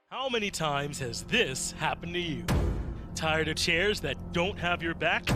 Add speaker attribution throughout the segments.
Speaker 1: How many times has this happened to you? Tired of chairs that don't have your back?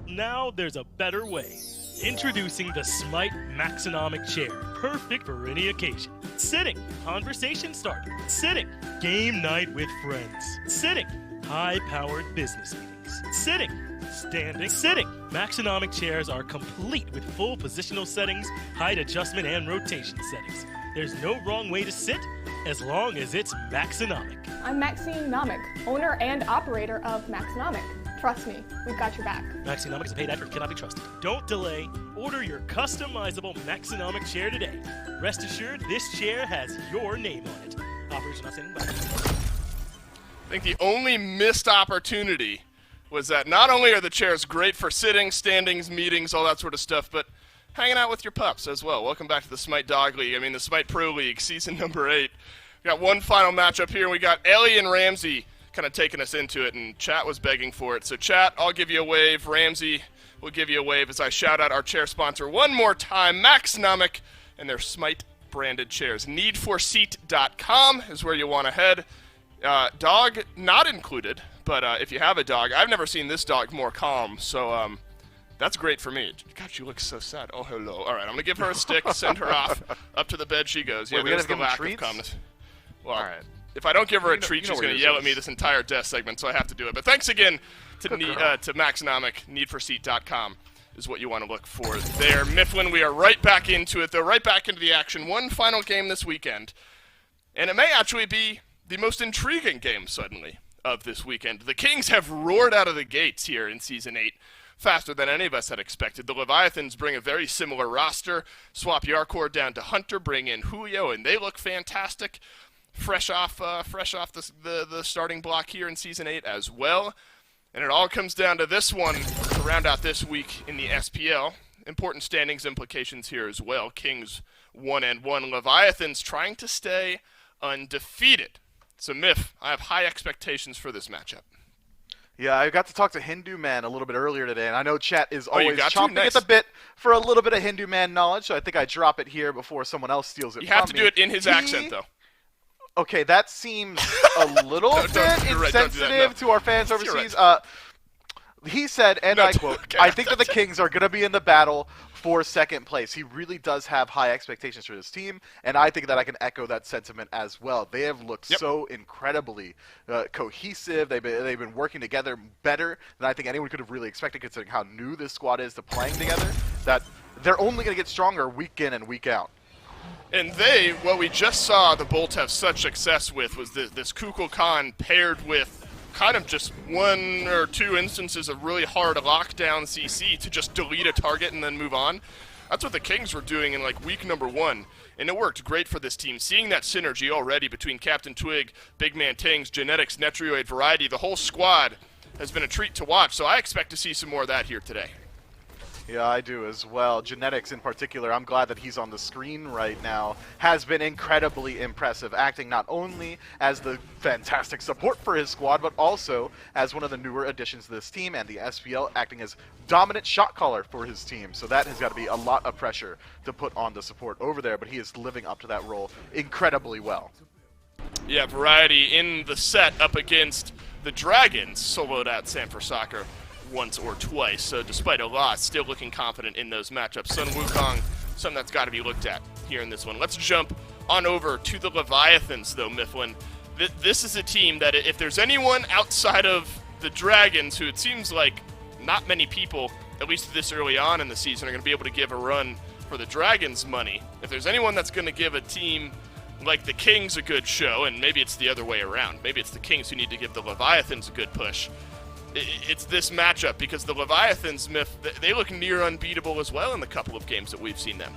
Speaker 1: Now there's a better way. Introducing the Smite Maxinomic chair, perfect for any occasion. Sitting, conversation starter. Sitting, game night with friends. Sitting, high-powered business meetings. Sitting, standing, sitting. Maxinomic chairs are complete with full positional settings, height adjustment, and rotation settings. There's no wrong way to sit, as long as it's Maxinomic.
Speaker 2: I'm Maxinomic, owner and operator of Maxinomic. Trust me, we've got your back.
Speaker 1: Maxinomic is a paid ad and cannot be trusted. Don't delay. Order your customizable Maxinomic chair today. Rest assured, this chair has your name on it. Operators not standing by.
Speaker 3: I think the only missed opportunity was that not only are the chairs great for sitting, standings, meetings, all that sort of stuff, but hanging out with your pups as well. Welcome back to the Smite Dog League. The Smite Pro League, season number 8. We got one final matchup here, and we got Ellie and Ramsey kind of taking us into it, and chat was begging for it. So chat, I'll give you a wave. Ramsey will give you a wave as I shout out our chair sponsor one more time, Maxinomic, and their Smite branded chairs. Needforseat.com is where you want to head. Dog not included, but if you have a dog, I've never seen this dog more calm, so that's great for me. God, she looks so sad. Oh, hello. All right, I'm going to give her a stick, send her off. Up to the bed she goes. Yeah, there's the lack of calmness. Well, all right. If I don't give her a treat, she's going to yell at me this entire death segment, so I have to do it. But thanks again to Maxinomic. Needforseat.com is what you want to look for there. Mifflin, we are right back into it, though, right back into the action. One final game this weekend, and it may actually be the most intriguing game, suddenly, of this weekend. The Kings have roared out of the gates here in Season 8, faster than any of us had expected. The Leviathans bring a very similar roster, swap Yarkor down to Hunter, bring in Julio, and they look fantastic. Fresh off the starting block here in Season 8 as well. And it all comes down to this one to round out this week in the SPL. Important standings implications here as well. Kings 1-1. Leviathans trying to stay undefeated. So, Miff, I have high expectations for this matchup.
Speaker 4: Yeah, I got to talk to Hindu Man a little bit earlier today, and I know chat is always chomping
Speaker 3: nice.
Speaker 4: at the bit for a little bit of Hindu Man knowledge, so I think I drop it here before someone else steals it from me.
Speaker 3: You have to do it in his accent, though.
Speaker 4: Okay, that seems a little bit insensitive to our fans overseas. He said, and I quote, I think that the Kings are going to be in the battle for second place. He really does have high expectations for his team, and I think that I can echo that sentiment as well. They have looked so incredibly cohesive. They've been working together better than I think anyone could have really expected, considering how new this squad is to playing together, that they're only going to get stronger week in and week out.
Speaker 3: And what we just saw the Bolt have such success with was this Kukulkan paired with kind of just one or two instances of really hard lockdown CC to just delete a target and then move on. That's what the Kings were doing in week number 1, and it worked great for this team. Seeing that synergy already between Captain Twig, Big Man Tings, Genetics, Netrioid, Variety, the whole squad has been a treat to watch, so I expect to see some more of that here today.
Speaker 4: Yeah, I do as well. Genetics in particular, I'm glad that he's on the screen right now, has been incredibly impressive, acting not only as the fantastic support for his squad, but also as one of the newer additions to this team, and the SPL acting as dominant shot caller for his team. So that has got to be a lot of pressure to put on the support over there, but he is living up to that role incredibly well.
Speaker 3: Yeah, Variety in the set up against the Dragons, soloed out Sanford Soccer once or twice, so despite a loss, still looking confident in those matchups. Sun Wukong, something that's got to be looked at here in this one. Let's jump on over to the Leviathans, though, Mifflin. This is a team that if there's anyone outside of the Dragons, who it seems like not many people, at least this early on in the season, are going to be able to give a run for the Dragons' money, if there's anyone that's going to give a team like the Kings a good show, and maybe it's the other way around, maybe it's the Kings who need to give the Leviathans a good push, it's this matchup, because the Leviathans, Myth, they look near unbeatable as well in the couple of games that we've seen them.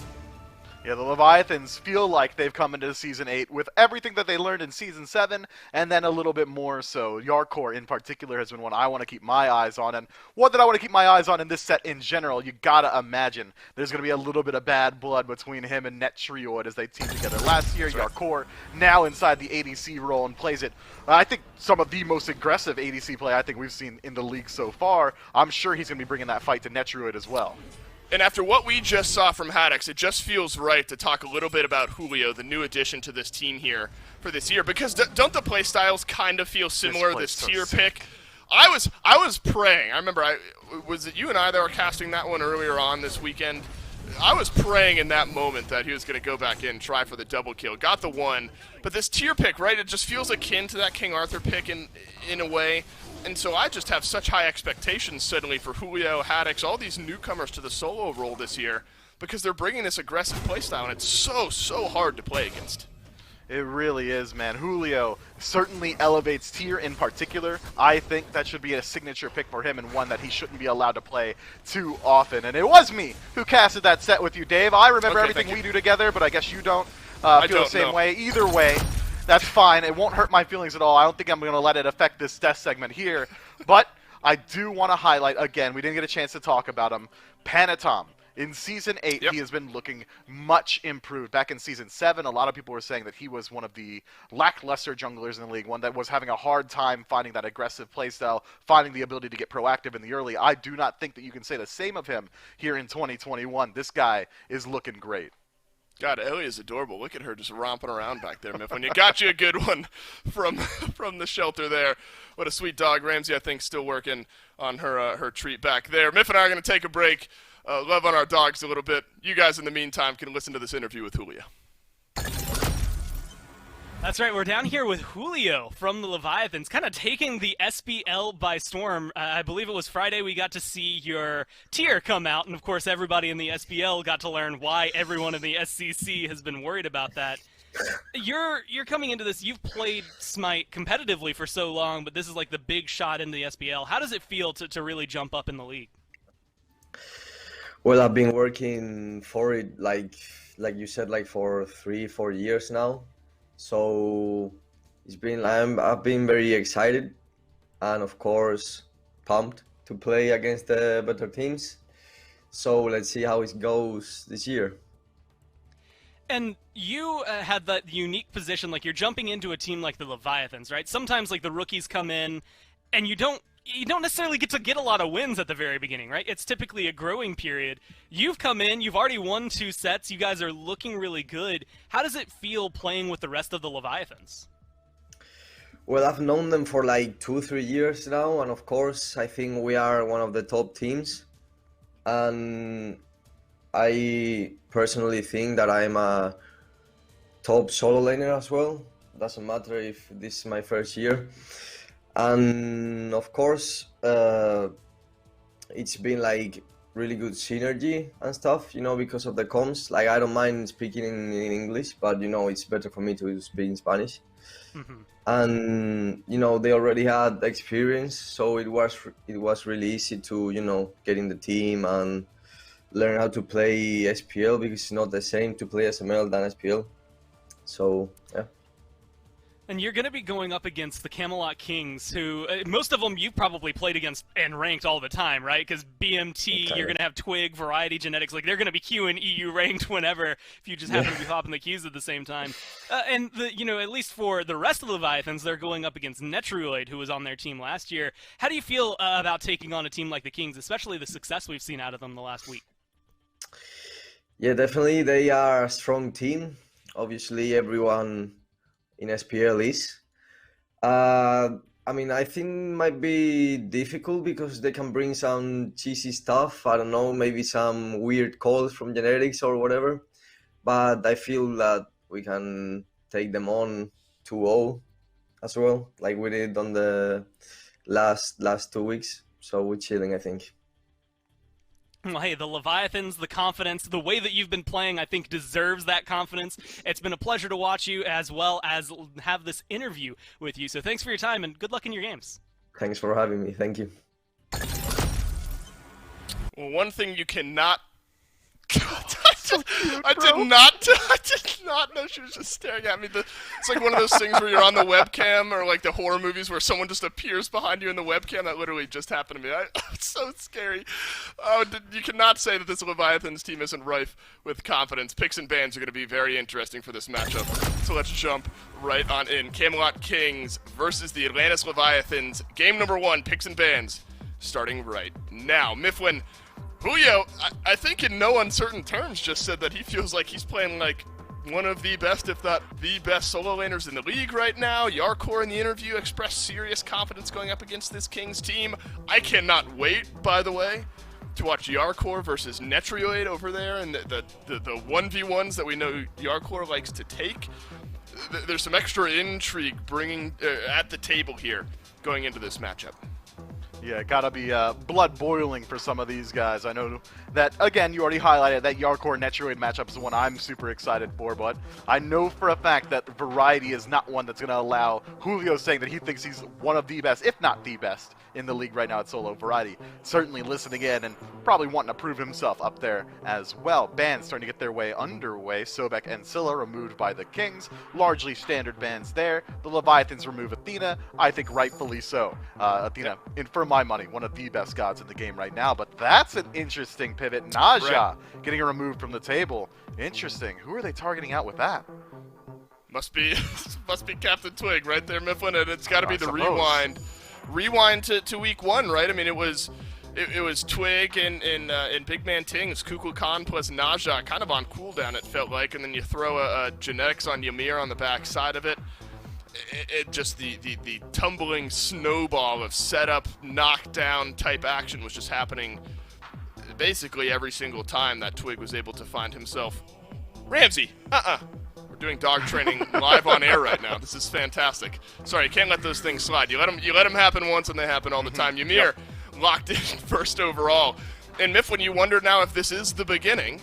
Speaker 4: Yeah, the Leviathans feel like they've come into Season 8 with everything that they learned in Season 7, and then a little bit more so. Yarkor, in particular, has been one I want to keep my eyes on, and one that I want to keep my eyes on in this set in general. You gotta imagine there's going to be a little bit of bad blood between him and Netrioid as they teamed together last year. Yarkor now inside the ADC role and plays it, I think, some of the most aggressive ADC play I think we've seen in the league so far. I'm sure he's going to be bringing that fight to Netrioid as well.
Speaker 3: And after what we just saw from hi-rez, it just feels right to talk a little bit about Julio, the new addition to this team here for this year, because don't the play styles kind of feel similar? This tier pick. I was praying. I remember was it you and I that were casting that one earlier on this weekend? I was praying in that moment that he was going to go back in, try for the double kill. Got the one, but this tier pick, right? It just feels akin to that King Arthur pick in a way. And so I just have such high expectations suddenly for Julio, hi-rez, all these newcomers to the solo role this year, because they're bringing this aggressive playstyle, and it's so hard to play against.
Speaker 4: It really is, man. Julio certainly elevates tier in particular. I think that should be a signature pick for him and one that he shouldn't be allowed to play too often. And it was me who casted that set with you, Dave. I remember everything we do together, but I guess you don't feel the same way. Either way, that's fine. It won't hurt my feelings at all. I don't think I'm going to let it affect this death segment here. But I do want to highlight, again, we didn't get a chance to talk about him, Panatom. In Season 8, he has been looking much improved. Back in Season 7, a lot of people were saying that he was one of the lackluster junglers in the league, one that was having a hard time finding that aggressive playstyle, finding the ability to get proactive in the early. I do not think that you can say the same of him here in 2021. This guy is looking great.
Speaker 3: God, Ellie is adorable. Look at her just romping around back there, Miff. When you got you a good one from the shelter there. What a sweet dog. Ramsey, I think, still working on her treat back there. Miff and I are going to take a break. Love on our dogs a little bit. You guys, in the meantime, can listen to this interview with Julio.
Speaker 1: That's right. We're down here with Julio from the Leviathans, kind of taking the SPL by storm. I believe it was Friday we got to see your tier come out, and of course everybody in the SPL got to learn why everyone in the SCC has been worried about that. You're coming into this. You've played Smite competitively for so long, but this is like the big shot in the SPL. How does it feel to really jump up in the league?
Speaker 5: Well, I've been working for it, like you said, like for 3-4 years now. So it's been, I've been very excited and of course pumped to play against the better teams. So let's see how it goes this year.
Speaker 1: And you had that unique position, like you're jumping into a team like the Leviathans, right? Sometimes like the rookies come in and you don't necessarily get to get a lot of wins at the very beginning, right? It's typically a growing period. You've come in, you've already won 2 sets, you guys are looking really good. How does it feel playing with the rest of the Leviathans?
Speaker 5: Well, I've known them for like 2-3 years now, and of course I think we are one of the top teams. And I personally think that I'm a top solo laner as well. Doesn't matter if this is my first year. And of course, it's been like really good synergy and stuff, you know, because of the comms. Like I don't mind speaking in English, but you know, it's better for me to speak in Spanish. Mm-hmm. And you know, they already had experience, so it was really easy to, you know, get in the team and learn how to play SPL, because it's not the same to play SML than SPL. So yeah.
Speaker 1: And you're going to be going up against the Camelot Kings, who, most of them you've probably played against and ranked all the time, right? Because BMT, okay. You're going to have Twig, Variety, Genetics, like they're going to be queuing EU ranked whenever, if you just happen to be hopping the keys at the same time. And, you know, at least for the rest of the Leviathans, they're going up against Netruloid, who was on their team last year. How do you feel about taking on a team like the Kings, especially the success we've seen out of them the last week?
Speaker 5: Yeah, definitely. They are a strong team. Obviously, everyone in SPL is. I mean, I think it might be difficult because they can bring some cheesy stuff. I don't know, maybe some weird calls from Genetics or whatever. But I feel that we can take them on 2-0 as well, like we did on the last 2 weeks. So we're chilling, I think.
Speaker 1: Well, hey, the Leviathans, the confidence, the way that you've been playing, I think deserves that confidence. It's been a pleasure to watch you as well as have this interview with you. So thanks for your time and good luck in your games.
Speaker 5: Thanks for having me. Thank you.
Speaker 3: Well, one thing you cannot... I did not know she was just staring at me. It's like one of those things where you're on the webcam, or like the horror movies where someone just appears behind you in the webcam. That literally just happened to me. It's so scary. You cannot say that this Leviathans team isn't rife with confidence. Picks and bans are going to be very interesting for this matchup. So let's jump right on in. Camelot Kings versus the Atlantis Leviathans. Game number 1, picks and bans, starting right now. Mifflin, Julio, I think in no uncertain terms just said that he feels like he's playing like one of the best, if not the best, solo laners in the league right now. Yarkor in the interview expressed serious confidence going up against this Kings team. I cannot wait, by the way, to watch Yarkor versus Netrioid over there and the 1v1s that we know Yarkor likes to take. There's some extra intrigue bringing at the table here going into this matchup.
Speaker 4: Yeah, gotta be blood boiling for some of these guys. I know that, again, you already highlighted that Yarkor Netroid matchup is the one I'm super excited for, but I know for a fact that Variety is not one that's going to allow Julio saying that he thinks he's one of the best, if not the best, in the league right now at solo. Variety certainly listening in and probably wanting to prove himself up there as well. Bans starting to get their way underway. Sobek and Scylla removed by the Kings. Largely standard bans there. The Leviathans remove Athena. I think rightfully so. Athena, for my money, one of the best gods in the game right now. But that's an interesting pivot. Naja getting removed from the table. Interesting. Who are they targeting out with that?
Speaker 3: Must be Captain Twig right there, Mifflin, and it's got to be the rewind. Rewind to week 1, right? I mean, it was Twig and Big Man Tings, Kukulkan plus Naja, kind of on cooldown, it felt like, and then you throw a Genetics on Ymir on the back side of it. It just the tumbling snowball of setup, knockdown type action was just happening basically every single time that Twig was able to find himself. Ramsey, We're doing dog training live on air right now. This is fantastic. Sorry, you can't let those things slide. You let them happen once and they happen all the time. Ymir locked in first overall. And Mifflin, you wonder now if this is the beginning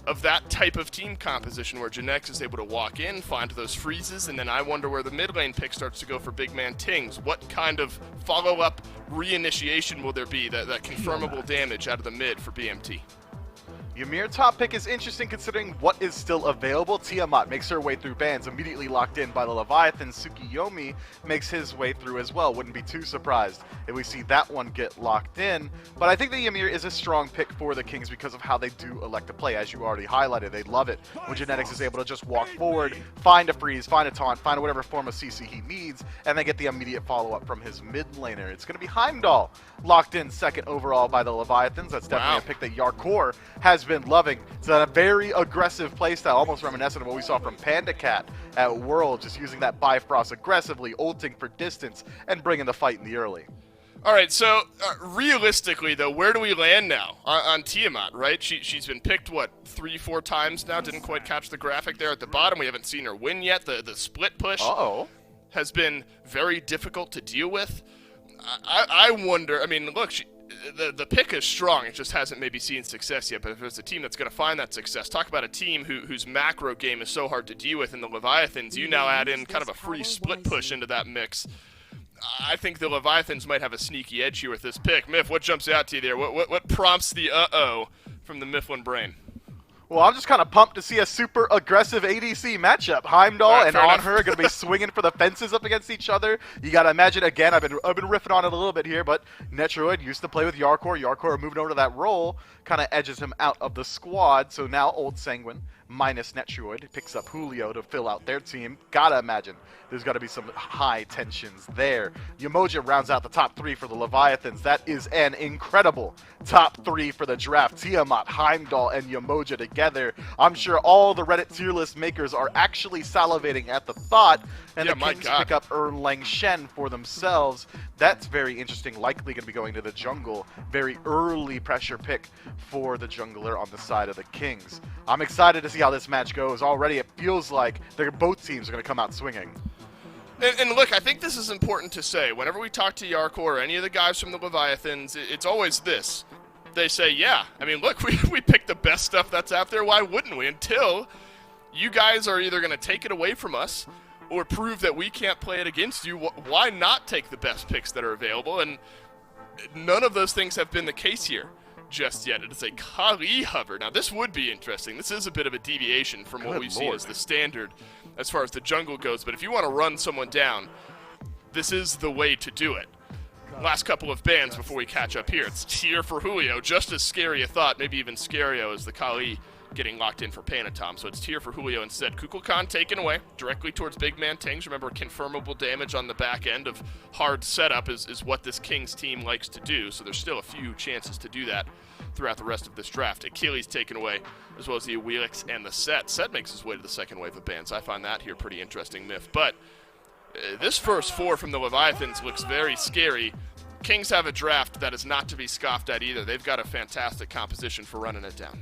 Speaker 3: of that type of team composition where Genex is able to walk in, find those freezes, and then I wonder where the mid lane pick starts to go for Big Man Tings. What kind of follow-up reinitiation will there be, that confirmable damage out of the mid for BMT?
Speaker 4: Ymir top pick is interesting considering what is still available. Tiamat makes her way through bans, immediately locked in by the Leviathan. Tsukiyomi makes his way through as well. Wouldn't be too surprised if we see that one get locked in. But I think that Ymir is a strong pick for the Kings because of how they do elect to play. As you already highlighted, they love it when Genetics is able to just walk forward, find a freeze, find a taunt, find whatever form of CC he needs, and then get the immediate follow-up from his mid laner. It's going to be Heimdall locked in second overall by the Leviathans. That's definitely a pick that Yarkor has been loving. It's a very aggressive playstyle, almost reminiscent of what we saw from Panda Cat at World, just using that Bifrost aggressively, ulting for distance, and bringing the fight in the early.
Speaker 3: All right, so realistically, though, where do we land now on Tiamat, right? She's been picked, what, 3-4 times now? Didn't quite catch the graphic there at the bottom. We haven't seen her win yet. The split push has been very difficult to deal with. I wonder, I mean, look, the pick is strong. It just hasn't maybe seen success yet. But if there's a team that's going to find that success, talk about a team whose macro game is so hard to deal with in the Leviathans. You now add in kind of a free split push into that mix. I think the Leviathans might have a sneaky edge here with this pick. Miff, what jumps out to you there? What prompts the uh-oh from the Mifflin brain?
Speaker 4: Well, I'm just kind of pumped to see a super aggressive ADC matchup. Heimdall and On Her are going to be swinging for the fences up against each other. You got to imagine, again, I've been riffing on it a little bit here, but Netroid used to play with Yarkor. Yarkor moving over to that role kind of edges him out of the squad. So now Old Sanguine minus Netroid picks up Julio to fill out their team. Got to imagine there's got to be some high tensions there. Yamoja rounds out the top 3 for the Leviathans. That is an incredible top 3 for the draft. Tiamat, Heimdall, and Yamoja together. I'm sure all the Reddit tier list makers are actually salivating at the thought, and the Kings pick up Erlang Shen for themselves. That's very interesting. Likely going to be going to the jungle. Very early pressure pick for the jungler on the side of the Kings. I'm excited to see how this match goes. Already it feels like both teams are going to come out swinging.
Speaker 3: And look, I think this is important to say. Whenever we talk to Yarkor or any of the guys from the Leviathans, it's always this. They say, yeah, I mean, look, we picked the best stuff that's out there. Why wouldn't we? Until you guys are either going to take it away from us or prove that we can't play it against you. Why not take the best picks that are available? And none of those things have been the case here just yet. It is a Kali hover. Now, this would be interesting. This is a bit of a deviation from what we've seen as the standard as far as the jungle goes. But if you want to run someone down, this is the way to do it. Last couple of bans before we catch up here. It's tier for Julio. Just as scary a thought, maybe even scarier, as the Kali getting locked in for Panatom. So it's tier for Julio instead. Kukulkan taken away directly towards Big Man Tings. Remember, confirmable damage on the back end of hard setup is what this Kings team likes to do. So there's still a few chances to do that throughout the rest of this draft. Achilles taken away, as well as the Awilix and the Set. Set makes his way to the second wave of bans. I find that here pretty interesting, Myth. But this first 4 from the Leviathans looks very scary. Kings have a draft that is not to be scoffed at either. They've got a fantastic composition for running it down.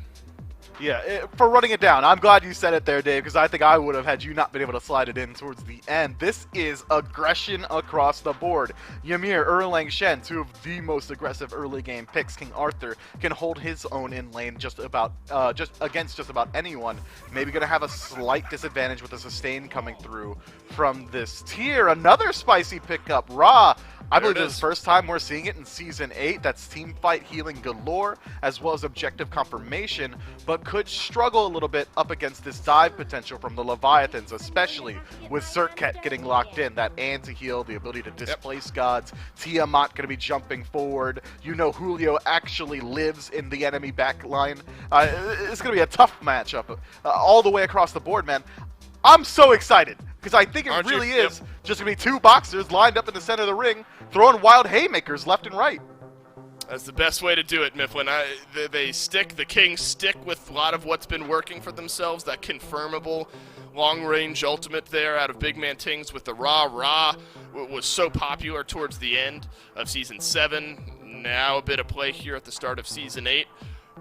Speaker 4: Yeah, for running it down. I'm glad you said it there, Dave, because I think I would have had you not been able to slide it in towards the end. This is aggression across the board. Ymir, Erlang Shen, 2 of the most aggressive early game picks. King Arthur can hold his own in lane just against just about anyone. Maybe going to have a slight disadvantage with the sustain coming through from this tier. Another spicy pickup, Ra. I believe this is the first time we're seeing it in Season 8. That's team fight healing galore, as well as objective confirmation, but could struggle a little bit up against this dive potential from the Leviathans, especially with Serket getting locked in. That anti-heal, the ability to displace gods, Tiamat going to be jumping forward. You know Julio actually lives in the enemy back line. It's going to be a tough matchup all the way across the board, man. I'm so excited, because I think it really is just going to be 2 boxers lined up in the center of the ring, throwing wild haymakers left and right.
Speaker 3: That's the best way to do it, Mifflin. The Kings stick with a lot of what's been working for themselves, that confirmable long-range ultimate there out of Big Man Tings with the Ra. Ra was so popular towards the end of Season 7. Now a bit of play here at the start of Season 8.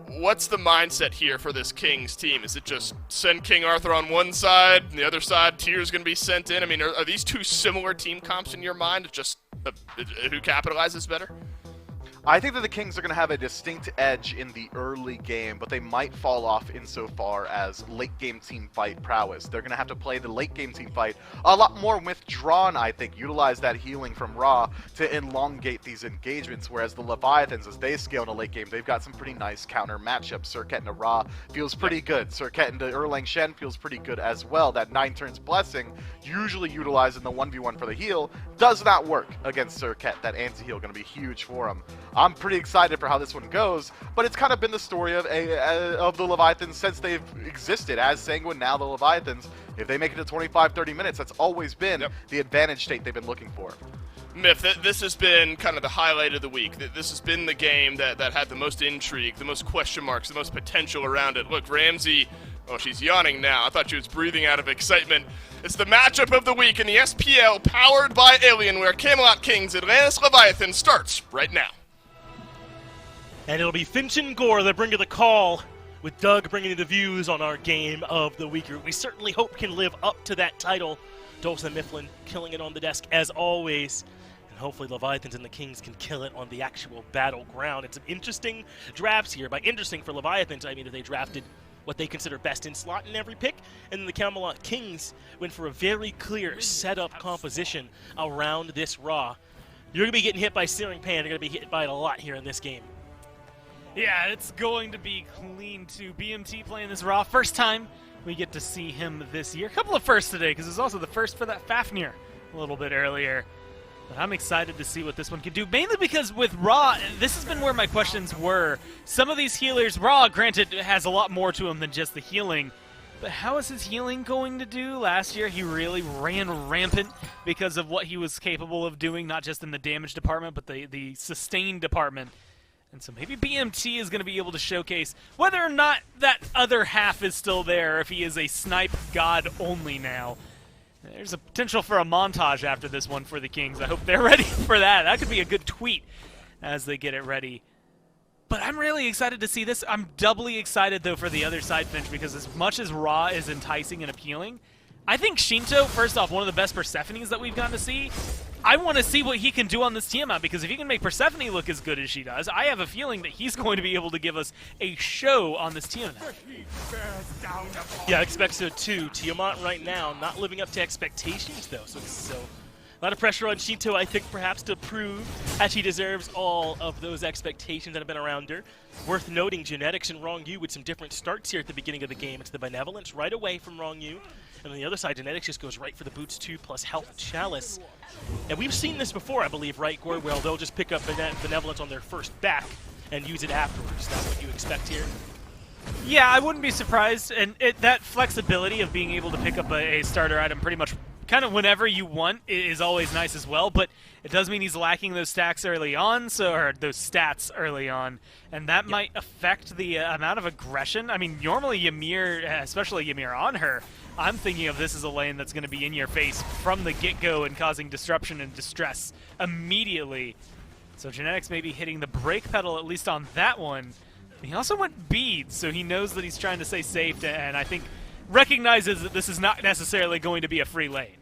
Speaker 3: What's the mindset here for this Kings team? Is it just send King Arthur on one side, and the other side, Tyr's going to be sent in? I mean, are these 2 similar team comps in your mind? Just who capitalizes better?
Speaker 4: I think that the Kings are going to have a distinct edge in the early game, but they might fall off insofar as late game team fight prowess. They're going to have to play the late game team fight a lot more withdrawn, I think, utilize that healing from Ra to elongate these engagements, whereas the Leviathans, as they scale in the late game, they've got some pretty nice counter matchups. Serket into Ra feels pretty good. Serket into Erlang Shen feels pretty good as well. That 9 turns blessing, usually utilized in the 1v1 for the heal, does not work against Serket. That anti-heal going to be huge for him. I'm pretty excited for how this one goes, but it's kind of been the story of the Leviathans since they've existed as Sanguine, now the Leviathans. If they make it to 25-30 minutes, that's always been the advantage state they've been looking for.
Speaker 3: Myth, this has been kind of the highlight of the week. This has been the game that had the most intrigue, the most question marks, the most potential around it. Look, Ramsey, oh, she's yawning now. I thought she was breathing out of excitement. It's the matchup of the week in the SPL, powered by Alienware. Camelot Kings Atlantis Leviathan starts right now.
Speaker 1: And it'll be Finch and Gore that bring you the call, with Doug bringing you the views on our game of the week. We certainly hope can live up to that title. Dolson and Mifflin killing it on the desk as always. And hopefully Leviathans and the Kings can kill it on the actual battleground. It's some interesting drafts here. By interesting for Leviathans, I mean that they drafted what they consider best in slot in every pick, and then the Camelot Kings went for a very clear setup composition around this Ra. You're going to be getting hit by Searing Pan. You're going to be hit by it a lot here in this game.
Speaker 6: Yeah, it's going to be clean to BMT playing this Ra. First time we get to see him this year. A couple of firsts today, because it's also the first for that Fafnir a little bit earlier. But I'm excited to see what this one can do, mainly because with Ra, this has been where my questions were. Some of these healers, Ra, granted, has a lot more to him than just the healing. But how is his healing going to do? Last year, he really ran rampant because of what he was capable of doing, not just in the damage department, but the sustain department. And so maybe BMT is going to be able to showcase whether or not that other half is still there, if he is a snipe god only now. There's a potential for a montage after this one for the Kings. I hope they're ready for that. That could be a good tweet as they get it ready. But I'm really excited to see this. I'm doubly excited, though, for the other side, Finch, because as much as Ra is enticing and appealing, I think Shinto, first off, one of the best Persephones that we've gotten to see. I want to see what he can do on this Tiamat, because if he can make Persephone look as good as she does, I have a feeling that he's going to be able to give us a show on this Tiamat.
Speaker 1: Yeah, I expect so too. Tiamat right now not living up to expectations, though, so a lot of pressure on Shinto, I think, perhaps to prove that she deserves all of those expectations that have been around her. Worth noting, Genetics and Wrong Yu with some different starts here at the beginning of the game. It's the Benevolence right away from Wrong Yu. And on the other side, Genetics just goes right for the Boots 2 plus Health Chalice. And we've seen this before, I believe, right, Gore? Well, they'll just pick up Benevolence on their first back and use it afterwards. Is that what you expect here?
Speaker 6: Yeah, I wouldn't be surprised. And that flexibility of being able to pick up a starter item pretty much kind of whenever you want is always nice as well, but it does mean he's lacking those stacks early on, or those stats early on, and that might affect the amount of aggression. I mean, normally Ymir, especially Ymir on her, I'm thinking of this as a lane that's going to be in your face from the get-go and causing disruption and distress immediately. So Genetics may be hitting the brake pedal, at least on that one. He also went beads, so he knows that he's trying to stay safe, and I think recognizes that this is not necessarily going to be a free lane.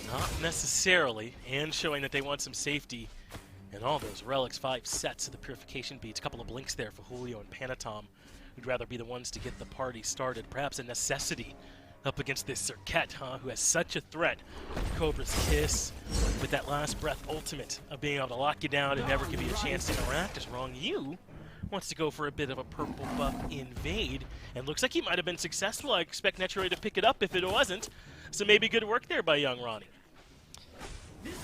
Speaker 1: Not necessarily, and showing that they want some safety in all those relics. 5 sets of the purification beads, a couple of blinks there for Julio and Panatom, who'd rather be the ones to get the party started. Perhaps a necessity up against this Serket, who has such a threat. Cobra's Kiss with that last breath ultimate of being able to lock you down and never give you a chance to interact is wrong. You wants to go for a bit of a purple buff invade, and looks like he might have been successful. I expect Netroid to pick it up if it wasn't, so maybe good work there by young Ronnie.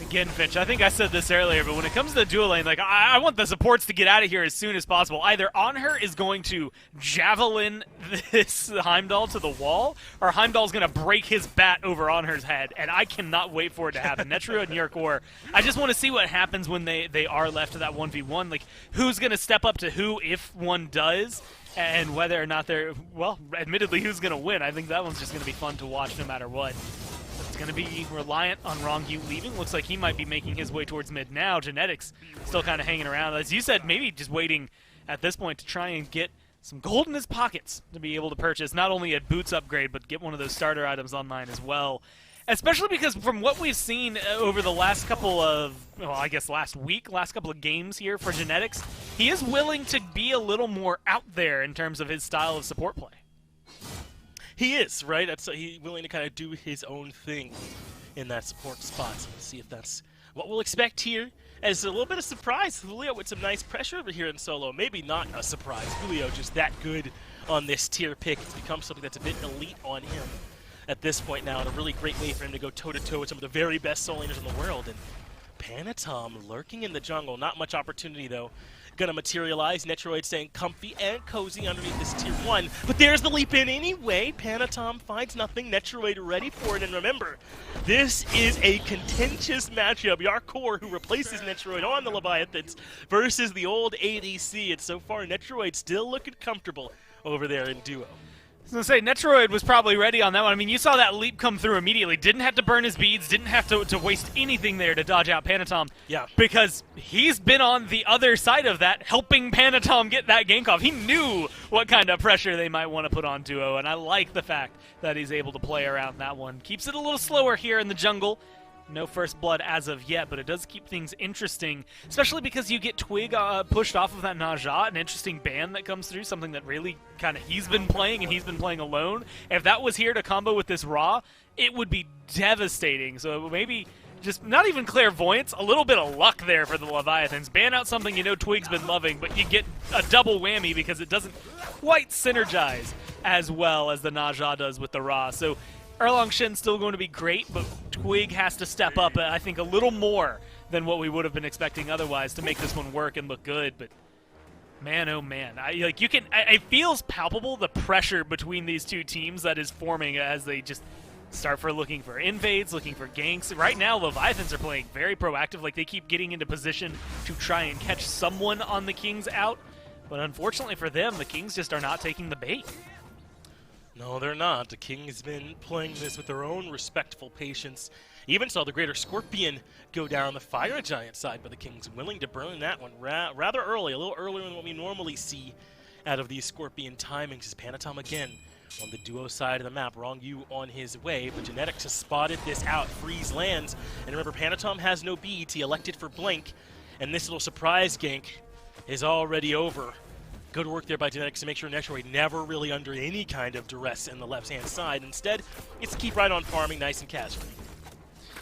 Speaker 6: Again, Finch, I think I said this earlier, but when it comes to the dual lane, like, I want the supports to get out of here as soon as possible. Either Anher is going to javelin this Heimdall to the wall, or Heimdall's going to break his bat over Anher's head, and I cannot wait for it to happen. Netroid and Yerkor, I just want to see what happens when they are left to that 1v1. Like, who's going to step up to who if one does, and whether or not they're, well, admittedly, who's going to win. I think that one's just going to be fun to watch no matter what. It's going to be reliant on Rongyu leaving. Looks like he might be making his way towards mid now. Genetics still kind of hanging around. As you said, maybe just waiting at this point to try and get some gold in his pockets to be able to purchase not only a boots upgrade, but get one of those starter items online as well. Especially because from what we've seen over the last couple of, well, I guess last couple of games here for Genetics, he is willing to be a little more out there in terms of his style of support play.
Speaker 1: He is, right? That's he's willing to kind of do his own thing in that support spot. So we'll see if that's what we'll expect here. As a little bit of surprise, Julio with some nice pressure over here in solo. Maybe not a surprise. Julio just that good on this tier pick. It's become something that's a bit elite on him at this point now, and a really great way for him to go toe-to-toe with some of the very best soul laners in the world. And Panatom lurking in the jungle. Not much opportunity, though. Gonna materialize. Netroid staying comfy and cozy underneath this tier 1. But there's the leap in anyway. Panatom finds nothing. Netroid ready for it. And remember, this is a contentious matchup. Yerkor, who replaces Netroid on the Leviathans, versus the old ADC. And so far, Netroid still looking comfortable over there in duo.
Speaker 6: I was going to say, Netroid was probably ready on that one. I mean, you saw that leap come through immediately. Didn't have to burn his beads. Didn't have to waste anything there to dodge out Panatom.
Speaker 1: Yeah.
Speaker 6: Because he's been on the other side of that, helping Panatom get that gank off. He knew what kind of pressure they might want to put on Duo, and I like the fact that he's able to play around that one. Keeps it a little slower here in the jungle. No first blood as of yet, but it does keep things interesting, especially because you get Twig pushed off of that Naja, an interesting ban that comes through, something that really kind of he's been playing, and he's been playing alone. If that was here to combo with this Ra, it would be devastating. So maybe just not even clairvoyance, a little bit of luck there for the Leviathans. Ban out something you know Twig's been loving, but you get a double whammy because it doesn't quite synergize as well as the Naja does with the Ra. So Erlang Shen's still going to be great, but Twig has to step up, I think, a little more than what we would have been expecting otherwise to make this one work and look good. But man, oh man, it feels palpable, the pressure between these two teams that is forming as they just start looking for invades, looking for ganks. Right now, Leviathans are playing very proactive, like they keep getting into position to try and catch someone on the Kings out. But unfortunately for them, the Kings just are not taking the bait.
Speaker 1: No, they're not. The King's been playing this with their own respectful patience. Even saw the Greater Scorpion go down the Fire Giant side, but the King's willing to burn that one rather early, a little earlier than what we normally see out of these Scorpion timings. As Panatom again on the duo side of the map. Rongyu on his way, but Genetics has spotted this out. Freeze lands, and remember, Panatom has no beads. He elected for Blink, and this little surprise gank is already over. Good work there by Genetics to make sure Netroid never really under any kind of duress in the left-hand side. Instead, it's to keep right on farming nice and casual.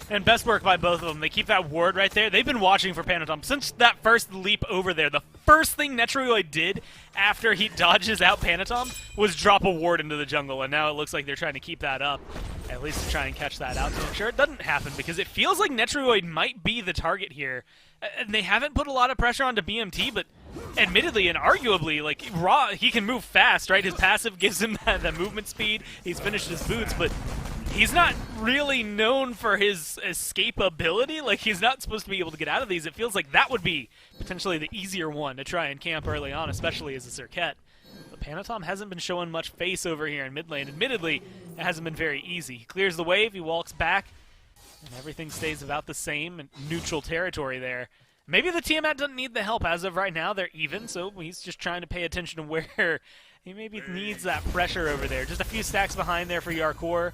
Speaker 6: And best work by both of them. They keep that ward right there. They've been watching for Panatom since that first leap over there. The first thing Netroid did after he dodges out Panatom was drop a ward into the jungle, and now it looks like they're trying to keep that up, at least to try and catch that out to make sure it doesn't happen, because it feels like Netroid might be the target here. And they haven't put a lot of pressure onto BMT, but admittedly and arguably, like, Ra, he can move fast, right? His passive gives him that movement speed. He's finished his boots, but he's not really known for his escapability. Like, he's not supposed to be able to get out of these. It feels like that would be potentially the easier one to try and camp early on, especially as a Circuit. But Panatom hasn't been showing much face over here in mid lane. Admittedly, it hasn't been very easy. He clears the wave, he walks back, and everything stays about the same in neutral territory there. Maybe the Tiamat doesn't need the help as of right now. They're even, so he's just trying to pay attention to where he maybe needs that pressure over there. Just a few stacks behind there for Yarkor.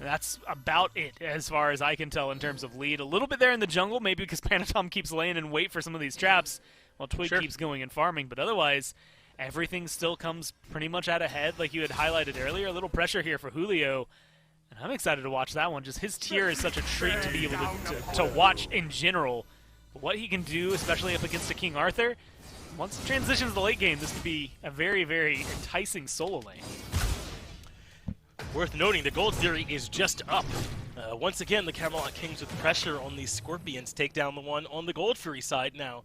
Speaker 6: That's about it as far as I can tell in terms of lead. A little bit there in the jungle, maybe because Panatom keeps laying in wait for some of these traps while Twig keeps going and farming. But otherwise, everything still comes pretty much out ahead like you had highlighted earlier. A little pressure here for Julio. And I'm excited to watch that one. Just his tier is such a treat to be able to watch in general. But what he can do, especially up against a King Arthur, once it transitions to the late game, this could be a very, very enticing solo lane.
Speaker 1: Worth noting, the gold theory is just up. Once again, the Camelot Kings with pressure on these Scorpions take down the one on the Gold Fury side now.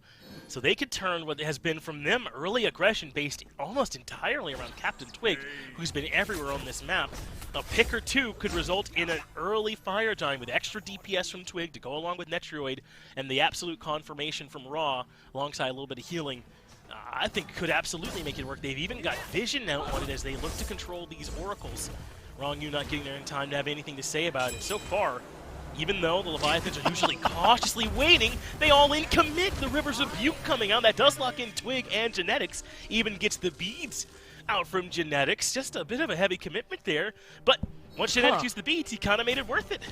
Speaker 1: So they could turn what has been from them early aggression based almost entirely around Captain Twig, who's been everywhere on this map. A pick or two could result in an early fire time with extra DPS from Twig to go along with Netroid and the absolute confirmation from Raw alongside a little bit of healing. I think could absolutely make it work. They've even got vision now on it as they look to control these oracles. Wrong you not getting there in time to have anything to say about it. So far, even though the Leviathans are usually cautiously waiting, they all in commit. The Rivers of Butte coming out. That does lock in Twig and Genetics. Even gets the beads out from Genetics. Just a bit of a heavy commitment there. But once Genetics used the beads, he kind of made it worth it.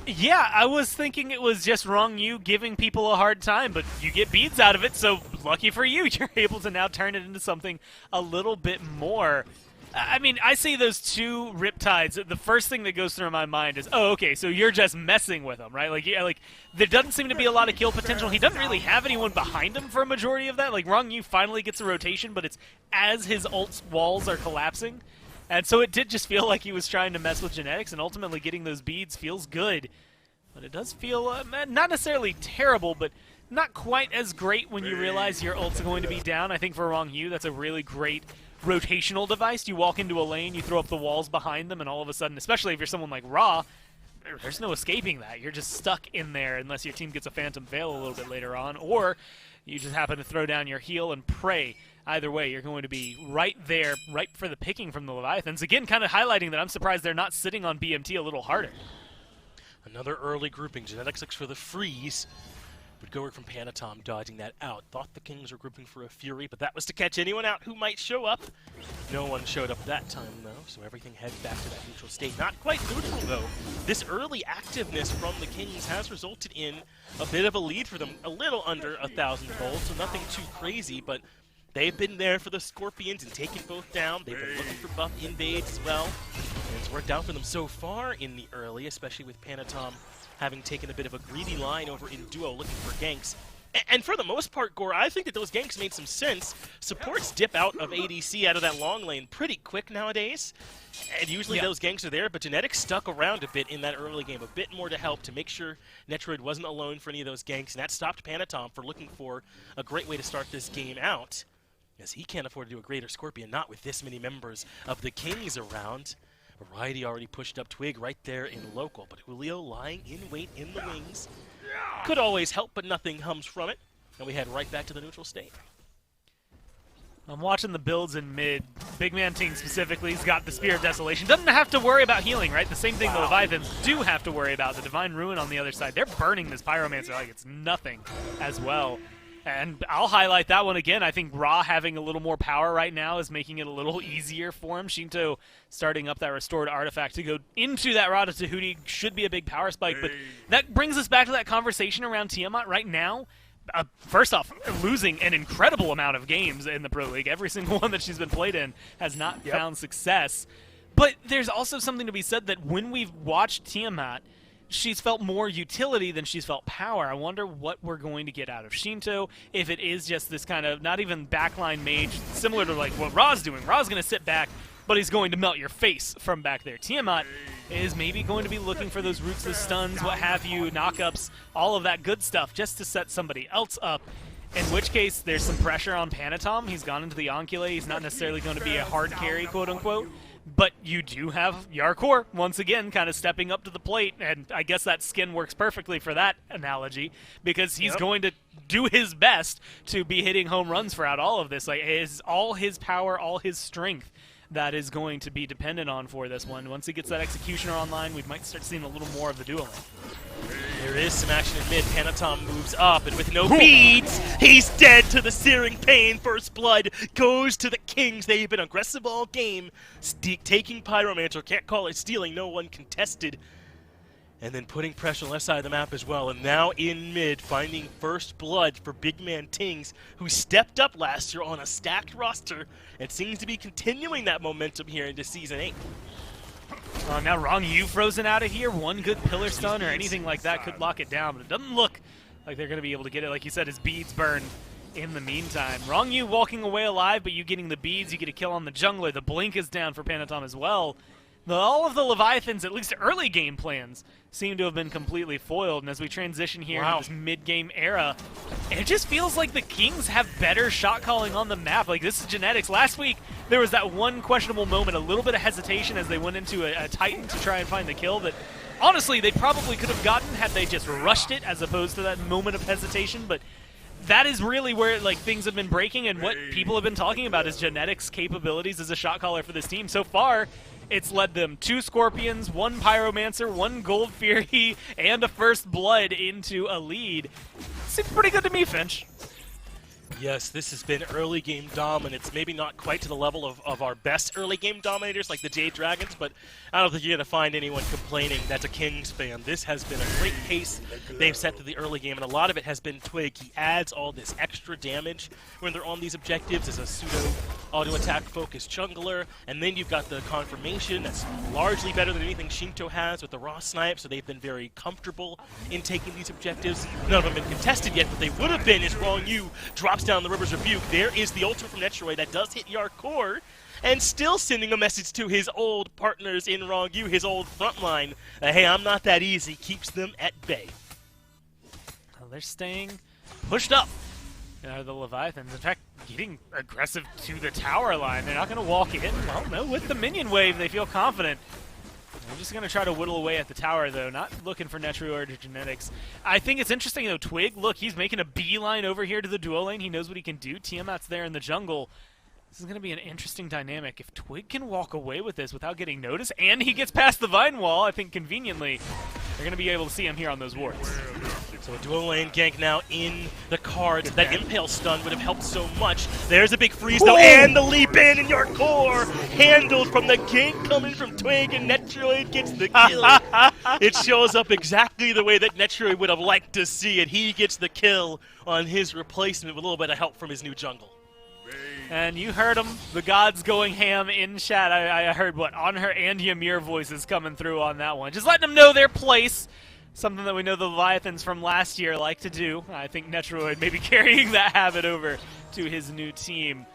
Speaker 6: Yeah, I was thinking it was just wrong you giving people a hard time, but you get beads out of it, so lucky for you. You're able to now turn it into something a little bit more. I mean, I see those two Riptides. The first thing that goes through my mind is, oh, okay, so you're just messing with them, right? Like, yeah, like there doesn't seem to be a lot of kill potential. He doesn't really have anyone behind him for a majority of that. Like, Wrong Yu finally gets a rotation, but it's as his ult's walls are collapsing. And so it did just feel like he was trying to mess with Genetics, and ultimately getting those beads feels good. But it does feel, not necessarily terrible, but not quite as great when you realize your ult's going to be down. I think for Wrong Yu, that's a really great rotational device. You walk into a lane, you throw up the walls behind them, and all of a sudden, especially if you're someone like Ra, there's no escaping that. You're just stuck in there unless your team gets a Phantom Veil a little bit later on, or you just happen to throw down your heal and pray. Either way, you're going to be right there, right for the picking from the Leviathans. Again, kind of highlighting that I'm surprised they're not sitting on BMT a little harder.
Speaker 1: Another early grouping. Genetics looks for the freeze. But go work from Panatom dodging that out. Thought the Kings were grouping for a Fury, but that was to catch anyone out who might show up. No one showed up that time, though, so everything heads back to that neutral state. Not quite neutral, though. This early activeness from the Kings has resulted in a bit of a lead for them. A little under 1,000 gold, so nothing too crazy, but they've been there for the Scorpions and taken both down. They've been looking for buff invades as well. And it's worked out for them so far in the early, especially with Panatom having taken a bit of a greedy line over in duo looking for ganks. And for the most part, Gore, I think that those ganks made some sense. Supports dip out of ADC out of that long lane pretty quick nowadays. And usually those ganks are there, but Genetics stuck around a bit in that early game, a bit more to help to make sure Netroid wasn't alone for any of those ganks, and that stopped Panatom for looking for a great way to start this game out, as he can't afford to do a greater Scorpion, not with this many members of the Kings around. Variety already pushed up Twig right there in local, but Julio lying in wait in the wings. Could always help, but nothing comes from it. And we head right back to the neutral state.
Speaker 6: I'm watching the builds in mid. Big Man Ting specifically, he's got the Spear of Desolation. Doesn't have to worry about healing, right? The same thing the Leviathans do have to worry about. The Divine Ruin on the other side. They're burning this Pyromancer like it's nothing as well. And I'll highlight that one again. I think Ra having a little more power right now is making it a little easier for him. Shinto starting up that restored artifact to go into that Rada Tahuti should be a big power spike. But that brings us back to that conversation around Tiamat right now. First off, losing an incredible amount of games in the Pro League. Every single one that she's been played in has not found success. But there's also something to be said that when we've watched Tiamat, she's felt more utility than she's felt power. I wonder what we're going to get out of Shinto, if it is just this kind of, not even backline mage, similar to like what Ra's doing. Ra's going to sit back, but he's going to melt your face from back there. Tiamat is maybe going to be looking for those rootless stuns, what have you, knockups, all of that good stuff, just to set somebody else up. In which case, there's some pressure on Panatom. He's gone into the Oncule. He's not necessarily going to be a hard carry, quote-unquote. But you do have Yarkor, once again, kind of stepping up to the plate, and I guess that skin works perfectly for that analogy, because he's going to do his best to be hitting home runs throughout all of this. Like, it's all his power, all his strength that is going to be dependent on for this one. Once he gets that Executioner online, we might start seeing a little more of the dueling.
Speaker 1: There is some action in mid. Panatom moves up, and with no beads, he's dead to the searing pain. First blood goes to the Kings. They've been aggressive all game, taking Pyromancer. Can't call it stealing. No one contested. And then putting pressure on the left side of the map as well. And now in mid, finding first blood for big man Tings, who stepped up last year on a stacked roster and seems to be continuing that momentum here into Season 8.
Speaker 6: Now Rong Yu frozen out of here. One good pillar stun or anything like that could lock it down, but it doesn't look like they're going to be able to get it. Like you said, his beads burned in the meantime. Rong Yu walking away alive, but you getting the beads, you get a kill on the jungler. The blink is down for Panatom as well. All of the Leviathans, at least early game plans, seem to have been completely foiled. And as we transition here into this mid-game era, it just feels like the Kings have better shot calling on the map. Like, this is genetics. Last week, there was that one questionable moment, a little bit of hesitation as they went into a Titan to try and find the kill that, honestly, they probably could have gotten had they just rushed it as opposed to that moment of hesitation. But that is really where things have been breaking, and what people have been talking about is genetics capabilities as a shot caller for this team. So far, it's led them 2 Scorpions, 1 Pyromancer, 1 Gold Fury, and a First Blood into a lead. Seems pretty good to me, Finch.
Speaker 1: Yes, this has been early game dominance. Maybe not quite to the level of our best early game dominators like the Jade Dragons, but I don't think you're going to find anyone complaining that's a Kings fan. This has been a great pace they've set through the early game, and a lot of it has been Twig. He adds all this extra damage when they're on these objectives as a pseudo auto-attack focused jungler, and then you've got the confirmation that's largely better than anything Shinto has with the raw snipe, so they've been very comfortable in taking these objectives. None of them have been contested yet, but they would have been as Rong Yu drops down the River's Rebuke. There is the ultimate from Netroid that does hit Yarkor, and still sending a message to his old partners in Rong Yu, his old frontline, hey, I'm not that easy, keeps them at bay.
Speaker 6: Well, they're staying pushed up. The Leviathans, in fact, getting aggressive to the tower line. They're not going to walk in. Well, no, with the minion wave, they feel confident. They're just going to try to whittle away at the tower, though, not looking for Netroid or genetics. I think it's interesting, though, Twig, look, he's making a beeline over here to the duo lane. He knows what he can do. Tiamat's there in the jungle. This is going to be an interesting dynamic. If Twig can walk away with this without getting noticed, and he gets past the Vine Wall, I think conveniently, they're going to be able to see him here on those wards.
Speaker 1: So a dual lane gank now in the cards. That Impale stun would have helped so much. There's a big freeze though, and the leap in, and Yarkor handled from the gank coming from Twig, and Netroid gets the kill. It shows up exactly the way that Netroid would have liked to see it. He gets the kill on his replacement with a little bit of help from his new jungle.
Speaker 6: And you heard him, the gods going ham in chat. I heard what Anher and Ymir voices coming through on that one. Just letting them know their place. Something that we know the Leviathans from last year like to do. I think Netroid may be carrying that habit over to his new team.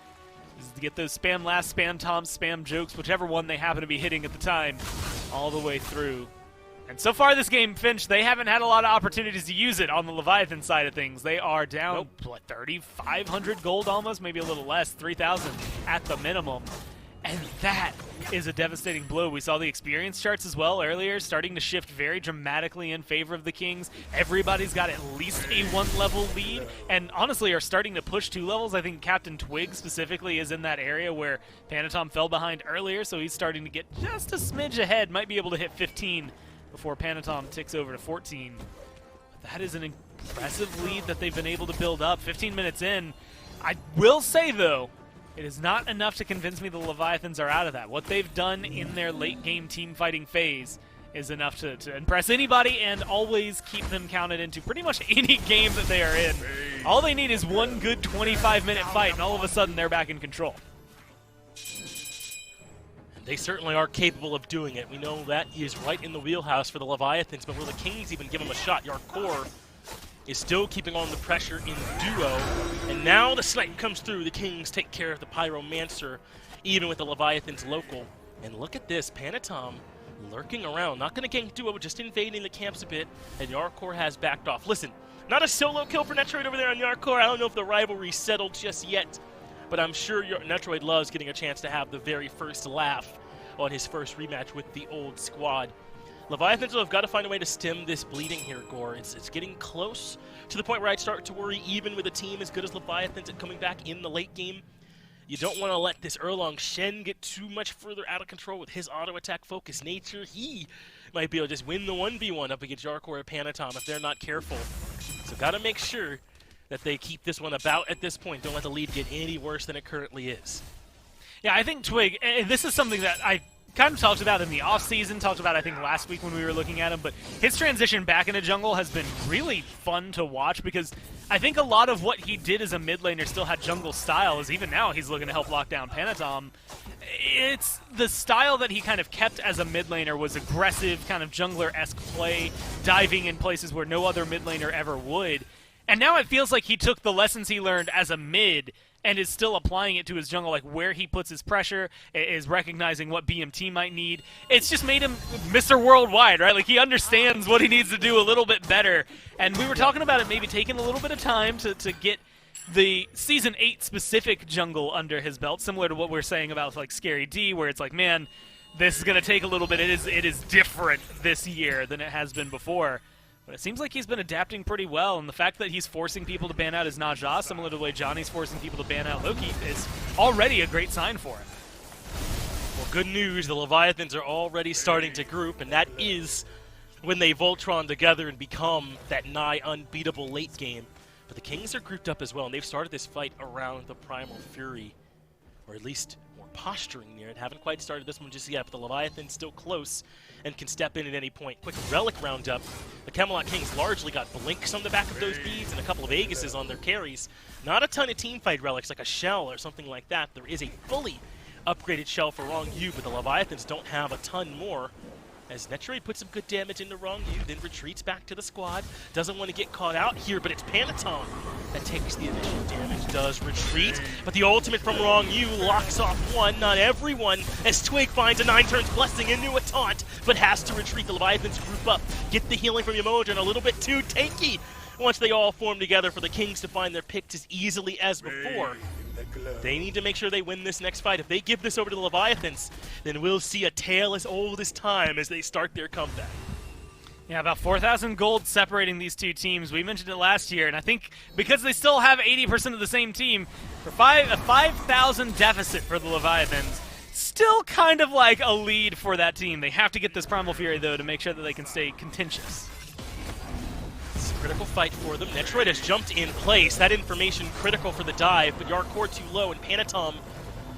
Speaker 6: Just to get those spam last, spam toms, spam jokes, whichever one they happen to be hitting at the time, all the way through. And so far this game, Finch, they haven't had a lot of opportunities to use it on the Leviathan side of things. They are down, what, 3,500 gold almost? Maybe a little less, 3,000 at the minimum. And that is a devastating blow. We saw the experience charts as well earlier, starting to shift very dramatically in favor of the Kings. Everybody's got at least a 1-level lead, and honestly are starting to push 2 levels. I think Captain Twig specifically is in that area where Panatom fell behind earlier, so he's starting to get just a smidge ahead. Might be able to hit 15 before Panatom ticks over to 14. But that is an impressive lead that they've been able to build up 15 minutes in. I will say, though, it is not enough to convince me the Leviathans are out of that. What they've done in their late-game team-fighting phase is enough to impress anybody and always keep them counted into pretty much any game that they are in. All they need is one good 25-minute fight, and all of a sudden they're back in control.
Speaker 1: They certainly are capable of doing it. We know that is right in the wheelhouse for the Leviathans, but will the Kings even give them a shot? Yarkor is still keeping on the pressure in duo, and now the snipe comes through. The Kings take care of the Pyromancer, even with the Leviathans local. And look at this, Panatom lurking around, not going to gank duo, just invading the camps a bit, and Yarkor has backed off. Listen, not a solo kill for Netroid over there on Yarkor. I don't know if the rivalry's settled just yet, but I'm sure Netroid loves getting a chance to have the very first laugh on his first rematch with the old squad. Leviathans will have got to find a way to stem this bleeding here, Gore. It's getting close to the point where I'd start to worry, even with a team as good as Leviathans at coming back in the late game. You don't want to let this Erlong Shen get too much further out of control with his auto-attack focus nature. He might be able to just win the 1v1 up against Yarkor or Panatom if they're not careful. So got to make sure that they keep this one about at this point. Don't let the lead get any worse than it currently is.
Speaker 6: Yeah, I think Twig, this is something that I kind of talked about in the offseason, talked about I think last week when we were looking at him, but his transition back into jungle has been really fun to watch because I think a lot of what he did as a mid laner still had jungle style, as even now he's looking to help lock down Panatom. It's the style that he kind of kept as a mid laner was aggressive, kind of jungler-esque play, diving in places where no other mid laner ever would. And now it feels like he took the lessons he learned as a mid and is still applying it to his jungle, like where he puts his pressure, is recognizing what BMT might need. It's just made him Mr. Worldwide, right? Like, he understands what he needs to do a little bit better. And we were talking about it maybe taking a little bit of time to get the Season 8 specific jungle under his belt, similar to what we're saying about, like, Scary D, where it's like, man, this is going to take a little bit. It is different this year than it has been before. But it seems like he's been adapting pretty well, and the fact that he's forcing people to ban out his Naja, similar to the way Johnny's forcing people to ban out Loki, is already a great sign for him.
Speaker 1: Well, good news, the Leviathans are already starting to group, and that is when they Voltron together and become that nigh unbeatable late game. But the Kings are grouped up as well, and they've started this fight around the Primal Fury, or at least more posturing near it. Haven't quite started this one just yet, but the Leviathan's still close and can step in at any point. Quick relic roundup. The Camelot Kings largely got blinks on the back of those beads and a couple of Aegises on their carries. Not a ton of teamfight relics like a shell or something like that. There is a fully upgraded shell for Wrong Yu, but the Leviathans don't have a ton more. As Netroid puts some good damage into Wrong Yu, then retreats back to the squad. Doesn't want to get caught out here, but it's Panatom that takes the initial damage. Does retreat, but the ultimate from Wrong Yu locks off one, not everyone, as Twig finds a 9 turns blessing into a taunt, but has to retreat. The Leviathans group up, get the healing from Yamoja, and a little bit too tanky once they all form together for the Kings to find their picks as easily as before. They need to make sure they win this next fight. If they give this over to the Leviathans, then we'll see a tale as old as time as they start their comeback.
Speaker 6: Yeah, about 4,000 gold separating these two teams. We mentioned it last year, and I think because they still have 80% of the same team, for a 5,000 deficit for the Leviathans, still kind of like a lead for that team. They have to get this Primal Fury, though, to make sure that they can stay contentious.
Speaker 1: Critical fight for them. Netroid has jumped in place. That information critical for the dive, but Yarkor too low, and Panatom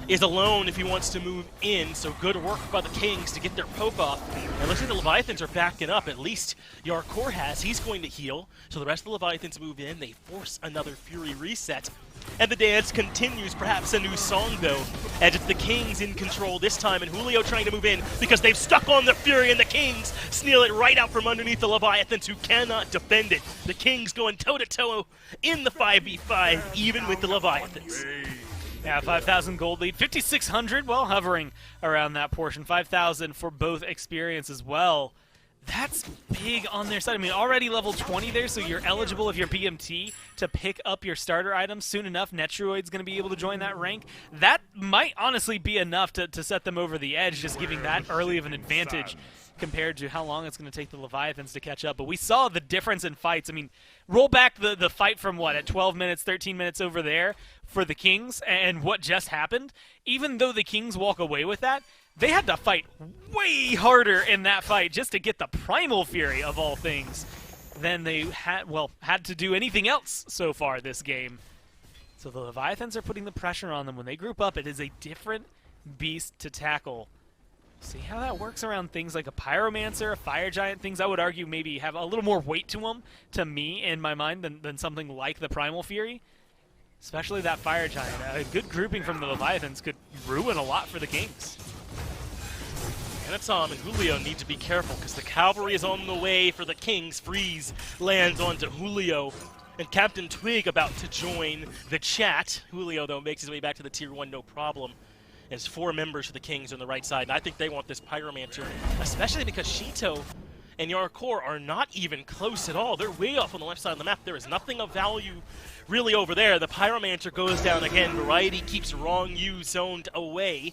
Speaker 1: is alone if he wants to move in, so good work by the Kings to get their poke off. And looks like the Leviathans are backing up. At least Yarkor has. He's going to heal, so the rest of the Leviathans move in. They force another Fury reset. And the dance continues, perhaps a new song though, as it's the Kings in control this time, and Julio trying to move in because they've stuck on the Fury, and the Kings steal it right out from underneath the Leviathans, who cannot defend it. The Kings going toe-to-toe in the 5v5, even with the Leviathans.
Speaker 6: Yeah, 5,000 gold lead. 5,600, well, hovering around that portion. 5,000 for both experience as well. That's big on their side. I mean, already level 20 there, so you're eligible if you're BMT to pick up your starter items soon enough. Netroid's going to be able to join that rank. That might honestly be enough to set them over the edge, just giving that early of an advantage compared to how long it's going to take the Leviathans to catch up. But we saw the difference in fights. I mean, roll back the fight from what, at 12 minutes, 13 minutes over there for the Kings, and what just happened. Even though the Kings walk away with that, they had to fight way harder in that fight just to get the Primal Fury, of all things, than they had to do anything else so far this game. So the Leviathans are putting the pressure on them. When they group up, it is a different beast to tackle. See how that works around things like a Pyromancer, a Fire Giant, things I would argue maybe have a little more weight to them, to me, in my mind, than something like the Primal Fury. Especially that Fire Giant. A good grouping from the Leviathans could ruin a lot for the Kings.
Speaker 1: Panatom and Julio need to be careful because the cavalry is on the way for the Kings. Freeze lands onto Julio, and Captain Twig about to join the chat. Julio, though, makes his way back to the Tier 1, no problem. There's 4 members for the Kings on the right side, and I think they want this Pyromancer, especially because Shito and Yarkor are not even close at all. They're way off on the left side of the map. There is nothing of value really over there. The Pyromancer goes down again. Variety keeps Wrong Yu zoned away.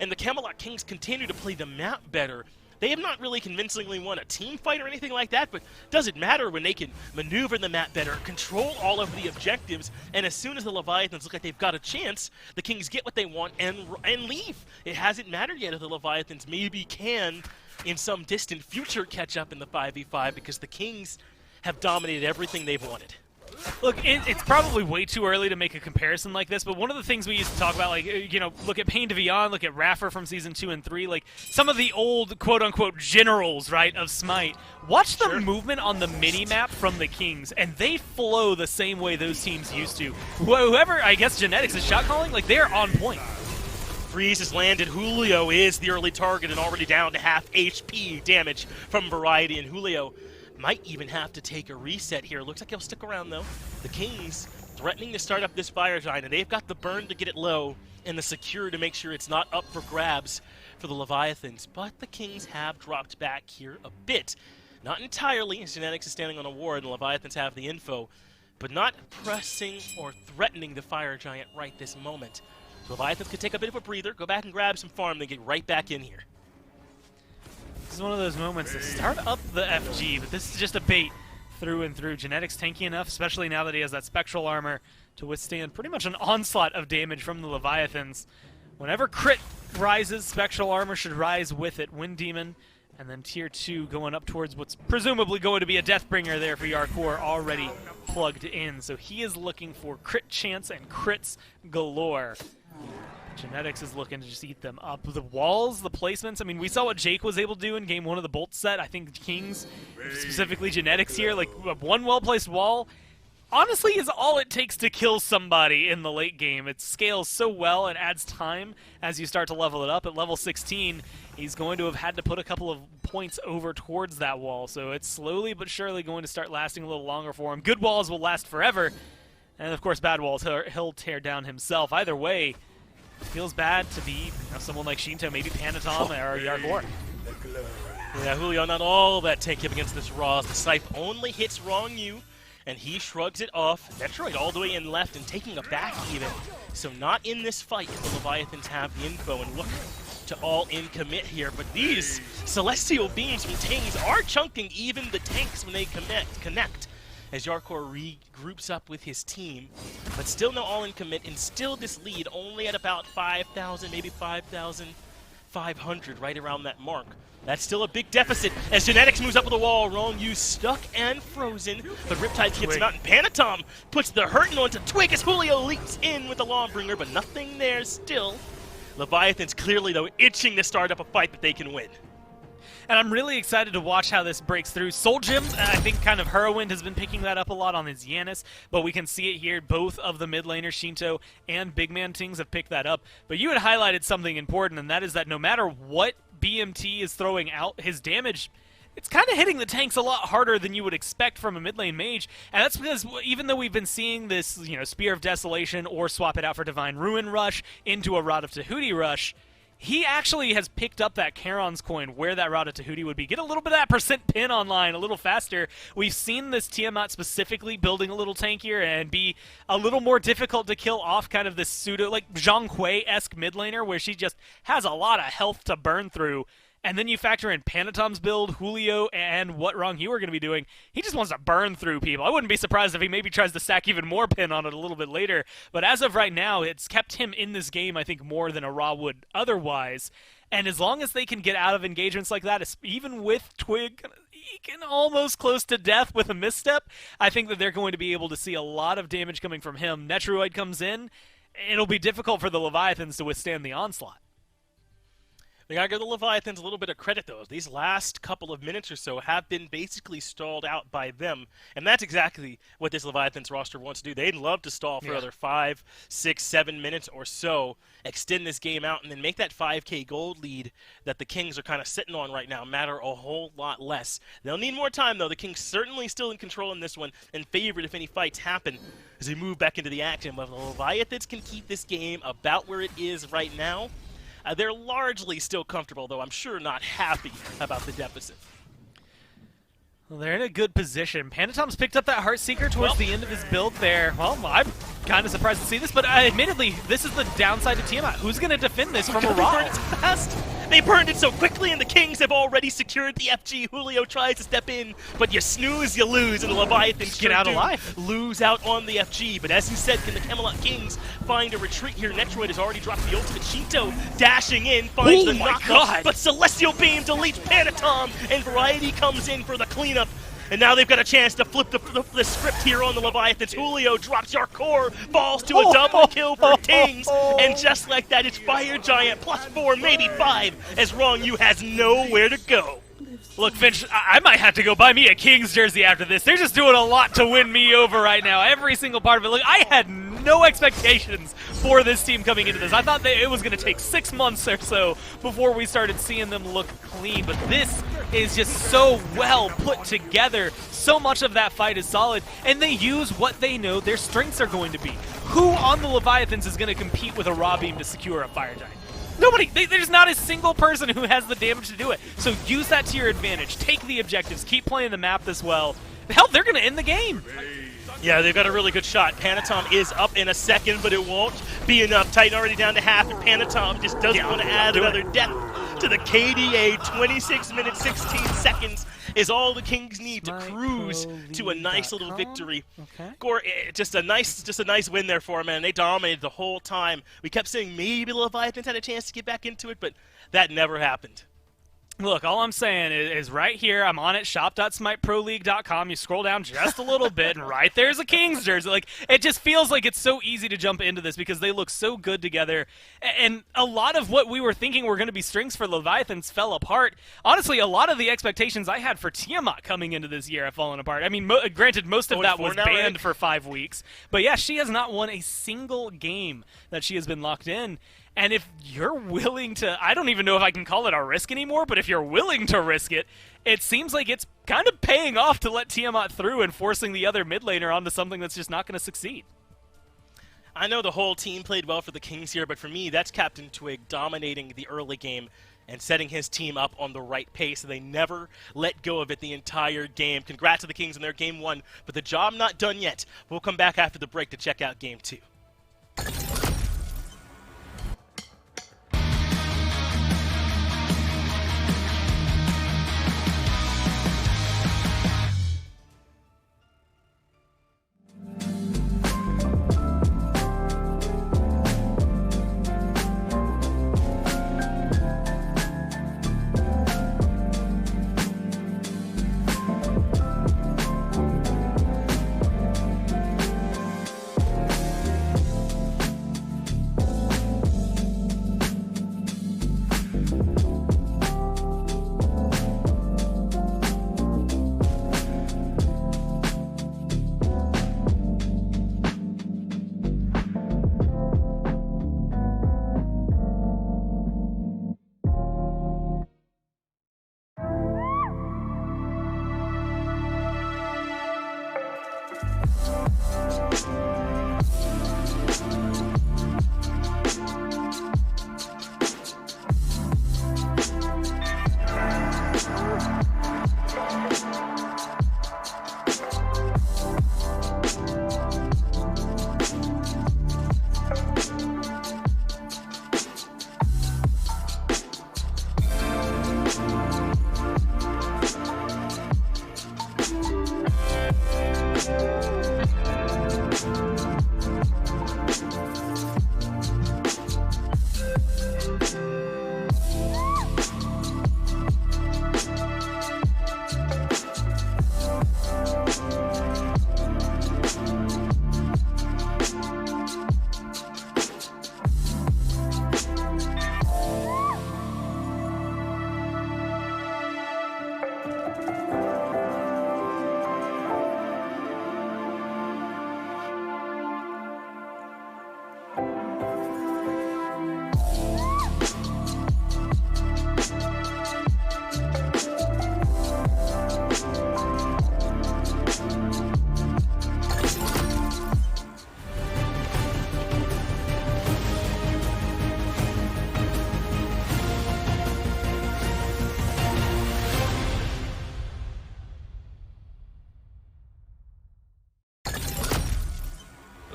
Speaker 1: and the Camelot Kings continue to play the map better. They have not really convincingly won a team fight or anything like that, but doesn't matter when they can maneuver the map better, control all of the objectives, and as soon as the Leviathans look like they've got a chance, the Kings get what they want and leave. It hasn't mattered yet if the Leviathans maybe can, in some distant future, catch up in the 5v5 because the Kings have dominated everything they've wanted.
Speaker 6: Look, it's probably way too early to make a comparison like this, but one of the things we used to talk about, like, you know, look at Pain to Beyond, look at Raffer from Season 2 and 3, like, some of the old, quote-unquote, generals, right, of Smite. Watch the movement on the mini-map from the Kings, and they flow the same way those teams used to. Whoever, I guess, Genetics is shot calling, like, they're on point.
Speaker 1: Freeze has landed. Julio is the early target and already down to half HP damage from Variety, and Julio might even have to take a reset here. Looks like he'll stick around, though. The Kings threatening to start up this fire giant, and they've got the burn to get it low and the secure to make sure it's not up for grabs for the Leviathans. But the Kings have dropped back here a bit. Not entirely, as Genetics is standing on a ward, and the Leviathans have the info, but not pressing or threatening the fire giant right this moment. The Leviathans could take a bit of a breather, go back and grab some farm, then get right back in here.
Speaker 6: This is one of those moments to start up the FG, but this is just a bait through and through. Genetics tanky enough, especially now that he has that spectral armor, to withstand pretty much an onslaught of damage from the Leviathans. Whenever crit rises, spectral armor should rise with it. Wind Demon, and then tier 2 going up towards what's presumably going to be a Deathbringer there for Yarkor, already plugged in. So he is looking for crit chance and crits galore. Genetics is looking to just eat them up. The walls, the placements, I mean, we saw what Jake was able to do in game 1 of the Bolt set. I think Kings, specifically Genetics here, like one well-placed wall, honestly is all it takes to kill somebody in the late game. It scales so well and adds time as you start to level it up. At level 16, he's going to have had to put a couple of points over towards that wall, so it's slowly but surely going to start lasting a little longer for him. Good walls will last forever, and of course bad walls he'll tear down himself. Either way, feels bad to be someone like Shinto, maybe Panatom or Yarkor.
Speaker 1: Yeah, Julio not all that tanky up against this Raw. The Scythe only hits Wrong You, and he shrugs it off. Metroid all the way in left and taking a back even. So not in this fight if the Leviathans have the info and look to all-in commit here. But these Celestial Beams from Tings are chunking even the tanks when they connect. As Yarkor regroups up with his team, but still no all-in commit, and still this lead only at about 5,000, maybe 5,500, right around that mark. That's still a big deficit as Genetics moves up with the wall. Wrong You stuck and frozen, but Riptide gets him out, and Panatom puts the hurting onto Twig as Julio leaps in with the Lawbringer, but nothing there still. Leviathans clearly, though, itching to start up a fight that they can win.
Speaker 6: And I'm really excited to watch how this breaks through. Soul Gem, I think kind of Whirlwind has been picking that up a lot on his Yanis, but we can see it here. Both of the mid laners, Shinto and Big Man Tings, have picked that up. But you had highlighted something important, and that is that no matter what BMT is throwing out, his damage, it's kind of hitting the tanks a lot harder than you would expect from a mid lane mage. And that's because even though we've been seeing this, Spear of Desolation or swap it out for Divine Ruin rush into a Rod of Tahuti rush, he actually has picked up that Charon's coin where that Rod of Tahuti would be. Get a little bit of that percent pin online a little faster. We've seen this Tiamat specifically building a little tankier and be a little more difficult to kill off, kind of this pseudo, like Zhang Hui-esque mid laner where she just has a lot of health to burn through. And then you factor in Panatom's build, Julio, and what Wrong You are going to be doing. He just wants to burn through people. I wouldn't be surprised if he maybe tries to stack even more pin on it a little bit later. But as of right now, it's kept him in this game, I think, more than a Raw would otherwise. And as long as they can get out of engagements like that, even with Twig eking almost close to death with a misstep, I think that they're going to be able to see a lot of damage coming from him. Netroid comes in. It'll be difficult for the Leviathans to withstand the onslaught.
Speaker 1: We gotta give the Leviathans a little bit of credit, though. These last couple of minutes or so have been basically stalled out by them, and that's exactly what this Leviathans roster wants to do. They'd love to stall for another 5, 6, 7 minutes or so, extend this game out, and then make that 5K gold lead that the Kings are kind of sitting on right now matter a whole lot less. They'll need more time, though. The Kings certainly still in control in this one, and favored if any fights happen as they move back into the action. But the Leviathans can keep this game about where it is right now. They're largely still comfortable, though I'm sure not happy about the deficit.
Speaker 6: Well, they're in a good position. Panatom's picked up that Heartseeker towards the end of his build there. Well, kind of surprised to see this, but admittedly, this is the downside to Tiamat. Who's going to defend this from a Ra?
Speaker 1: It fast. They burned it so quickly, and the Kings have already secured the FG. Julio tries to step in, but you snooze, you lose, and the Leviathans
Speaker 6: get out alive.
Speaker 1: Lose out on the FG. But as you said, can the Camelot Kings find a retreat here? Netroid has already dropped the ultimate. Shinto dashing in, finds the knockup, but Celestial Beam deletes Panatom, and Variety comes in for the cleanup. And now they've got a chance to flip the script here on the Leviathans. Julio drops your core, falls to a double kill for Kings, and just like that, it's Fire Giant +4, maybe 5, as Wrong You has nowhere to go.
Speaker 6: Look, Finch, I might have to go buy me a Kings jersey after this. They're just doing a lot to win me over right now. Every single part of it. Look, I had no expectations for this team coming into this. I thought that it was going to take 6 months or so before we started seeing them look clean. But this is just so well put together. So much of that fight is solid. And they use what they know their strengths are going to be. Who on the Leviathans is going to compete with a Raw Beam to secure a Fire Giant? Nobody. There's not a single person who has the damage to do it. So use that to your advantage. Take the objectives. Keep playing the map this well. Hell, they're going to end the game.
Speaker 1: Yeah, they've got a really good shot. Panatom is up in a second, but it won't be enough. Titan already down to half, and Panatom just doesn't want to add another death to the KDA. 26 minutes, 16 seconds is all the Kings need to cruise to a nice little victory.
Speaker 6: Okay.
Speaker 1: Gore, just a nice win there for them, man. They dominated the whole time. We kept saying maybe the Leviathans had a chance to get back into it, but that never happened.
Speaker 6: Look, all I'm saying is right here, I'm on it, shop.smiteproleague.com. You scroll down just a little bit, and right there's a Kings jersey. Like, it just feels like it's so easy to jump into this because they look so good together. And a lot of what we were thinking were going to be strengths for Leviathans fell apart. Honestly, a lot of the expectations I had for Tiamat coming into this year have fallen apart. I mean, granted, most of that was banned for 5 weeks. But yeah, she has not won a single game that she has been locked in. And if you're willing to, I don't even know if I can call it a risk anymore, but if you're willing to risk it, it seems like it's kind of paying off to let Tiamat through and forcing the other mid laner onto something that's just not going to succeed.
Speaker 1: I know the whole team played well for the Kings here, but for me, that's Captain Twig dominating the early game and setting his team up on the right pace. They never let go of it the entire game. Congrats to the Kings on their Game 1, but the job not done yet. We'll come back after the break to check out Game 2.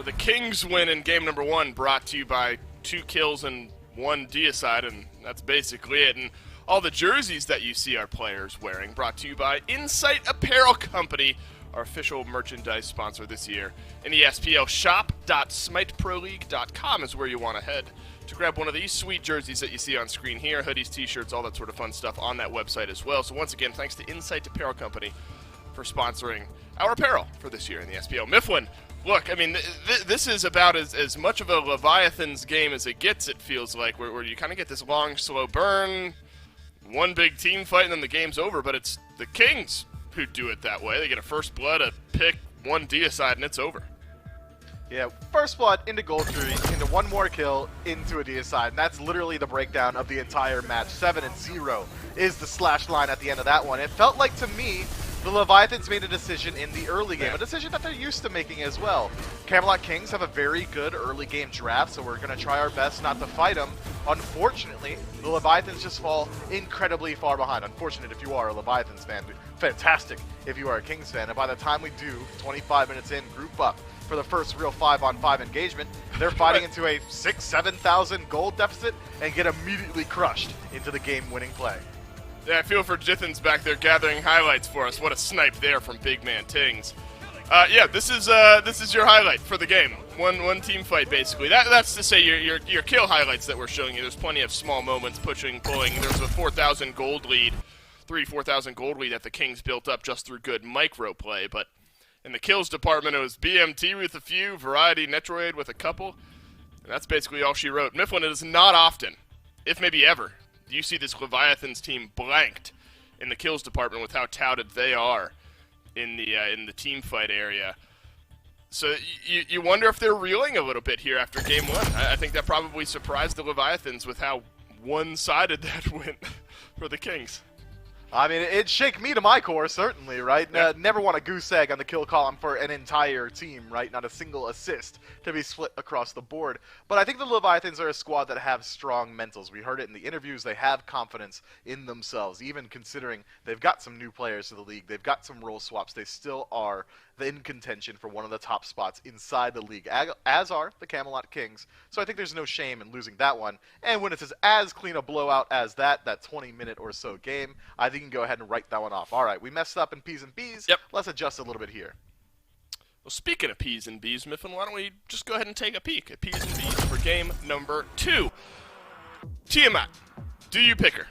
Speaker 3: with the Kings win in game number 1, brought to you by 2 kills and 1 deicide, and that's basically it. And all the jerseys that you see our players wearing, brought to you by Insight Apparel Company, our official merchandise sponsor this year. In the SPL, shop.smiteproleague.com is where you want to head to grab one of these sweet jerseys that you see on screen here, hoodies, t-shirts, all that sort of fun stuff on that website as well. So once again, thanks to Insight Apparel Company for sponsoring our apparel for this year in the SPL. Mifflin, look, I mean, this is about as much of a Leviathans game as it gets, it feels like, where you kind of get this long, slow burn, one big team fight, and then the game's over, but it's the Kings who do it that way. They get a first blood, a pick, 1 deicide, and it's over.
Speaker 4: Yeah, first blood into gold tree, into 1 more kill, into a deicide, and that's literally the breakdown of the entire match. 7-0 is the slash line at the end of that one. It felt like, to me, the Leviathans made a decision in the early game, a decision that they're used to making as well. Camelot Kings have a very good early game draft, so we're going to try our best not to fight them. Unfortunately, the Leviathans just fall incredibly far behind. Unfortunate if you are a Leviathans fan, but fantastic if you are a Kings fan. And by the time we do, 25 minutes in, group up for the first real 5-on-5 engagement, they're fighting into a 6,000-7,000 gold deficit and get immediately crushed into the game-winning play.
Speaker 3: Yeah, I feel for Jithens back there gathering highlights for us. What a snipe there from Big Man Tings. Yeah, this is your highlight for the game. One team fight, basically. That's to say your kill highlights that we're showing you. There's plenty of small moments, pushing, pulling. There's a 4,000 gold lead, 4,000 gold lead that the Kings built up just through good micro play. But in the kills department, it was BMT with a few, Variety Netroid with a couple, and that's basically all she wrote. Mifflin, it is not often, if maybe ever, you see this Leviathans team blanked in the kills department with how touted they are in the team fight area. So you wonder if they're reeling a little bit here after game 1. I think that probably surprised the Leviathans with how one-sided that went for the Kings.
Speaker 4: I mean, it'd shake me to my core, certainly, right?
Speaker 3: Yeah.
Speaker 4: Never want a goose egg on the kill column for an entire team, right? Not a single assist to be split across the board. But I think the Leviathans are a squad that have strong mentals. We heard it in the interviews. They have confidence in themselves, even considering they've got some new players to the league. They've got some role swaps. They still are in contention for one of the top spots inside the league, as are the Camelot Kings. So I think there's no shame in losing that one. And when it's as clean a blowout as that 20-minute or so game, I think you can go ahead and write that one off. All right, we messed up in P's and B's.
Speaker 3: Yep.
Speaker 4: Let's adjust a little bit here.
Speaker 3: Well, speaking of P's and B's, Mifflin, why don't we just go ahead and take a peek at P's and B's for game number 2. Tiamat, do you pick her?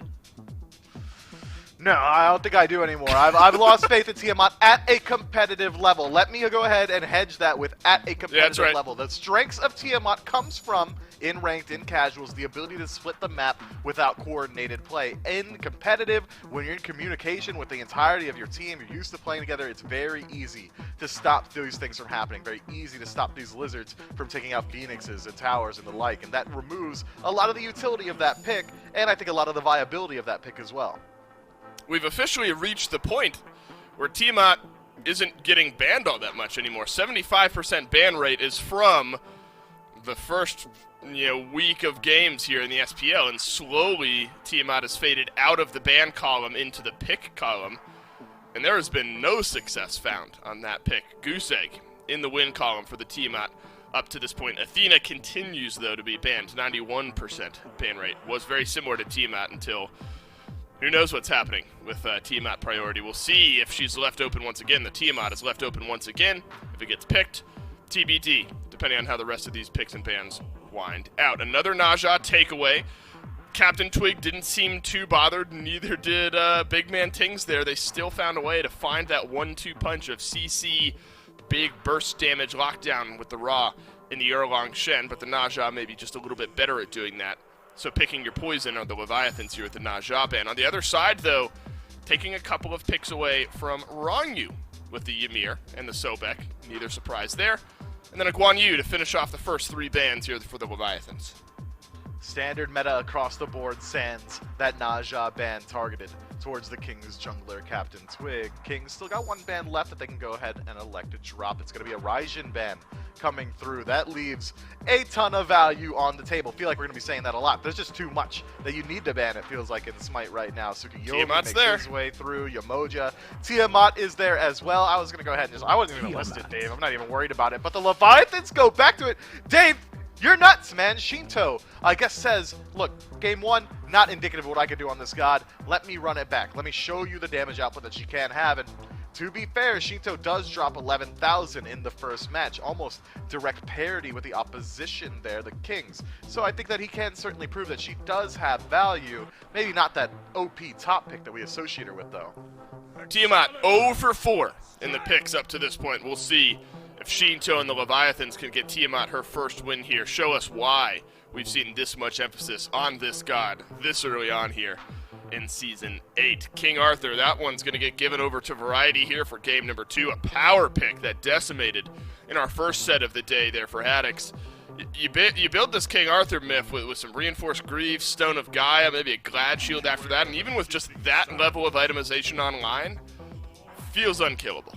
Speaker 4: No, I don't think I do anymore. I've lost faith in Tiamat at a competitive level. Let me go ahead and hedge that with at a competitive level. The strengths of Tiamat comes from, in ranked, in casuals, the ability to split the map without coordinated play. In competitive, when you're in communication with the entirety of your team, you're used to playing together, it's very easy to stop these things from happening. Very easy to stop these lizards from taking out phoenixes and towers and the like. And that removes a lot of the utility of that pick, and I think a lot of the viability of that pick as well.
Speaker 3: We've officially reached the point where Tiamat isn't getting banned all that much anymore. 75% ban rate is from the first week of games here in the SPL, and slowly Tiamat has faded out of the ban column into the pick column, and there has been no success found on that pick. Goose egg in the win column for the Tiamat up to this point. Athena continues, though, to be banned. 91% ban rate. Was very similar to Tiamat until... who knows what's happening with Tiamat priority. We'll see if she's left open once again. The Tiamat is left open once again. If it gets picked, TBD, depending on how the rest of these picks and bans wind out. Another Naja takeaway. Captain Twig didn't seem too bothered, neither did Big Man Tings there. They still found a way to find that 1-2 punch of CC, big burst damage lockdown with the Ra in the Erlang Shen, but the Naja may be just a little bit better at doing that. So picking your poison are the Leviathans here at the Naja ban. On the other side, though, taking a couple of picks away from Rongyu with the Ymir and the Sobek. Neither surprise there. And then a Guan Yu to finish off the first 3 bans here for the Leviathans.
Speaker 4: Standard meta across the board sans that Naja ban targeted towards the King's jungler, Captain Twig. Kings still got 1 ban left that they can go ahead and elect to drop. It's going to be a Raijin ban coming through. That leaves a ton of value on the table. Feel like we're going to be saying that a lot. There's just too much that you need to ban, it feels like, in Smite right now. Sukiyomi makes his way through. Yamoja. Tiamat is there as well. I was going to go ahead and I wasn't even listed, Dave. I'm not even worried about it. But the Leviathans go back to it. Dave, you're nuts, man. Shinto, I guess, says, look, game 1, not indicative of what I could do on this god. Let me run it back. Let me show you the damage output that she can have. And to be fair, Shinto does drop 11,000 in the first match. Almost direct parity with the opposition there, the Kings. So I think that he can certainly prove that she does have value. Maybe not that OP top pick that we associate her with, though.
Speaker 3: Tiamat 0 for 4 in the picks up to this point. We'll see if Shinto and the Leviathans can get Tiamat her first win here. Show us why we've seen this much emphasis on this god this early on here in Season 8. King Arthur, that one's going to get given over to Variety here for game number 2. A power pick that decimated in our first set of the day there for Haddix. You build this King Arthur myth with some Reinforced Greaves, Stone of Gaia, maybe a Glad Shield after that, and even with just that level of itemization online, feels unkillable.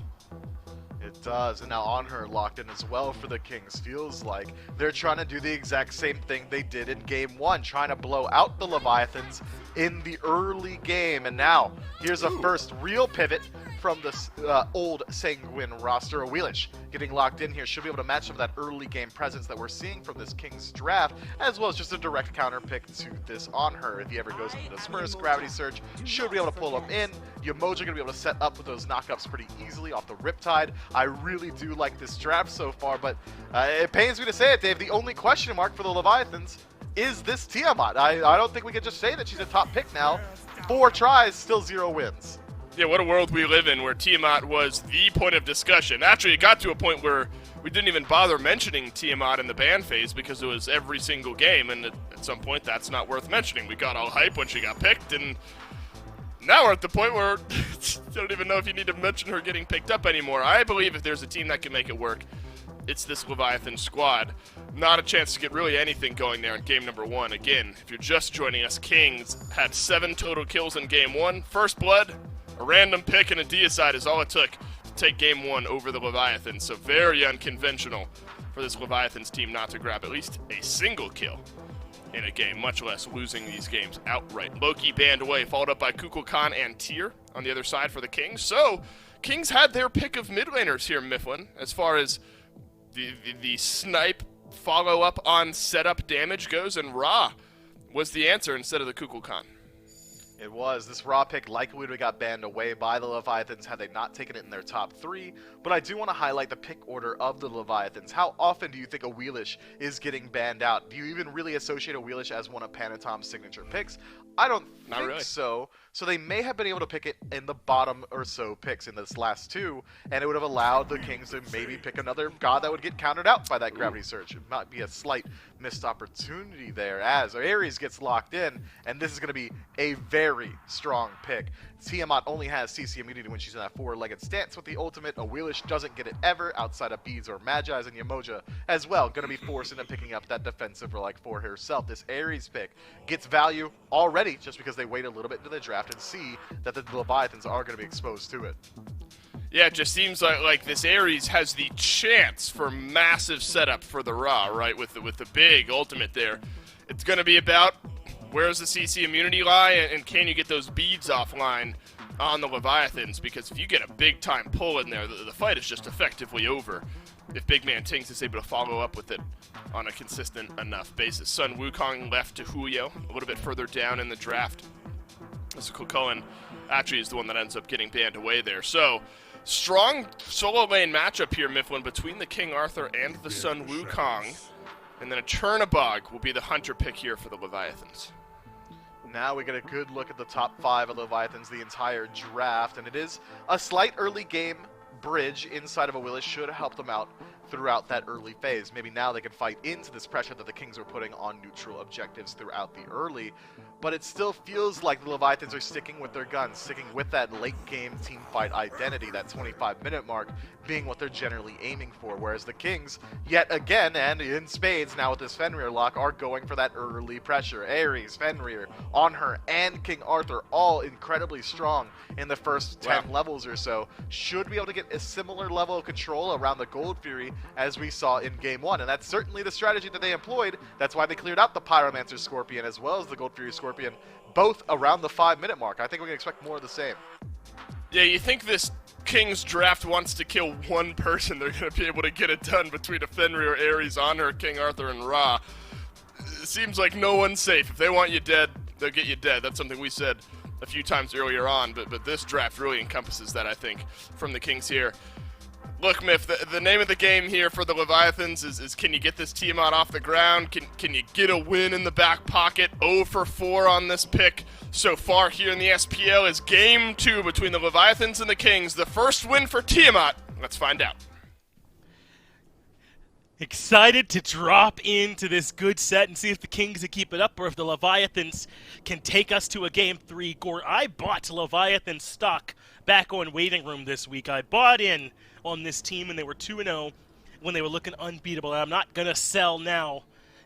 Speaker 4: It does, and now on her locked in as well for the Kings. Feels like they're trying to do the exact same thing they did in game 1, trying to blow out the Leviathans in the early game. And now, here's a first real pivot from the old Sanguine roster. Wheelish getting locked in here should be able to match some of that early game presence that we're seeing from this Kings draft, as well as just a direct counter pick to this on her. If he ever goes into Disperse, Gravity Surge should be able to pull him in. Yamoja going to be able to set up with those knockups pretty easily off the Riptide. I really do like this draft so far, but it pains me to say it, Dave. The only question mark for the Leviathans is this Tiamat. I don't think we can just say that she's a top pick now. 4 tries, still 0 wins.
Speaker 3: Yeah, what a world we live in where Tiamat was the point of discussion. Actually, it got to a point where we didn't even bother mentioning Tiamat in the ban phase because it was every single game, and at some point that's not worth mentioning. We got all hype when she got picked, and now we're at the point where I don't even know if you need to mention her getting picked up anymore. I believe if there's a team that can make it work, it's this Leviathan squad. Not a chance to get really anything going there in game number 1. Again, if you're just joining us, Kings had 7 total kills in game 1. First blood, a random pick, and a deicide is all it took to take game 1 over the Leviathans. So very unconventional for this Leviathans team not to grab at least a single kill in a game, much less losing these games outright. Loki banned away, followed up by Kukulkan and Tyr on the other side for the Kings. So Kings had their pick of mid laners here, Mifflin, as far as the snipe follow-up on setup damage goes, and Ra was the answer instead of the Kukulkan.
Speaker 4: It was. This Raw pick likely would have got banned away by the Leviathans had they not taken it in their top 3, but I do want to highlight the pick order of the Leviathans. How often do you think a Wheelish is getting banned out? Do you even really associate a Wheelish as one of Panatom's signature picks? I don't think so. So they may have been able to pick it in the bottom or so picks in this last 2, and it would have allowed the Kings to maybe pick another god that would get countered out by that Gravity Surge. It might be a slight missed opportunity there as Ares gets locked in, and this is going to be a very strong pick. Tiamat only has CC immunity when she's in that 4-legged stance with the ultimate. A Wheelish doesn't get it ever outside of Beads or Magi's, and Yamoja as well going to be forced into picking up that defensive relic for herself. This Ares pick gets value already just because they wait a little bit into the draft and see that the Leviathans are going to be exposed to it.
Speaker 3: Yeah, it just seems like this Ares has the chance for massive setup for the Ra, right? With the big ultimate there. It's going to be about where's the CC immunity lie, and can you get those beads offline on the Leviathans? Because if you get a big-time pull in there, the fight is just effectively over if Big Man Tings is able to follow up with it on a consistent enough basis. Sun Wukong left to Huyo a little bit further down in the draft. This Cullen actually is the one that ends up getting banned away there. So, strong solo lane matchup here, Mifflin, between the King Arthur and the Sun Wukong. And then a Chernabog will be the hunter pick here for the Leviathans.
Speaker 4: Now we get a good look at the top 5 of Leviathans the entire draft, and it is a slight early game bridge inside of a Willis should help them out throughout that early phase. Maybe now they can fight into this pressure that the Kings are putting on neutral objectives throughout the early, but it still feels like the Leviathans are sticking with their guns, sticking with that late game team fight identity, that 25-minute mark being what they're generally aiming for, whereas the Kings, yet again, and in spades now with this Fenrir lock, are going for that early pressure. Ares, Fenrir, On Her, and King Arthur, all incredibly strong in the first 10 levels or so, should be able to get a similar level of control around the Gold Fury as we saw in Game 1, and that's certainly the strategy that they employed. That's why they cleared out the Pyromancer Scorpion as well as the Gold Fury Scorpion, both around the 5-minute mark. I think we can expect more of the same.
Speaker 3: Yeah, you think this Kings draft wants to kill one person, they're going to be able to get it done between a Fenrir, Ares, Honor, King Arthur, and Ra. It seems like no one's safe. If they want you dead, they'll get you dead. That's something we said a few times earlier on, but this draft really encompasses that, I think, from the Kings here. Look, Myth, the name of the game here for the Leviathans is can you get this Tiamat off the ground? Can you get a win in the back pocket? 0 for 4 on this pick so far here in the SPL is Game 2 between the Leviathans and the Kings. The first win for Tiamat. Let's find out.
Speaker 1: Excited to drop into this good set and see if the Kings can keep it up or if the Leviathans can take us to a Game 3. Gore, I bought Leviathan stock back on Waiting Room this week. I bought in on this team, and they were 2-0 when they were looking unbeatable. And I'm not going to sell now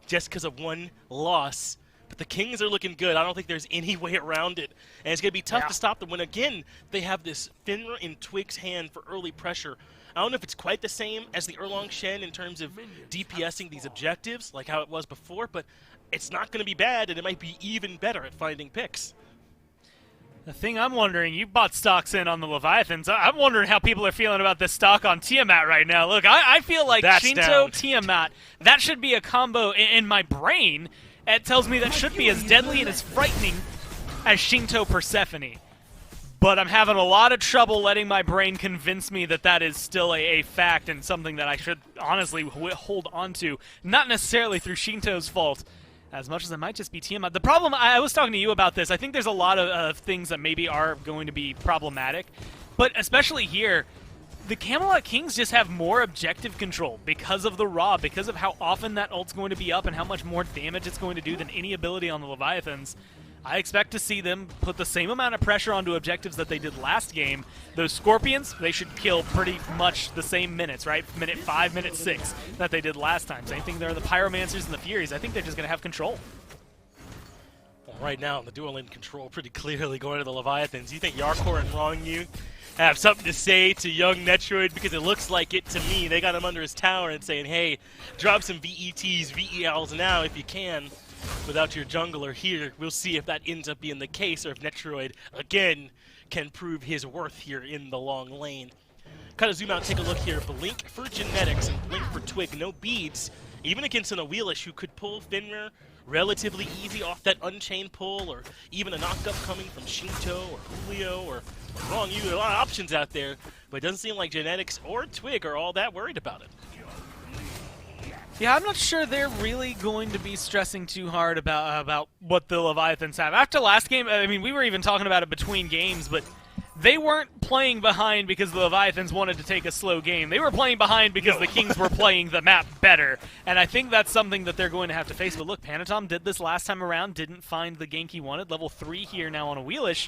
Speaker 1: just because of one loss. But the Kings are looking good. I don't think there's any way around it. And it's going to be tough to stop them when, again, they have this Finra in Twig's hand for early pressure. I don't know if it's quite the same as the Erlong Shen in terms of DPSing these objectives, like how it was before, but it's not going to be bad, and it might be even better at finding picks.
Speaker 6: The thing I'm wondering, you bought stocks in on the Leviathans. I'm wondering how people are feeling about this stock on Tiamat right now. Look, I feel like Shinto, Tiamat, that should be a combo in my brain. It tells me that should be as deadly and as frightening as Shinto Persephone. But I'm having a lot of trouble letting my brain convince me that that is still a fact and something that I should honestly hold on to. Not necessarily through Shinto's fault, as much as it might just be Tiamat. The problem, I was talking to you about this, I think there's a lot of things that maybe are going to be problematic, but especially here, the Camelot Kings just have more objective control because of the Ra, because of how often that ult's going to be up and how much more damage it's going to do than any ability on the Leviathans. I expect to see them put the same amount of pressure onto objectives that they did last game. Those Scorpions, they should kill pretty much the same minutes, right? Minute 5, minute 6 that they did last time. Same thing there, the Pyromancers and the Furies. I think they're just going to have control.
Speaker 1: Well, right now, the dual lane control pretty clearly going to the Leviathans. You think Yarkor and Wrong You have something to say to young Netroid? Because it looks like it to me. They got him under his tower and saying, hey, drop some VETs, VELs now if you can. Without your jungler here, we'll see if that ends up being the case or if Netroid, again, can prove his worth here in the long lane. Kind of zoom out and take a look here. Blink for Genetics and Blink for Twig. No beads, even against an Awelish who could pull Fenrir relatively easy off that Unchained pull, or even a knock-up coming from Shinto or Julio or Wrong You. There are a lot of options out there, but it doesn't seem like Genetics or Twig are all that worried about it.
Speaker 6: Yeah, I'm not sure they're really going to be stressing too hard about what the Leviathans have. After last game, I mean, we were even talking about it between games, but they weren't playing behind because the Leviathans wanted to take a slow game. They were playing behind because the Kings were playing the map better, and I think that's something that they're going to have to face. But look, Panatom did this last time around, didn't find the gank he wanted. Level 3 here now on a Wheelish.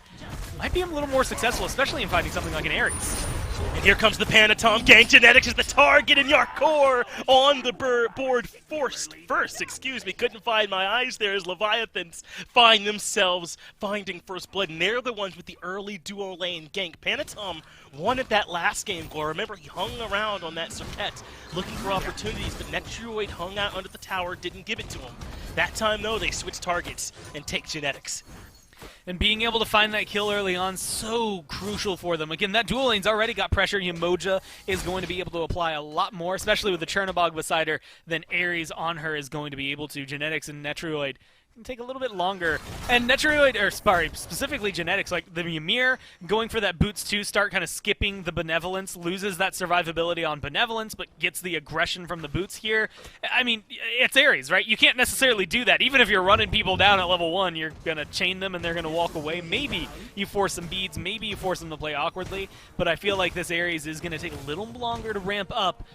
Speaker 6: Might be a little more successful, especially in finding something like an Ares.
Speaker 1: And here comes the Panatom. Gank Genetics is the target, and Yarkor on the board first. Couldn't find my eyes there as Leviathans find themselves finding first blood. And they're the ones with the early duo lane gank. Panatom wanted that last game, Gore. Remember, he hung around on that Serpette looking for opportunities, but Netroid hung out under the tower, didn't give it to him. That time, though, they switch targets and take Genetics.
Speaker 6: And being able to find that kill early on, so crucial for them. Again, that dual lane's already got pressure. Yamoja is going to be able to apply a lot more, especially with the Chernobog beside her, than Ares on her is going to be able to. Genetics and Netroid can take a little bit longer. And Netroid, or sorry, specifically Genetics, like the Ymir going for that Boots 2 start, kind of skipping the Benevolence, loses that survivability on Benevolence, but gets the aggression from the Boots here. I mean, it's Ares, right? You can't necessarily do that. Even if you're running people down at level 1, you're going to chain them and they're going to walk away. Maybe you force some beads, maybe you force them to play awkwardly, but I feel like this Ares is going to take a little longer to ramp up.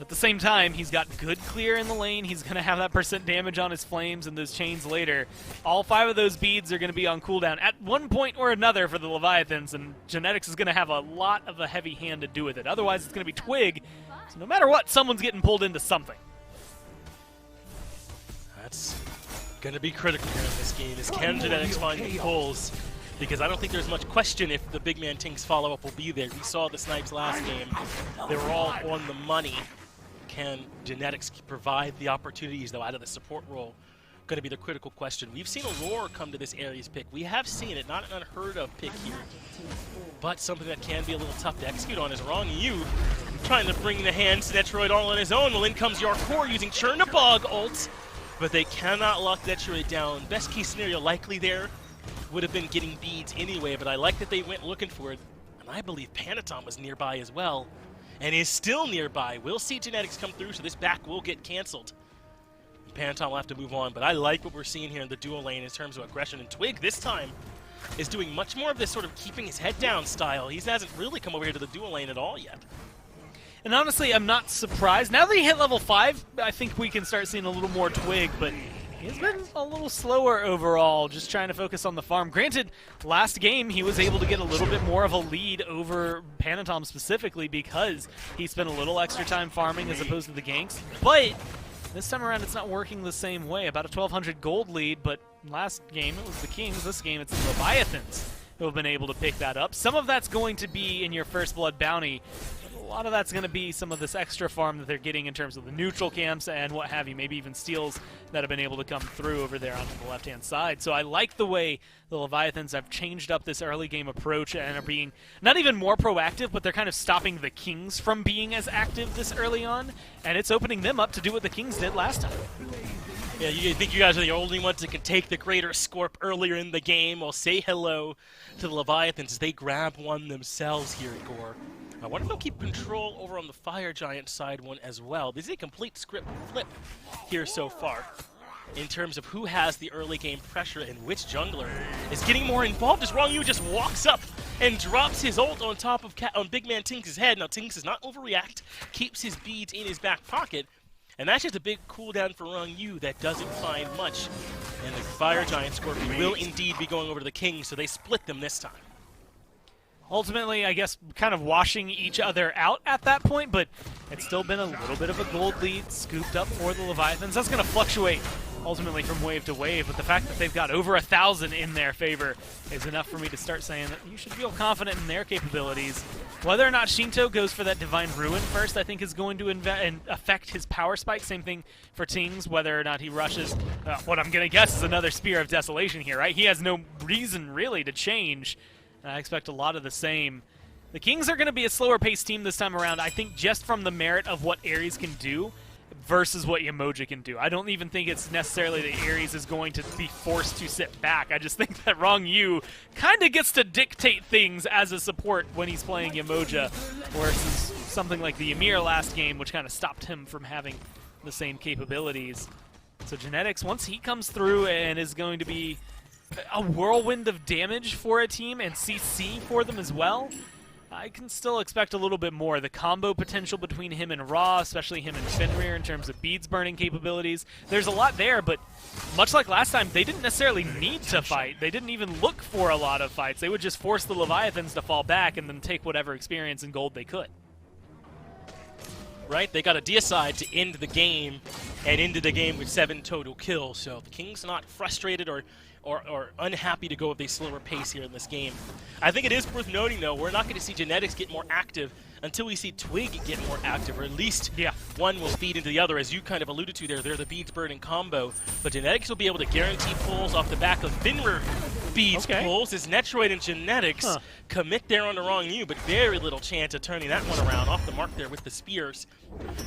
Speaker 6: At the same time, he's got good clear in the lane. He's going to have that % damage on his flames and those chains later. All 5 of those beads are going to be on cooldown at one point or another for the Leviathans, and Genetics is going to have a lot of a heavy hand to do with it. Otherwise, it's going to be Twig. So no matter what, someone's getting pulled into something.
Speaker 1: That's going to be critical here in this game, is can Genetics find the pulls? Because I don't think there's much question if the big man Tink's follow-up will be there. We saw the snipes last game. They were all on the money. Can Genetics provide the opportunities, though, out of the support role? Going to be the critical question. We've seen Aurora come to this Ares pick. We have seen it, not an unheard of pick here. But something that can be a little tough to execute on is Wrong You trying to bring the hand to Detroit all on his own. Well, in comes Yarkor using Churn to Bog ult, but they cannot lock Detroit down. Best case scenario likely there would have been getting beads anyway, but I like that they went looking for it. And I believe Panatom was nearby as well, and is still nearby. We'll see Genetics come through, so this back will get canceled. Panatom will have to move on, but I like what we're seeing here in the dual lane in terms of aggression. And Twig, this time, is doing much more of this sort of keeping his head down style. He hasn't really come over here to the dual lane at all yet.
Speaker 6: And honestly, I'm not surprised. Now that he hit level 5, I think we can start seeing a little more Twig, but he's been a little slower overall, just trying to focus on the farm. Granted, last game he was able to get a little bit more of a lead over Panatom specifically because he spent a little extra time farming as opposed to the ganks. But this time around it's not working the same way. About a 1,200 gold lead, but last game it was the Kings. This game it's the Leviathans who have been able to pick that up. Some of that's going to be in your First Blood bounty. A lot of that's going to be some of this extra farm that they're getting in terms of the neutral camps and what have you, maybe even steals that have been able to come through over there onto the left-hand side. So I like the way the Leviathans have changed up this early game approach and are being not even more proactive, but they're kind of stopping the Kings from being as active this early on, and it's opening them up to do what the Kings did last time.
Speaker 1: Yeah, you think you guys are the only ones that can take the Greater Scorp earlier in the game? Well, say hello to the Leviathans as they grab one themselves here, Igor. I wonder if they'll keep control over on the Fire Giant side one as well. This is a complete script flip here so far in terms of who has the early game pressure and which jungler is getting more involved as Wrong You just walks up and drops his ult on top of on Big Man Tinks' head. Now Tinks does not overreact, keeps his beads in his back pocket, and that's just a big cooldown for Wrong You that doesn't find much. And the Fire Giant Scorpion will indeed be going over to the King, so they split them this time.
Speaker 6: Ultimately, I guess, kind of washing each other out at that point, but it's still been a little bit of a gold lead scooped up for the Leviathans. That's going to fluctuate ultimately from wave to wave, but the fact that they've got over 1,000 in their favor is enough for me to start saying that you should feel confident in their capabilities. Whether or not Shinto goes for that Divine Ruin first, I think is going to affect his power spike. Same thing for Tings, whether or not he rushes. What I'm going to guess is another Spear of Desolation here, right? He has no reason really to change. I expect a lot of the same. The Kings are going to be a slower-paced team this time around, I think, just from the merit of what Ares can do versus what Yemoja can do. I don't even think it's necessarily that Ares is going to be forced to sit back. I just think that Wrong You kind of gets to dictate things as a support when he's playing Yemoja versus something like the Ymir last game, which kind of stopped him from having the same capabilities. So Genetics, once he comes through and is going to be a whirlwind of damage for a team and CC for them as well, I can still expect a little bit more. The combo potential between him and Ra, especially him and Fenrir in terms of beads burning capabilities, there's a lot there, but much like last time, they didn't necessarily need to fight. They didn't even look for a lot of fights. They would just force the Leviathans to fall back and then take whatever experience and gold they could.
Speaker 1: Right? They got a deicide to end the game and ended the game with 7 total kills, so the King's not frustrated or unhappy to go with a slower pace here in this game. I think it is worth noting, though, we're not going to see Genetics get more active until we see Twig get more active, or at least one will feed into the other. As you kind of alluded to there, they're the beads burning combo, but Genetics will be able to guarantee pulls off the back of Fenrir beads pulls as Netroid and Genetics commit there on the Wrong You, but very little chance of turning that one around off the mark there with the spears.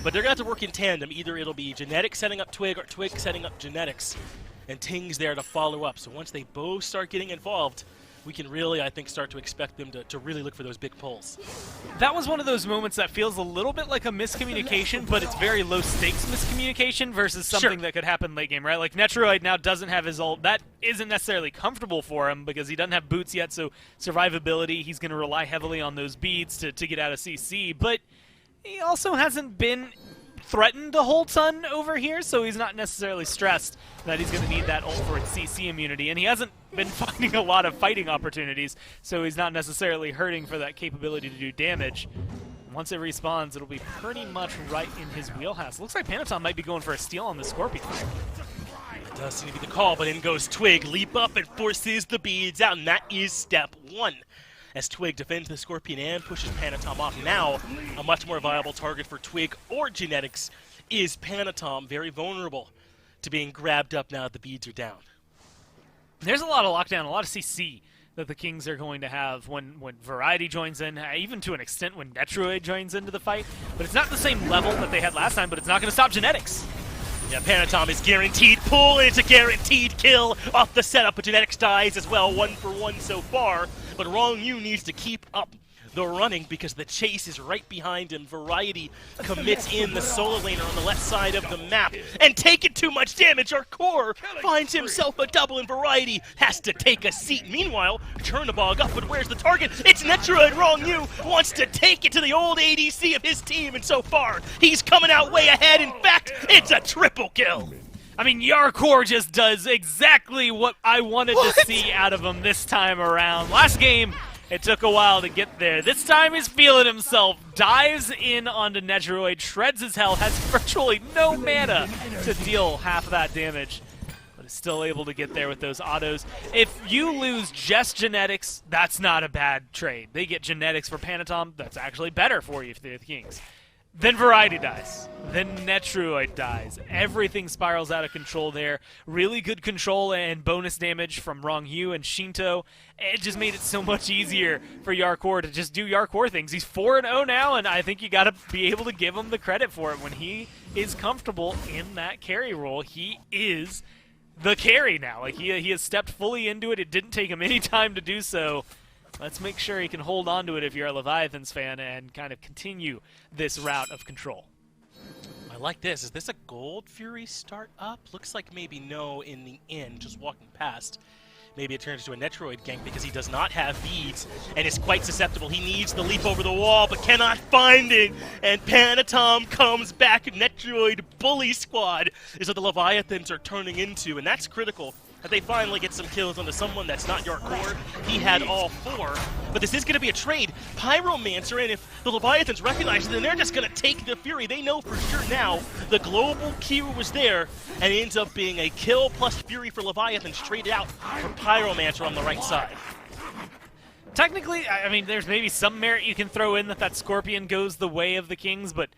Speaker 1: But they're going to have to work in tandem. Either it'll be Genetics setting up Twig or Twig setting up Genetics, and Ting's there to follow up. So once they both start getting involved, we can really, I think, start to expect them to really look for those big pulls.
Speaker 6: That was one of those moments that feels a little bit like a miscommunication, but it's very low-stakes miscommunication versus something that could happen late game, right? Like, Netroid now doesn't have his ult. That isn't necessarily comfortable for him because he doesn't have boots yet, so survivability, he's going to rely heavily on those beads to get out of CC, but he also hasn't been threatened a whole ton over here, so he's not necessarily stressed that he's going to need that ult for its CC immunity, and he hasn't been finding a lot of fighting opportunities, so he's not necessarily hurting for that capability to do damage. Once it respawns, it'll be pretty much right in his wheelhouse. Looks like Panatom might be going for a steal on the Scorpion.
Speaker 1: It does seem to be the call, but in goes Twig. Leap up and forces the beads out, and that is step 1. As Twig defends the Scorpion and pushes Panatom off. Now, a much more viable target for Twig or Genetics is Panatom, very vulnerable to being grabbed up now that the beads are down.
Speaker 6: There's a lot of lockdown, a lot of CC that the Kings are going to have when Variety joins in, even to an extent when Netroid joins into the fight. But it's not the same level that they had last time, but it's not going to stop Genetics.
Speaker 1: Yeah, Panatom is guaranteed pull, and it's a guaranteed kill off the setup, but Genetics dies as well, 1 for 1 so far. But Wrong You needs to keep up the running because the chase is right behind him. Variety commits in the solo laner on the left side of the map and taking too much damage. Our core finds himself a double, and Variety has to take a seat. Meanwhile, Chernobog up, but where's the target? It's Netroid. Wrong You wants to take it to the old ADC of his team, and so far, he's coming out way ahead. In fact, it's a triple kill.
Speaker 6: I mean, Yarkor just does exactly what I wanted to see out of him this time around. Last game, it took a while to get there. This time he's feeling himself, dives in onto Netroid, shreds his health, has virtually no mana to deal half of that damage, but is still able to get there with those autos. If you lose just Genetics, that's not a bad trade. They get Genetics for Panatom, that's actually better for you if they're the Kings. Then Variety dies. Then Netroid dies. Everything spirals out of control there. Really good control and bonus damage from Wrong You and Shinto. It just made it so much easier for Yarkor to just do Yarkor things. He's 4-0 now, and I think you got to be able to give him the credit for it. When he is comfortable in that carry role, he is the carry now. Like he has stepped fully into it. It didn't take him any time to do so. Let's make sure he can hold on to it if you're a Leviathans fan and kind of continue this route of control.
Speaker 1: I like this. Is this a Gold Fury start up? Looks like maybe no in the end, just walking past. Maybe it turns into a Netroid gank because he does not have beads and is quite susceptible. He needs the leap over the wall but cannot find it. And Panatom comes back. Netroid bully squad is what the Leviathans are turning into, and that's critical. That they finally get some kills onto someone that's not your core. He had all 4, but this is going to be a trade. Pyromancer, and if the Leviathans recognize it, then they're just going to take the Fury. They know for sure now the global Q was there, and it ends up being a kill plus Fury for Leviathans traded out for Pyromancer on the right side.
Speaker 6: Technically, I mean, there's maybe some merit you can throw in that Scorpion goes the way of the Kings, but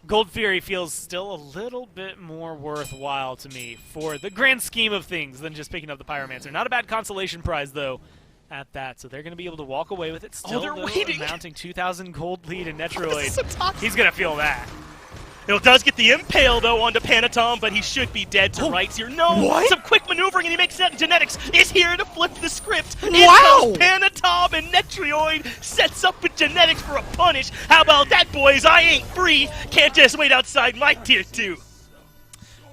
Speaker 6: Gold Fury feels still a little bit more worthwhile to me for the grand scheme of things than just picking up the Pyromancer. Not a bad consolation prize, though, at that. So they're going to be able to walk away with it. Still,
Speaker 1: they're
Speaker 6: though,
Speaker 1: waiting.
Speaker 6: Mounting 2,000 gold lead in Netroid. He's going to feel that.
Speaker 1: It does get the impale, though, onto Panatom, but he should be dead to rights here. No!
Speaker 6: What?
Speaker 1: Some quick maneuvering, and he makes it. Genetics is here to flip the script.
Speaker 6: Wow!
Speaker 1: Panatom, and Netroid sets up with Genetics for a punish. How about that, boys? I ain't free. Can't just wait outside my tier 2.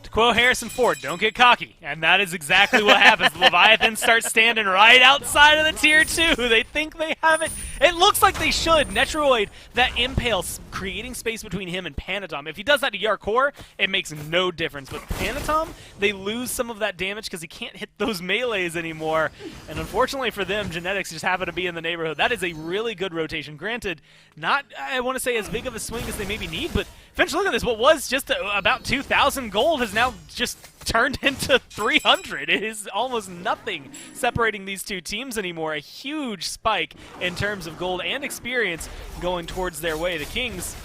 Speaker 6: To quote Harrison Ford, don't get cocky. And that is exactly what happens. The Leviathans start standing right outside of the tier 2. They think they have it. It looks like they should. Netroid, that impale, creating space between him and Panatom. If he does that to Yarkor, it makes no difference. But Panatom, they lose some of that damage because he can't hit those melees anymore. And unfortunately for them, Genetics just happen to be in the neighborhood. That is a really good rotation. Granted, not, I want to say, as big of a swing as they maybe need, but eventually, look at this. What was just about 2,000 gold has now just turned into 300. It is almost nothing separating these two teams anymore. A huge spike in terms of gold and experience going towards their way. The Kings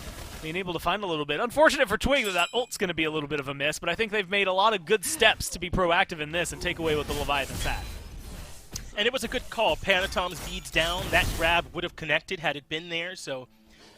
Speaker 6: being able to find a little bit. Unfortunate for Twig that ult's going to be a little bit of a miss, but I think they've made a lot of good steps to be proactive in this and take away what the Leviathans had.
Speaker 1: And it was a good call. Panatom's beads down. That grab would have connected had it been there, so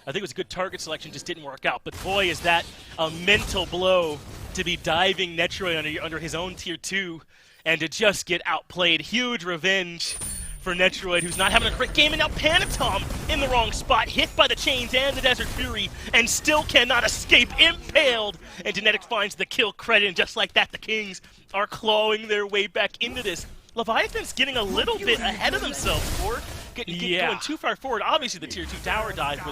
Speaker 1: I think it was a good target selection, just didn't work out. But boy, is that a mental blow to be diving Netroid under his own tier 2 and to just get outplayed. Huge revenge for Netroid, who's not having a great game. And now Panatom in the wrong spot, hit by the chains and the Desert Fury, and still cannot escape, impaled. And Genetics finds the kill credit, and just like that, the Kings are clawing their way back into this. Leviathan's getting a little bit ahead of themselves, or going too far forward. Obviously, the tier 2 tower dive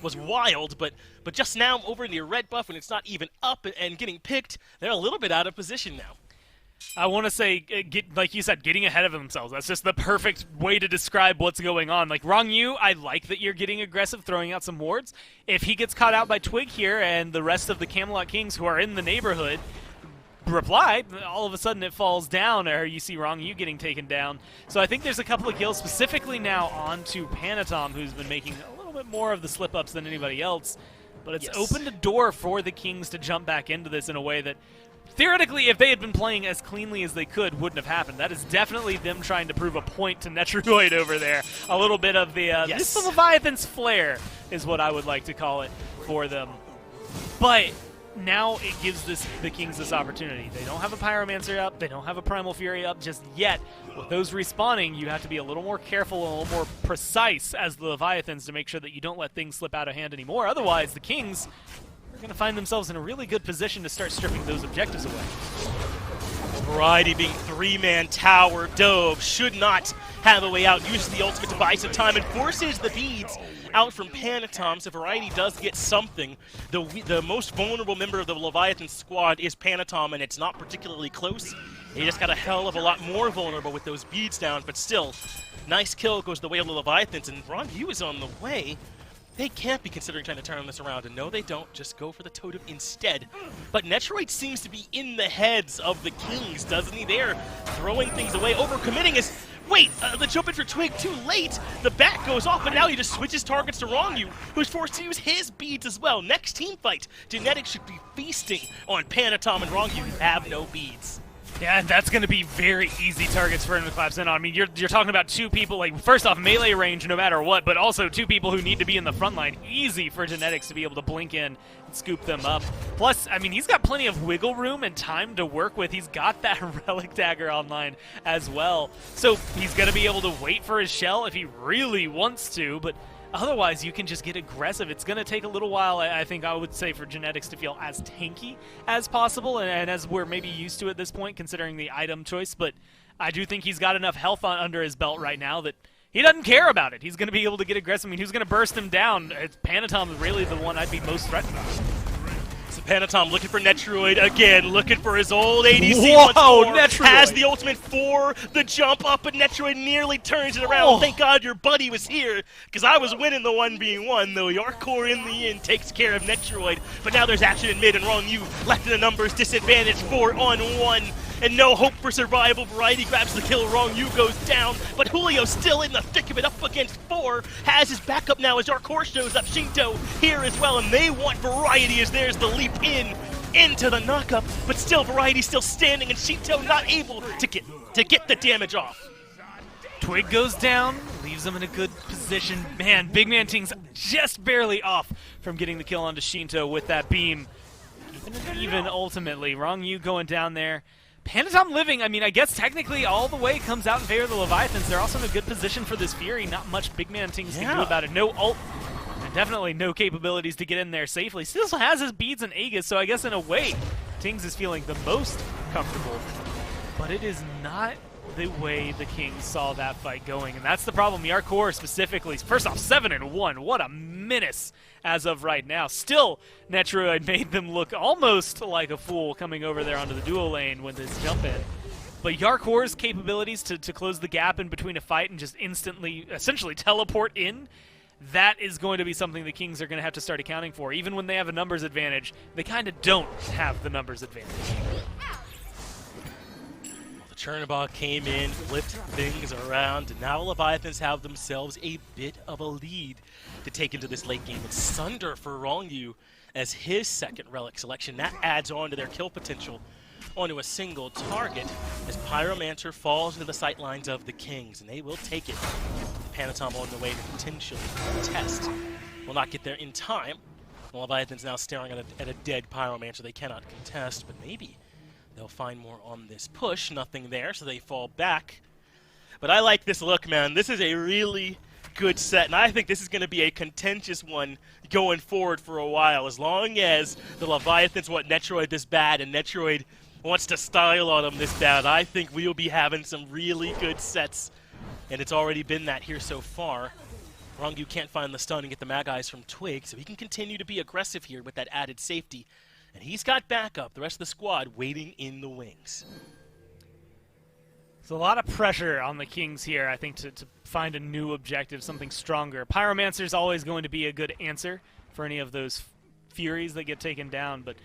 Speaker 1: was wild, but just now over in the red buff when it's not even up and getting picked, they're a little bit out of position now.
Speaker 6: I want to say, like you said, getting ahead of themselves. That's just the perfect way to describe what's going on. Like, Rong Yu, I like that you're getting aggressive, throwing out some wards. If he gets caught out by Twig here and the rest of the Camelot Kings who are in the neighborhood reply, all of a sudden it falls down, or you see Rong Yu getting taken down. So I think there's a couple of kills specifically now onto Panatom, who's been making a little bit more of the slip-ups than anybody else. But it's opened a door for the Kings to jump back into this in a way that theoretically, if they had been playing as cleanly as they could, wouldn't have happened. That is definitely them trying to prove a point to Netroid over there. A little bit of the this Leviathan's flair is what I would like to call it for them. But now it gives the Kings this opportunity. They don't have a Pyromancer up. They don't have a Primal Fury up just yet. With those respawning, you have to be a little more careful and a little more precise as the Leviathans to make sure that you don't let things slip out of hand anymore. Otherwise, the Kings going to find themselves in a really good position to start stripping those objectives away.
Speaker 1: Variety being 3-man tower, Dove should not have a way out. Uses the ultimate to buy some time and forces the beads out from Panatom, so Variety does get something. The most vulnerable member of the Leviathan squad is Panatom, and it's not particularly close. He just got a hell of a lot more vulnerable with those beads down, but still, nice kill goes the way of the Leviathans, and Rong Yu is on the way. They can't be considering trying to turn this around, and no, they don't. Just go for the totem instead. But Netroid seems to be in the heads of the Kings, doesn't he? They're throwing things away, overcommitting as... Wait, the jump in for Twig too late. The bat goes off, but now he just switches targets to Rong Yu, who's forced to use his beads as well. Next team fight, Genetic should be feasting on Panatom and Rong Yu, who have no beads.
Speaker 6: Yeah, and that's going to be very easy targets for him to collapse in on. I mean, you're talking about two people, like, first off, melee range no matter what, but also two people who need to be in the front line. Easy for Genetics to be able to blink in and scoop them up. Plus, I mean, he's got plenty of wiggle room and time to work with. He's got that Relic Dagger online as well. So he's going to be able to wait for his shell if he really wants to, but otherwise, you can just get aggressive. It's going to take a little while, I think I would say, for Genetics to feel as tanky as possible, and as we're maybe used to at this point, considering the item choice. But I do think he's got enough health under his belt right now that he doesn't care about it. He's going to be able to get aggressive. I mean, who's going to burst him down? Panatom is really the one I'd be most threatened by.
Speaker 1: So Panatom looking for Netroid again, looking for his old ADC
Speaker 6: Whoa,
Speaker 1: once more.
Speaker 6: Netroid
Speaker 1: has the ultimate for the jump up, but Netroid nearly turns it around. Thank God your buddy was here, because I was winning the 1v1, though Yarkor in the end takes care of Netroid. But now there's action in mid, and Rong Yu left in the numbers, disadvantage 4-on-1. And no hope for survival. Variety grabs the kill. Rong Yu goes down, but Julio still in the thick of it, up against 4. Has his backup now as Yarkor shows up. Shinto here as well, and they want Variety as there's the leap into the knockup. But still, Variety still standing, and Shinto not able to get the damage off.
Speaker 6: Twig goes down, leaves him in a good position. Man, Big Man Ting's just barely off from getting the kill onto Shinto with that beam. Even ultimately, Rong Yu going down there. Panatom living, I mean, I guess technically all the way comes out in favor of the Leviathans. They're also in a good position for this Fury. Not much Big Man Tings can do about it. No ult, and definitely no capabilities to get in there safely. Still has his beads and Aegis, so I guess in a way, Tings is feeling the most comfortable. But it is not the way the Kings saw that fight going, and that's the problem. Yarkor specifically, first off, 7-1. What a menace as of right now. Still, Netroid made them look almost like a fool coming over there onto the dual lane with his jump in. But Yarkor's capabilities to close the gap in between a fight and just instantly, essentially teleport in, that is going to be something the Kings are going to have to start accounting for. Even when they have a numbers advantage, they kind of don't have the numbers advantage.
Speaker 1: Chernobog came in, flipped things around, and now Leviathans have themselves a bit of a lead to take into this late game. It's Sunder for Rong Yu as his second relic selection. That adds on to their kill potential onto a single target as Pyromancer falls into the sightlines of the Kings, and they will take it. Panatom on the way to potentially contest. Will not get there in time. The Leviathans now staring at a dead Pyromancer. They cannot contest, but maybe they'll find more on this push. Nothing there, so they fall back. But I like this look, man. This is a really good set, and I think this is going to be a contentious one going forward for a while. As long as the Leviathans want Netroid this bad and Netroid wants to style on them this bad, I think we'll be having some really good sets and it's already been that here so far. Rongyu can't find the stun and get the Mag-Eyes from Twig, so he can continue to be aggressive here with that added safety. And he's got backup, the rest of the squad waiting in the wings.
Speaker 6: So a lot of pressure on the Kings here, I think, to find a new objective, something stronger. Pyromancer is always going to be a good answer for any of those Furies that get taken down, but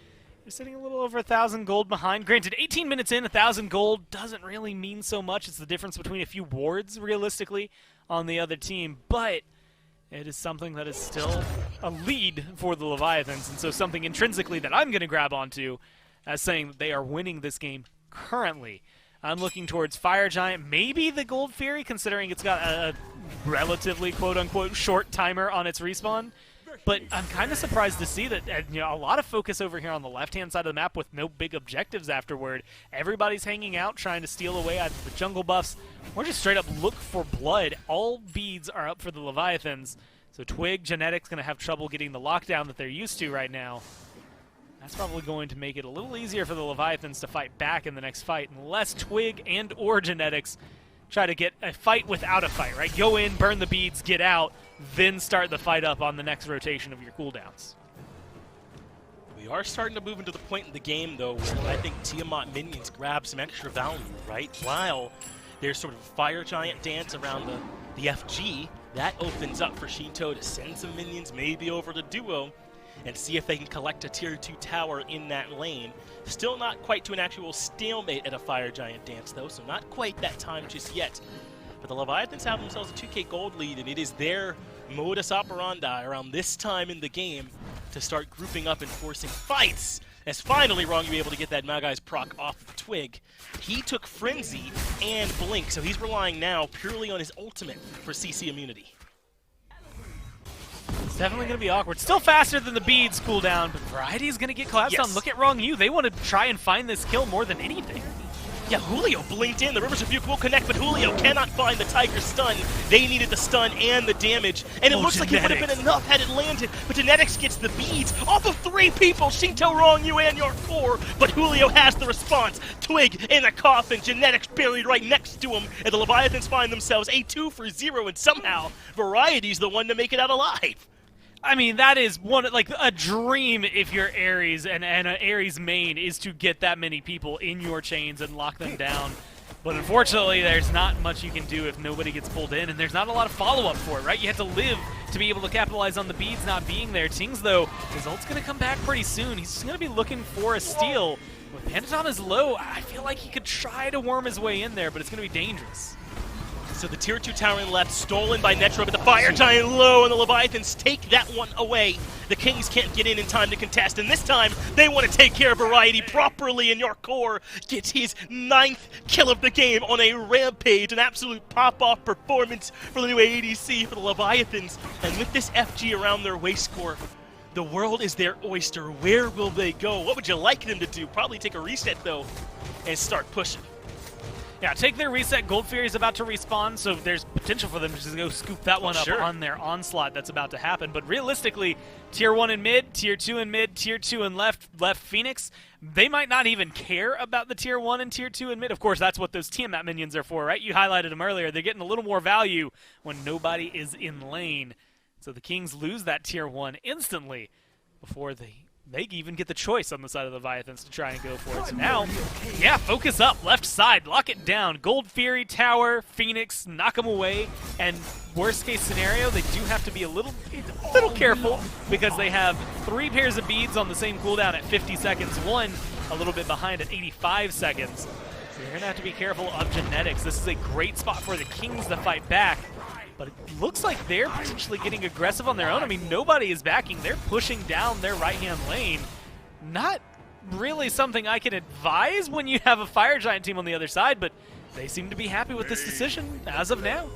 Speaker 6: you're sitting a little over 1,000 gold behind. Granted, 18 minutes in, 1,000 gold doesn't really mean so much. It's the difference between a few wards, realistically, on the other team, but it is something that is still a lead for the Leviathans, and so something intrinsically that I'm going to grab onto as saying that they are winning this game currently. I'm looking towards Fire Giant, maybe the Gold Fury, considering it's got a relatively quote-unquote short timer on its respawn. But I'm kind of surprised to see that a lot of focus over here on the left-hand side of the map with no big objectives afterward. Everybody's hanging out, trying to steal away either the jungle buffs or just straight up look for blood. All beads are up for the Leviathans. So Twig, Genetic's going to have trouble getting the lockdown that they're used to right now. That's probably going to make it a little easier for the Leviathans to fight back in the next fight, unless Twig and or Genetics try to get a fight without a fight, right? Go in, burn the beads, get out, then start the fight up on the next rotation of your cooldowns.
Speaker 1: We are starting to move into the point in the game, though, where I think Tiamat minions grab some extra value, right? While there's sort of a Fire Giant dance around the FG, that opens up for Shinto to send some minions maybe over to Duo and see if they can collect a tier 2 tower in that lane. Still not quite to an actual stalemate at a Fire Giant dance, though, so not quite that time just yet. But the Leviathans have themselves a 2k gold lead, and it is their modus operandi around this time in the game to start grouping up and forcing fights. As finally Rongyu able to get that Mag-Eyes proc off of Twig. He took Frenzy and Blink, so he's relying now purely on his ultimate for CC immunity.
Speaker 6: It's definitely going to be awkward. Still faster than the beads cooldown, but Variety is going to get collapsed on. Look at Rongyu. They want to try and find this kill more than anything.
Speaker 1: Yeah, Julio blinked in. The Rivers of Fuke will connect, but Julio cannot find the Tiger stun. They needed the stun and the damage, and it looks like it would have been enough had it landed, but Genetics gets the beads off of 3 people, Shinto, Rongyu, and your core, but Julio has the response. Twig in a coffin, Genetics buried right next to him, and the Leviathans find themselves a 2 for 0, and somehow Variety's the one to make it out alive.
Speaker 6: I mean, that is like a dream if you're Ares, and an Ares main is to get that many people in your chains and lock them down. But unfortunately, there's not much you can do if nobody gets pulled in, and there's not a lot of follow-up for it, right? You have to live to be able to capitalize on the beads not being there. Tings, though, his ult's going to come back pretty soon. He's going to be looking for a steal. With Pentaton is low, I feel like he could try to worm his way in there, but it's going to be dangerous.
Speaker 1: So the tier 2 tower in left, stolen by Netro, but the Fire Giant low, and the Leviathans take that one away. The Kings can't get in time to contest, and this time they want to take care of Variety properly, and your core gets his 9th kill of the game on a rampage, an absolute pop-off performance for the new ADC for the Leviathans. And with this FG around their waist core, the world is their oyster. Where will they go? What would you like them to do? Probably take a reset, though, and start pushing.
Speaker 6: Yeah, take their reset. Gold Fury is about to respawn, so there's potential for them to just go scoop that one up on their onslaught that's about to happen. But realistically, tier 1 in mid, tier 2 in mid, tier 2 in left Phoenix, they might not even care about the tier 1 and tier 2 in mid. Of course, that's what those Tiamat minions are for, right? You highlighted them earlier. They're getting a little more value when nobody is in lane. So the Kings lose that tier 1 instantly before they even get the choice on the side of the Leviathans to try and go for it. So now, yeah, focus up, left side, lock it down. Gold Fury, Tower, Phoenix, knock them away. And worst case scenario, they do have to be a little careful because they have 3 pairs of beads on the same cooldown at 50 seconds, one a little bit behind at 85 seconds. So you're going to have to be careful of Genetics. This is a great spot for the Kings to fight back. But it looks like they're potentially getting aggressive on their own. I mean, nobody is backing. They're pushing down their right-hand lane. Not really something I can advise when you have a Fire Giant team on the other side, but they seem to be happy with this decision as of now.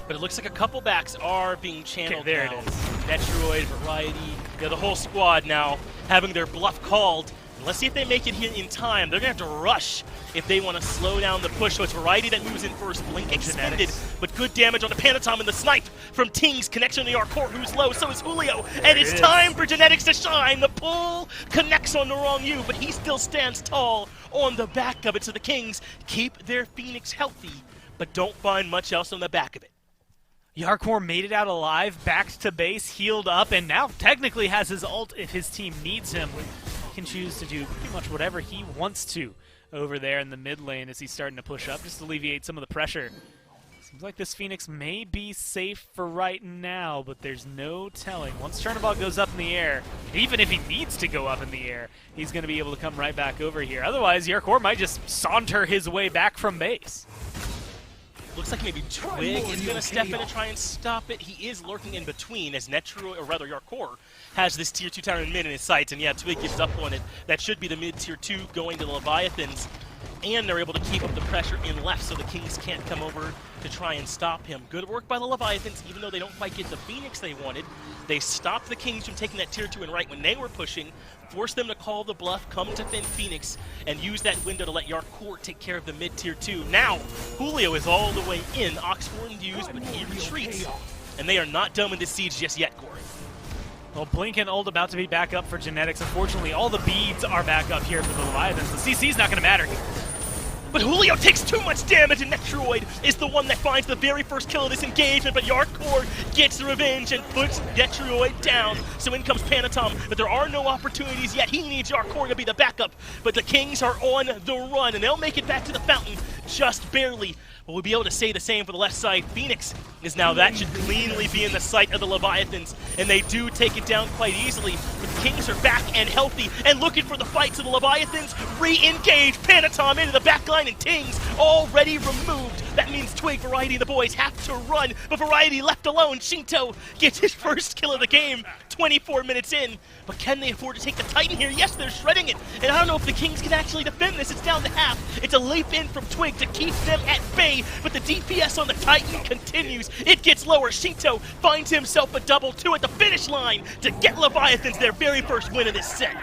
Speaker 1: But it looks like a couple backs are being channeled
Speaker 6: there
Speaker 1: now.
Speaker 6: it is.
Speaker 1: Metroid, Variety, the whole squad now having their bluff called. And let's see if they make it here in time. They're going to have to rush if they want to slow down the push. So it's Variety that moves in first. Blink expended, but good damage on the Panatom and the snipe from Tings. Connection to our core, who's low. So is Julio. And it's time for Genetics to shine. The pull connects on the Rongyu, but he still stands tall on the back of it. So the Kings keep their Phoenix healthy. but don't find much else on the back of it.
Speaker 6: Yarkor made it out alive, backed to base, healed up, and now technically has his ult if his team needs him. He can choose to do pretty much whatever he wants to over there in the mid lane as he's starting to push up, just to alleviate some of the pressure. Seems like this Phoenix may be safe for right now, but there's no telling. Once Chernobog goes up in the air, even if he needs to go up in the air, he's going to be able to come right back over here. Otherwise, Yarkor might just saunter his way back from base.
Speaker 1: Looks like maybe Twig is going to step in and try and stop it. He is lurking in between as Netroi, or rather Yarkor, has this tier 2 tower in mid in his sights, and yeah, Twig gives up on it. That should be the mid tier 2 going to the Leviathans, and they're able to keep up the pressure in left so the Kings can't come over to try and stop him. Good work by the Leviathans, even though they don't quite get the Phoenix they wanted. They stopped the Kings from taking that tier 2 and right when they were pushing, forced them to call the bluff, come to defend Phoenix, and use that window to let Yarkor take care of the mid tier 2. Now, Julio is all the way in. Oxform used, but he retreats, and they are not done with this siege just yet, Corey.
Speaker 6: Well, Blink and Ult about to be back up for Genetics. Unfortunately, all the beads are back up here for the Leviathans. The CC's not going to matter here.
Speaker 1: But Julio takes too much damage, and Netroid is the one that finds the very first kill of this engagement, but Yarkor gets the revenge and puts Netroid down. So in comes Panatom, but there are no opportunities yet. He needs Yarkor to be the backup, but the Kings are on the run, and they'll make it back to the fountain just barely. But we'll be able to say the same for the left side. Phoenix is now, that should cleanly be in the sight of the Leviathans, and they do take it down quite easily. But the Kings are back and healthy and looking for the fight, so the Leviathans re-engage. Panatom into the backline, and Tings already removed. That means Twig, Variety, and the boys have to run, but Variety left alone. Shinto gets his first kill of the game 24 minutes in. But can they afford to take the Titan here? Yes, they're shredding it. And I don't know if the Kings can actually defend this. It's down to half. It's a leap in from Twig to keep them at bay, but the DPS on the Titan continues. It gets lower. Shinto finds himself a double 2 at the finish line to get Leviathans their very first win of this set.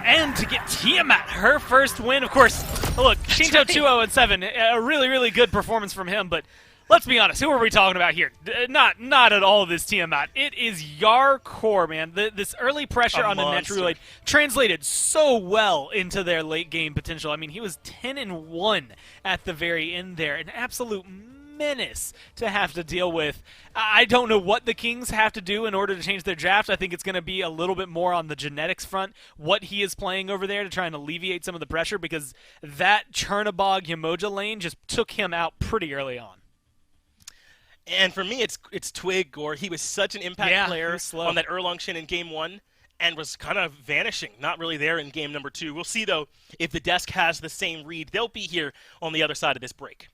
Speaker 6: And to get Tiamat her first win, of course. Look, Shinto 2-0-7, a really, really good performance from him, but let's be honest, who are we talking about here? Not at all this Tiamat. It is Yarkor, man. This early pressure on the Netroid translated so well into their late game potential. I mean, he was 10-1 at the very end there, an absolute menace to have to deal with. I don't know what the Kings have to do in order to change their draft. I think it's going to be a little bit more on the Genetics front, what he is playing over there to try and alleviate some of the pressure, because that Chernobog Yamoja lane just took him out pretty early on.
Speaker 1: And for me, it's Twig, Gore. He was such an impact player on that Erlong Shin in Game 1 and was kind of vanishing, not really there in Game number 2. We'll see, though, if the desk has the same read. They'll be here on the other side of this break.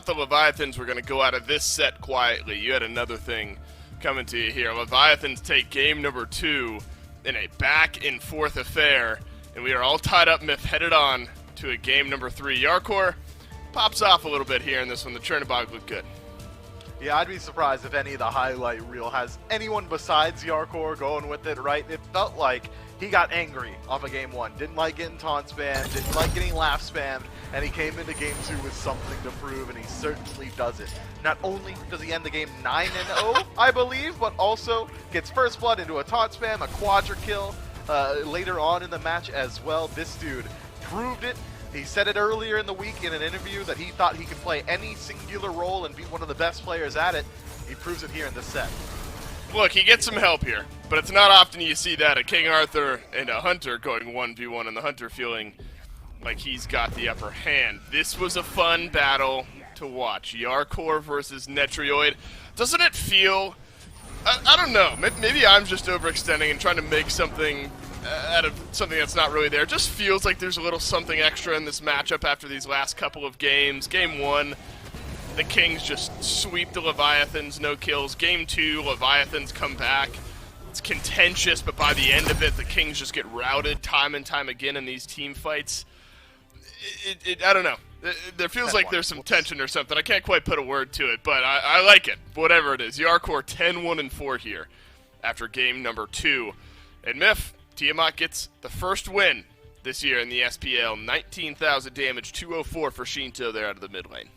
Speaker 3: thought the Leviathans were going to go out of this set quietly. You had another thing coming to you here. Leviathans take game number 2 in a back-and-forth affair, and we are all tied up, Myth, headed on to a game number 3. Yarkor pops off a little bit here in this one. The Chernobog looked good.
Speaker 4: Yeah, I'd be surprised if any of the highlight reel has anyone besides Yarkor going with it, right? It felt like he got angry off of game 1. Didn't like getting taunt spammed, didn't like getting laugh spammed, and he came into game 2 with something to prove, and he certainly does it. Not only does he end the game 9-0, I believe, but also gets first blood into a taunt spam, a quadra kill later on in the match as well. This dude proved it. He said it earlier in the week in an interview that he thought he could play any singular role and be one of the best players at it. He proves it here in this set.
Speaker 3: Look, he gets some help here, but it's not often you see that, a King Arthur and a Hunter going 1v1 and the Hunter feeling like he's got the upper hand. This was a fun battle to watch. Yarkor versus Netrioid. Doesn't it feel... I don't know, maybe I'm just overextending and trying to make something out of something that's not really there. It just feels like there's a little something extra in this matchup after these last couple of games. Game 1, the Kings just sweep the Leviathans, no kills. Game 2, Leviathans come back. It's contentious, but by the end of it, the Kings just get routed time and time again in these team fights. I don't know. There feels like there's some tension or something. I can't quite put a word to it, but I like it. Whatever it is. Yarkor 10-1-4 here after game number 2. And Myth, Tiamat gets the first win this year in the SPL. 19,000 damage, 204 for Shinto there out of the mid lane.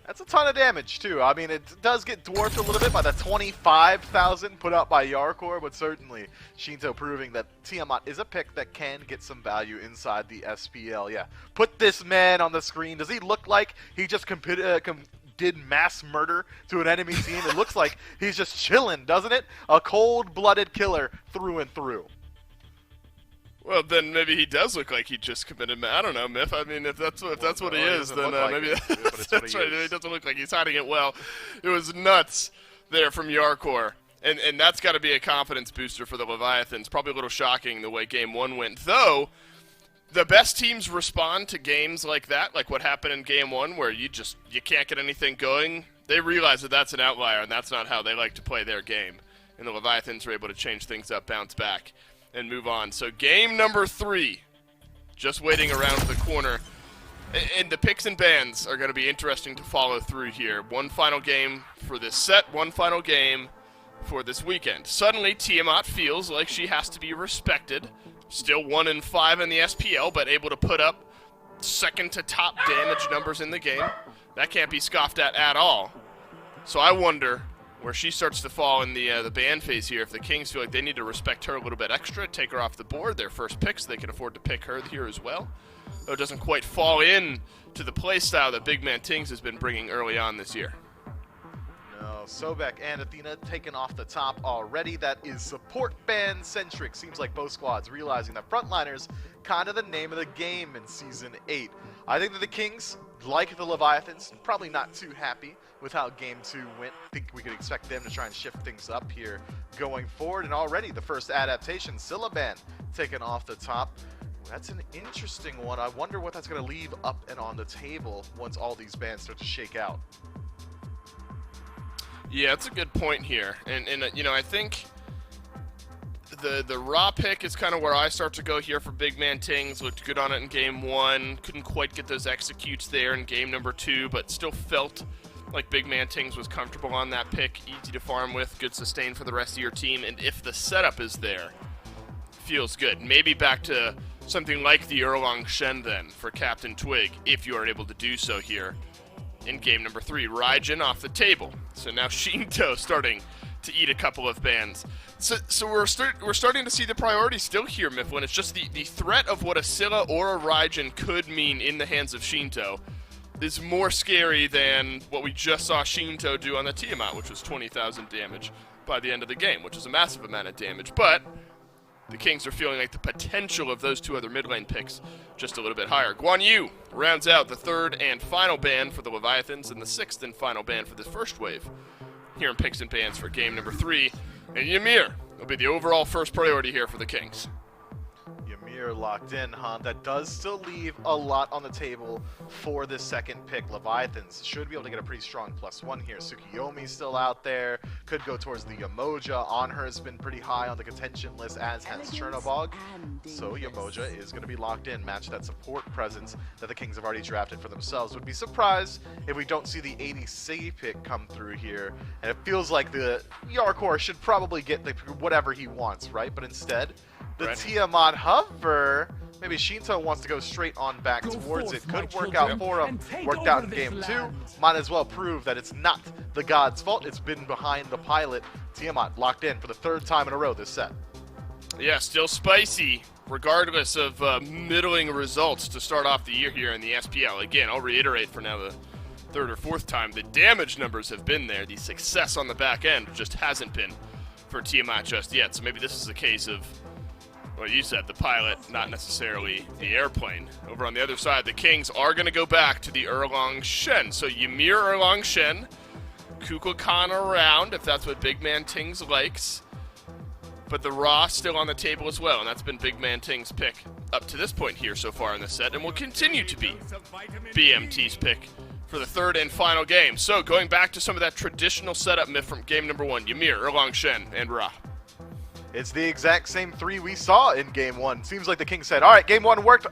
Speaker 4: That's a ton of damage, too. I mean, it does get dwarfed a little bit by the 25,000 put up by Yarkor, but certainly Shinto proving that Tiamat is a pick that can get some value inside the SPL. Yeah, put this man on the screen. Does he look like he just did mass murder to an enemy team? It looks like he's just chilling, doesn't it? A cold-blooded killer through and through.
Speaker 3: Well, then maybe he does look like he just committed. I don't know, Myth. I mean, if that's what he is, then maybe that's right. He doesn't look like he's hiding it well. It was nuts there from Yarkor, and that's got to be a confidence booster for the Leviathans. Probably a little shocking the way game 1 went, though. The best teams respond to games like that, like what happened in game 1, where you can't get anything going. They realize that that's an outlier, and that's not how they like to play their game. And the Leviathans are able to change things up, bounce back, and move on. So game number 3, just waiting around the corner. And the picks and bans are going to be interesting to follow through here. One final game for this set, one final game for this weekend. Suddenly, Tiamat feels like she has to be respected. Still 1-5 in the SPL, but able to put up second to top damage numbers in the game. That can't be scoffed at all. So I wonder where she starts to fall in the ban phase here. If the Kings feel like they need to respect her a little bit extra, take her off the board, their first picks, they can afford to pick her here as well. Though it doesn't quite fall in to the play style that Big Man Tings has been bringing early on this year.
Speaker 4: No, Sobek and Athena taken off the top already. That is support ban centric. Seems like both squads realizing that frontliners kind of the name of the game in Season 8. I think that the Kings, like the Leviathans, probably not too happy with how Game 2 went. I think we could expect them to try and shift things up here going forward. And already the first adaptation, Silaban, taken off the top. That's an interesting one. I wonder what that's going to leave up and on the table once all these bans start to shake out.
Speaker 3: Yeah, that's a good point here. And you know, I think the raw pick is kind of where I start to go here for Big Man Tings. Looked good on it in game 1. Couldn't quite get those executes there in game number 2, but still felt like Big Man Tings was comfortable on that pick. Easy to farm with, good sustain for the rest of your team. And if the setup is there, feels good. Maybe back to something like the Erlang Shen then for Captain Twig, if you are able to do so here in game number 3. Raijin off the table. So now Shinto starting to eat a couple of bans. So we're starting to see the priority still here, Mifflin. It's just the threat of what a Scylla or a Raijin could mean in the hands of Shinto is more scary than what we just saw Shinto do on the Tiamat, which was 20,000 damage by the end of the game, which is a massive amount of damage. But the Kings are feeling like the potential of those two other mid lane picks just a little bit higher. Guan Yu rounds out the third and final ban for the Leviathans and the sixth and final ban for this first wave here in picks and bans for game number 3. And Ymir will be the overall first priority here for the Kings.
Speaker 4: Ymir here locked in, huh? That does still leave a lot on the table for this second pick. Leviathans should be able to get a pretty strong +1 here. Tsukiyomi's still out there. Could go towards the Yamoja. On her has been pretty high on the contention list, as has Chernobog. So Yamoja is going to be locked in. Match that support presence that the Kings have already drafted for themselves. Would be surprised if we don't see the ADC pick come through here. And it feels like the Yarkor should probably get whatever he wants, right? But instead, the Tiamat Hover, maybe Shinto wants to go straight on back towards it. Could work out for him. Worked out in game 2. Might as well prove that it's not the god's fault. It's been behind the pilot. Tiamat locked in for the 3rd time in a row this set.
Speaker 3: Yeah, still spicy, regardless of middling results to start off the year here in the SPL. Again, I'll reiterate for now the 3rd or 4th time, the damage numbers have been there. The success on the back end just hasn't been for Tiamat just yet. So maybe this is a case of, well, you said the pilot, not necessarily the airplane. Over on the other side, the Kings are going to go back to the Erlang Shen. So Ymir Erlang Shen, Kukulkan around, if that's what Big Man Tings likes. But the Ra still on the table as well, and that's been Big Man Ting's pick up to this point here so far in the set, and will continue to be BMT's pick for the 3rd and final game. So going back to some of that traditional setup myth from game number 1, Ymir, Erlang Shen, and Ra.
Speaker 4: It's the exact same 3 we saw in game 1. Seems like the King said, all right, game 1 worked,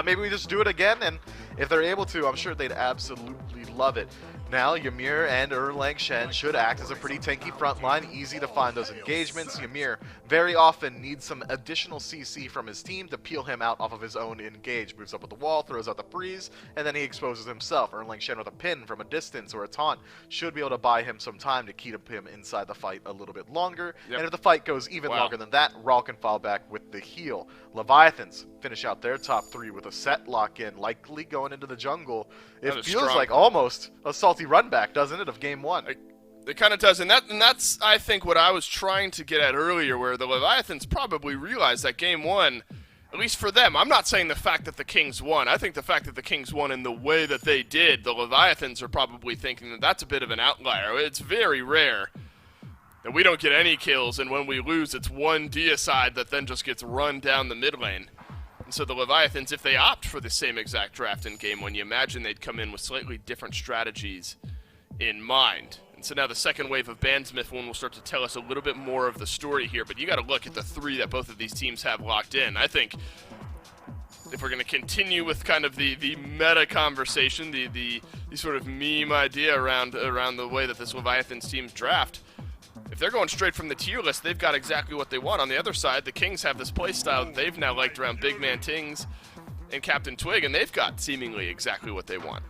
Speaker 4: maybe we just do it again, and if they're able to, I'm sure they'd absolutely love it. Now, Ymir and Erlang Shen should act as a pretty tanky front line, easy to find those engagements. Ymir very often needs some additional CC from his team to peel him out off of his own engage. Moves up with the wall, throws out the freeze, and then he exposes himself. Erlang Shen with a pin from a distance or a taunt should be able to buy him some time to keep him inside the fight a little bit longer. Yep. And if the fight goes even longer than that, Raw can fall back with the heal. Leviathans finish out their top 3 with a set lock in, likely going into the jungle. It feels strong. Like almost a salty run back, doesn't it, of game 1?
Speaker 3: It kind of does, and that's, I think, what I was trying to get at earlier, where the Leviathans probably realized that game 1, at least for them, I'm not saying the fact that the Kings won. I think the fact that the Kings won in the way that they did, the Leviathans are probably thinking that that's a bit of an outlier. It's very rare that we don't get any kills, and when we lose, it's one deicide that then just gets run down the mid lane. And so the Leviathans, if they opt for the same exact draft in game 1, you imagine they'd come in with slightly different strategies in mind. And so now the second wave of Bandsmith one will start to tell us a little bit more of the story here, but you got to look at the 3 that both of these teams have locked in. I think if we're going to continue with kind of the meta conversation, the sort of meme idea around the way that this Leviathans teams draft, if they're going straight from the tier list, they've got exactly what they want. On the other side, the Kings have this playstyle that they've now liked around Big Man Tings and Captain Twig, and they've got seemingly exactly what they want.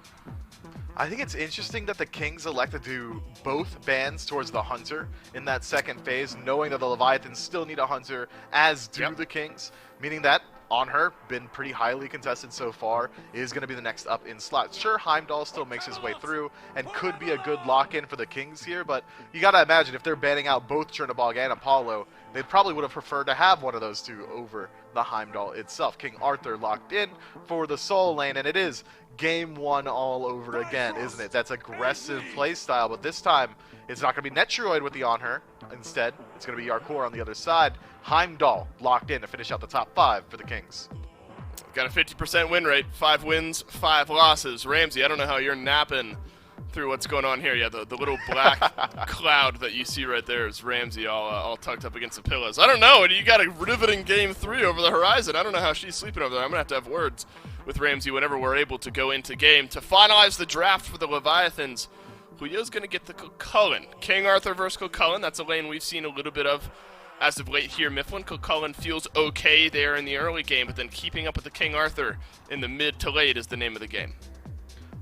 Speaker 4: I think it's interesting that the Kings elect to do both bans towards the Hunter in that second phase, knowing that the Leviathans still need a Hunter, as do the Kings, meaning that on her, been pretty highly contested so far, is going to be the next up in slot. Sure, Heimdall still makes his way through and could be a good lock-in for the Kings here, but you got to imagine if they're banning out both Chernobog and Apollo, they probably would have preferred to have one of those two over the Heimdall itself. King Arthur locked in for the Soul Lane, and it is game 1 all over again, isn't it? That's aggressive play style, but this time it's not going to be Netroid with the on her. Instead, it's going to be Yarkor on the other side. Heimdall locked in to finish out the top 5 for the Kings.
Speaker 3: Got a 50% win rate, 5 wins, 5 losses. Ramsey, I don't know how you're napping through what's going on here. Yeah, the little black cloud that you see right there is Ramsey all tucked up against the pillows. I don't know. You got a riveting game 3 over the horizon. I don't know how she's sleeping over there. I'm going to have words with Ramsey whenever we're able to go into game. To finalize the draft for the Leviathans, Julio's going to get the Cucullin. King Arthur versus Cucullin. That's a lane we've seen a little bit of as of late here. Mifflin. Cucullin feels okay there in the early game, but then keeping up with the King Arthur in the mid to late is the name of the game.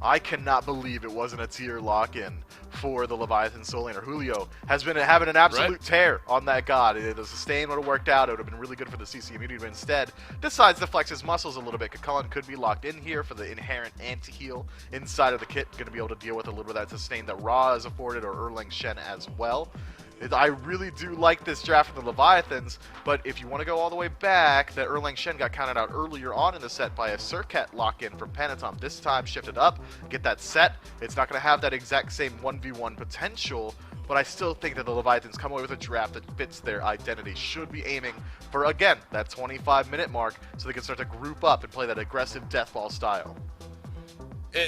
Speaker 4: I cannot believe it wasn't a tier lock-in for the Leviathan Soul Laner. Julio has been having an absolute tear on that god. The sustain would have worked out. It would have been really good for the CC immunity, but instead decides to flex his muscles a little bit. Cucullin could be locked in here for the inherent anti-heal inside of the kit. Going to be able to deal with a little bit of that sustain that Ra is afforded, or Erlang Shen as well. I really do like this draft from the Leviathans, but if you want to go all the way back, that Erlang Shen got counted out earlier on in the set by a Surcat lock-in from Panatom. This time shifted up, get that set. It's not going to have that exact same 1v1 potential but I still think that the Leviathans come away with a draft that fits their identity. Should be aiming for, again, that 25-minute mark so they can start to group up and play that aggressive deathball style.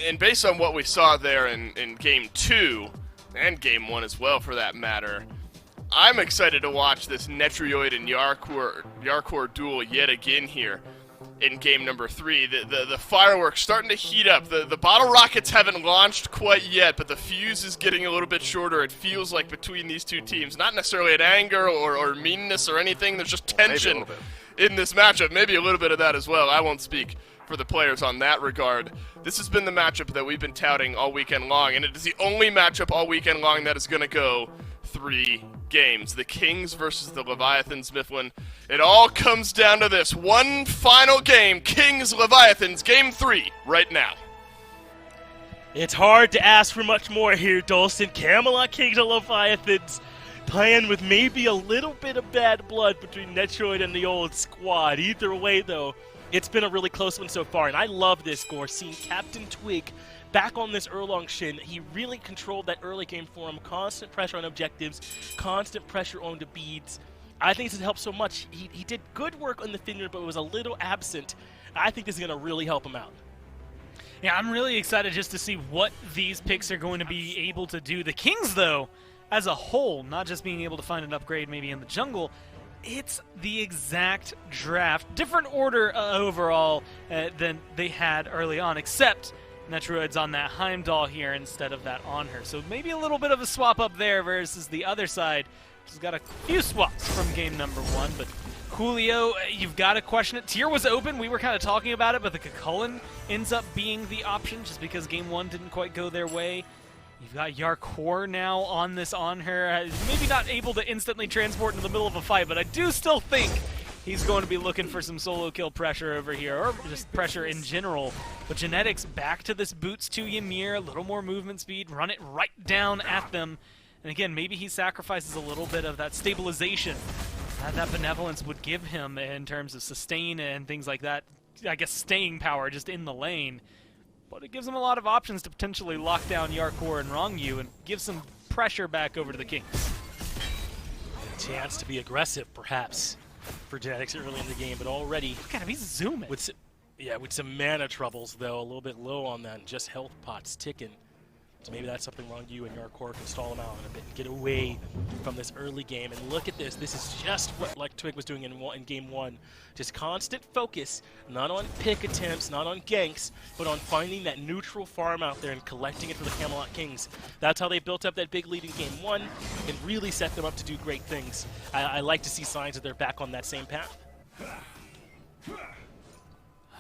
Speaker 3: And based on what we saw there in Game 2, and Game 1 as well for that matter, I'm excited to watch this Netrioid and Yarkor duel yet again here in game number 3. The fireworks starting to heat up. The bottle rockets haven't launched quite yet, but the fuse is getting a little bit shorter. It feels like between these two teams, not necessarily an anger or meanness or anything, there's just tension in this matchup. Maybe a little bit of that as well. I won't speak for the players on that regard. This has been the matchup that we've been touting all weekend long, and it is the only matchup all weekend long that is going to go 3 games. The Kings versus the Leviathans, Mifflin. It all comes down to this one final game, Kings-Leviathans, Game 3, right now.
Speaker 1: It's hard to ask for much more here, Dawson. Camelot Kings and Leviathans playing with maybe a little bit of bad blood between Netroid and the old squad. Either way, though, it's been a really close one so far, and I love this, Gore, seeing Captain Twig back on this Erlong Shin. He really controlled that early game for him. Constant pressure on objectives, constant pressure on the beads. I think this has helped so much. He did good work on the Finner, but was a little absent. I think this is going to really help him out.
Speaker 6: Yeah, I'm really excited just to see what these picks are going to be able to do. The Kings, though, as a whole, not just being able to find an upgrade maybe in the jungle, it's the exact draft, different order overall than they had early on, except Netroid's on that Heimdall here instead of that on her. So maybe a little bit of a swap up there versus the other side, which has got a few swaps from game number 1. But Julio, you've got to question it. Tier was open. We were kind of talking about it, but the Cucullin ends up being the option just because game 1 didn't quite go their way. You've got Yarkor now on this on her. Maybe not able to instantly transport into the middle of a fight, but I do still think he's going to be looking for some solo kill pressure over here, or just pressure in general. But Genetics back to this boots to Ymir, a little more movement speed, run it right down at them. And again, maybe he sacrifices a little bit of that stabilization that Benevolence would give him in terms of sustain and things like that. I guess staying power just in the lane. But it gives him a lot of options to potentially lock down Yarkor and Rongyu and give some pressure back over to the Kings.
Speaker 1: A chance to be aggressive, perhaps, for Genetics early in the game, but already...
Speaker 6: Look at him, he's zooming.
Speaker 1: With some mana troubles, though, a little bit low on that, and just health pots ticking. So maybe that's something Rongyu and Yarkor can stall him out a bit and get away from this early game. And look at this. This is just what like Twig was doing in game 1. Just constant focus, not on pick attempts, not on ganks, but on finding that neutral farm out there and collecting it for the Camelot Kings. That's how they built up that big lead in game 1 and really set them up to do great things. I like to see signs that they're back on that same path.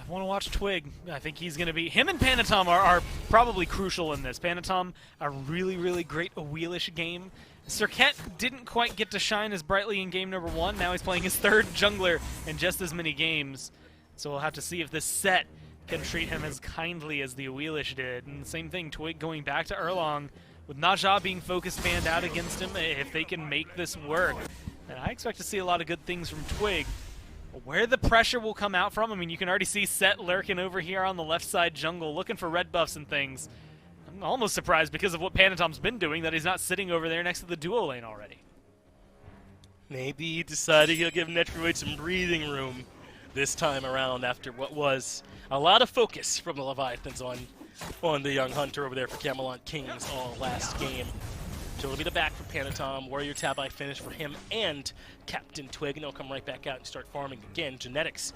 Speaker 6: I want to watch Twig. I think he's going to be... Him and Panatom are probably crucial in this. Panatom, a really, really great Wheelish game. Serket didn't quite get to shine as brightly in game number 1. Now he's playing his 3rd jungler in just as many games. So we'll have to see if this set can treat him as kindly as the Wheelish did. And same thing, Twig going back to Erlong, with Naja being focused fanned out against him, if they can make this work. And I expect to see a lot of good things from Twig. Where the pressure will come out from, I mean, you can already see Set lurking over here on the left side jungle, looking for red buffs and things. I'm almost surprised because of what Panatom's been doing that he's not sitting over there next to the duo lane already.
Speaker 1: Maybe he decided he'll give Netroid some breathing room this time around after what was a lot of focus from the Leviathans on the young hunter over there for Camelot Kings all last game. So it'll be the back for Panatom, Warrior Tab I finish for him and Captain Twig, and they'll come right back out and start farming again. Genetics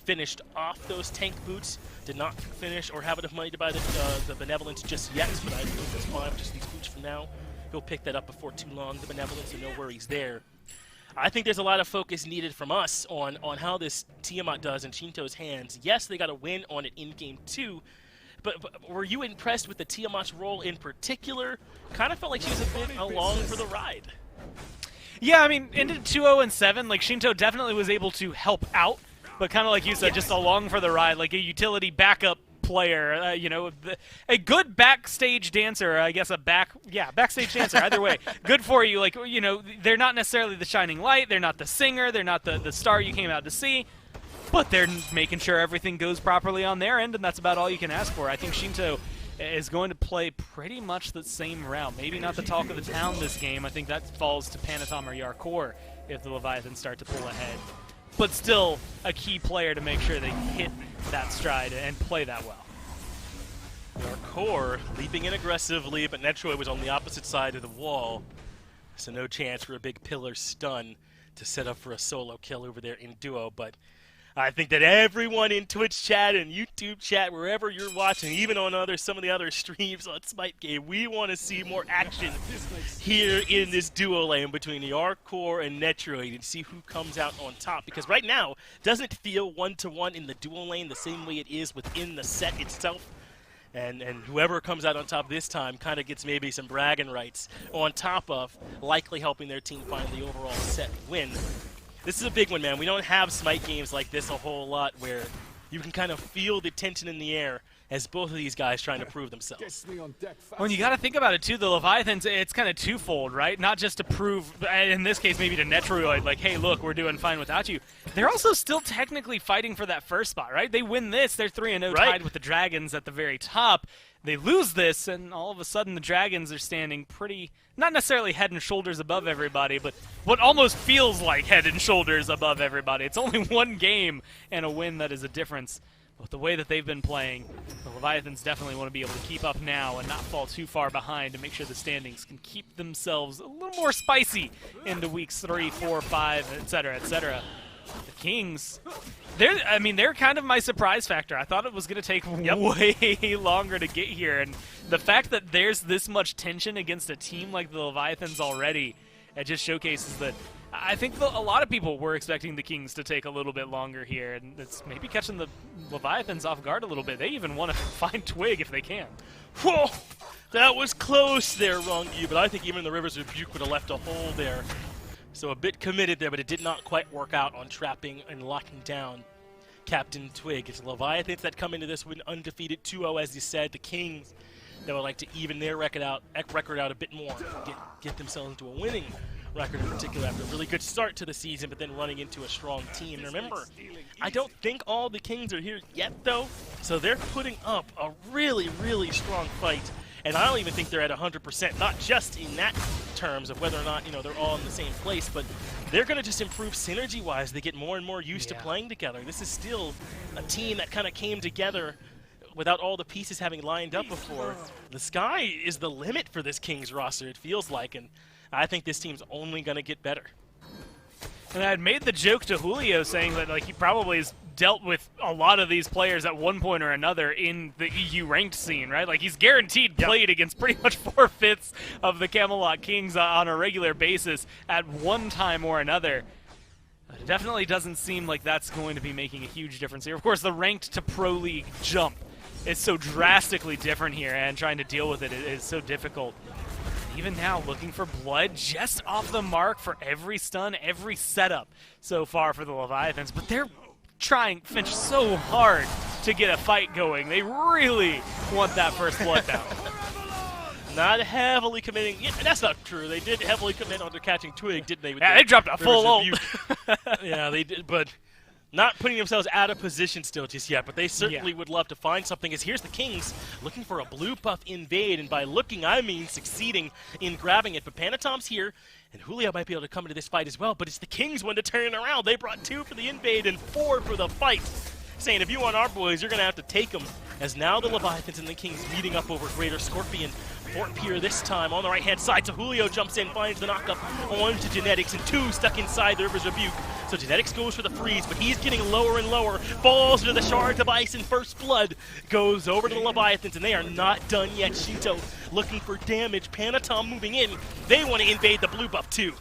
Speaker 1: finished off those tank boots, did not finish or have enough money to buy the Benevolence just yet, but I think that's fine, just these boots for now. He'll pick that up before too long, the Benevolence, and no worries there. I think there's a lot of focus needed from us on how this Tiamat does in Shinto's hands. Yes, they got a win on it in Game 2, but were you impressed with the Tiamat's role in particular? Kind of felt like she was a bit along for the ride.
Speaker 6: Yeah, I mean, into 2-0-7, like, Shinto definitely was able to help out, but kind of like you said, just along for the ride, like a utility backup player, you know, a good backstage dancer, I guess backstage dancer, either way. Good for you, like, you know, they're not necessarily the shining light, they're not the singer, they're not the star you came out to see, but they're making sure everything goes properly on their end, and that's about all you can ask for. I think Shinto is going to play pretty much the same route. Maybe not the talk of the town this game. I think that falls to Panatom or Yarkor if the Leviathans start to pull ahead. But still a key player to make sure they hit that stride and play that well.
Speaker 1: Yarkor leaping in aggressively, but Netroid was on the opposite side of the wall, so no chance for a big pillar stun to set up for a solo kill over there in duo. But I think that everyone in Twitch chat and YouTube chat, wherever you're watching, even on some of the other streams on Smite Game, we want to see more action here in this duo lane between Yarkor and Netroid and see who comes out on top. Because right now, doesn't it feel one-to-one in the duo lane the same way it is within the set itself? And whoever comes out on top this time kind of gets maybe some bragging rights on top of likely helping their team find the overall set win. This is a big one, man. We don't have Smite games like this a whole lot where you can kind of feel the tension in the air as both of these guys trying to prove themselves.
Speaker 6: Well, you got to think about it, too. The Leviathans, it's kind of twofold, right? Not just to prove, in this case, maybe to Netroid, like, hey, look, we're doing fine without you. They're also still technically fighting for that first spot, right? They win this, they're 3-0 tied with the Dragons at the very top. They lose this, and all of a sudden the Dragons are standing pretty, not necessarily head and shoulders above everybody, but what almost feels like head and shoulders above everybody. It's only one game and a win that is a difference. With the way that they've been playing, the Leviathans definitely want to be able to keep up now and not fall too far behind to make sure the standings can keep themselves a little more spicy into weeks 3, 4, 5, etc., etc. The Kings, they're kind of my surprise factor. I thought it was going to take way longer to get here, and the fact that there's this much tension against a team like the Leviathans already, it just showcases that I think a lot of people were expecting the Kings to take a little bit longer here, and it's maybe catching the Leviathans off guard a little bit. They even want to find Twig if they can.
Speaker 1: Whoa! That was close there, Rongi, but I think even the Rivers Rebuke would have left a hole there. So a bit committed there, but it did not quite work out on trapping and locking down Captain Twig. It's the Leviathans that come into this win undefeated 2-0, as you said. The Kings that would like to even their record out a bit more, get themselves into a winning record in particular after a really good start to the season, but then running into a strong team. And remember, I don't think all the Kings are here yet, though, so they're putting up a really, really strong fight. And I don't even think they're at 100%, not just in that terms of whether or not, they're all in the same place, but they're going to just improve synergy-wise. They get more and more used to playing together. This is still a team that kind of came together without all the pieces having lined up before. The sky is the limit for this Kings roster, it feels like, and I think this team's only going to get better.
Speaker 6: And I had made the joke to Julio saying that he probably has dealt with a lot of these players at one point or another in the EU ranked scene, right? Like, he's guaranteed played against pretty much 4/5 of the Camelot Kings on a regular basis at one time or another. It definitely doesn't seem like that's going to be making a huge difference here. Of course, the ranked to Pro League jump is so drastically different here, and trying to deal with it is so difficult. Even now, looking for blood just off the mark for every stun, every setup so far for the Leviathans. But they're trying Finch so hard to get a fight going. They really want that first blood down.
Speaker 1: Not heavily committing. Yeah, that's not true. They did heavily commit onto catching Twig, didn't they?
Speaker 6: Yeah, they dropped a full ult.
Speaker 1: Yeah, they did, but not putting themselves out of position still just yet, but they certainly would love to find something, as here's the Kings looking for a blue buff invade, and by looking, I mean succeeding in grabbing it. But Panatom's here, and Julio might be able to come into this fight as well, but it's the Kings one to turn it around. They brought 2 for the invade and 4 for the fight, saying if you want our boys, you're going to have to take them, as now the Leviathans and the Kings meeting up over Greater Scorpion. Fort Pier this time on the right-hand side, so Julio jumps in, finds the knockup onto Genetics, and 2 stuck inside the River's Rebuke. So Genetics goes for the freeze, but he's getting lower and lower, falls into the shards of ice, and First Blood goes over to the Leviathans, and they are not done yet. Shinto looking for damage, Panatom moving in. They want to invade the blue buff too.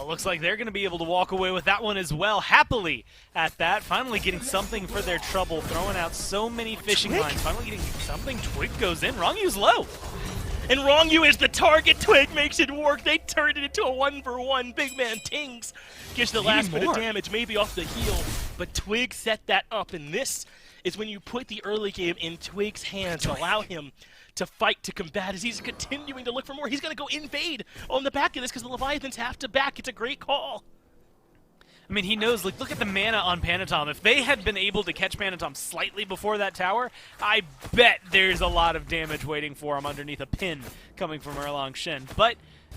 Speaker 6: Looks like they're going to be able to walk away with that one as well, happily at that. Finally getting something for their trouble, throwing out so many fishing lines. Finally getting something. Twig goes in. Rongyu's low.
Speaker 1: And Rongyu is the target. Twig makes it work. They turned it into a 1-for-1. Big man Tings gets the last bit of damage, maybe off the heel. But Twig set that up, and this is when you put the early game in Twig's hands and allow him to fight, to combat, as he's continuing to look for more. He's going to go invade on the back of this because the Leviathans have to back. It's a great call.
Speaker 6: I mean, he knows, like, look at the mana on Panatom. If they had been able to catch Panatom slightly before that tower, I bet there's a lot of damage waiting for him underneath a pin coming from Erlang Shen. But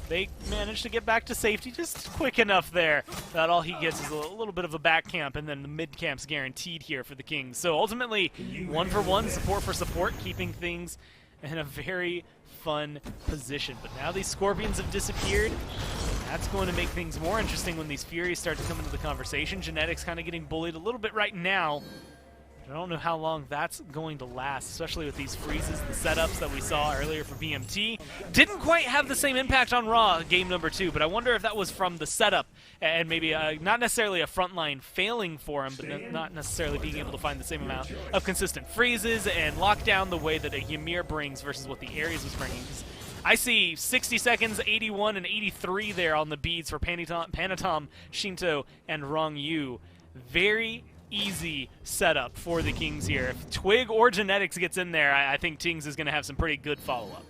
Speaker 6: they managed to get back to safety just quick enough there that all he gets is a little bit of a back camp, and then the mid camp's guaranteed here for the Kings. So ultimately, 1-for-1, support for support, keeping things in a very fun position. But now these Scorpions have disappeared. That's going to make things more interesting when these Furies start to come into the conversation. Genetics kind of getting bullied a little bit right now. I don't know how long that's going to last, especially with these freezes, the setups that we saw earlier for BMT. Didn't quite have the same impact on Raw game number 2, but I wonder if that was from the setup and maybe not necessarily a frontline failing for him, but not necessarily being able to find the same amount of consistent freezes and lock down the way that a Ymir brings versus what the Ares was bringing. I see 60 seconds, 81, and 83 there on the beads for Panatom, Shinto, and Rong Yu. Very easy setup for the Kings here. If Twig or Genetics gets in there, I think Tings is going to have some pretty good follow-up.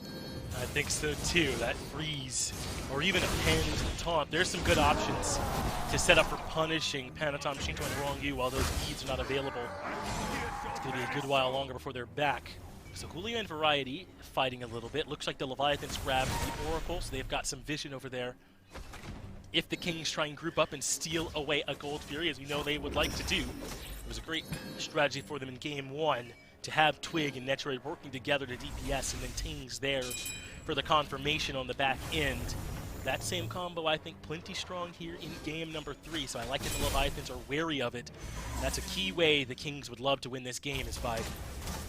Speaker 1: I think so too. That freeze, or even a pin taunt, there's some good options to set up for punishing Panatom, Shinto, and Rong Yu while those beads are not available. It's going to be a good while longer before they're back. So Julio and Variety fighting a little bit. Looks like the Leviathans grabbed the Oracle, so they've got some vision over there. If the Kings try and group up and steal away a Gold Fury, as we know they would like to do, it was a great strategy for them in Game 1 to have Twig and Netroid working together to DPS, and then Tings there for the confirmation on the back end. That same combo, I think, plenty strong here in Game number 3, so I like that the Leviathans are wary of it. That's a key way the Kings would love to win this game, is by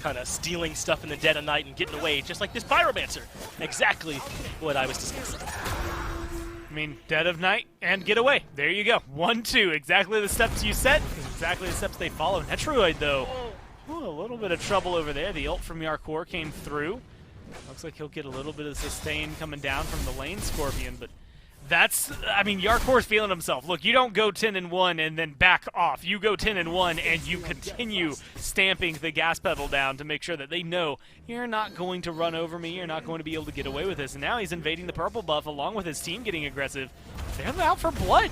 Speaker 1: kind of stealing stuff in the dead of night and getting away, just like this Pyromancer. Exactly what I was discussing.
Speaker 6: I mean, dead of night and get away. There you go. 1-2. Exactly the steps you set. Exactly the steps they follow. Netroid, though. Ooh, a little bit of trouble over there. The ult from Yarkor came through. Looks like he'll get a little bit of sustain coming down from the lane Scorpion, but that's, I mean, Yarkor's feeling himself. Look, you don't go 10-1 and then back off. You go 10-1 and you continue stamping the gas pedal down to make sure that they know you're not going to run over me, you're not going to be able to get away with this. And now he's invading the purple buff along with his team getting aggressive. They're out for blood.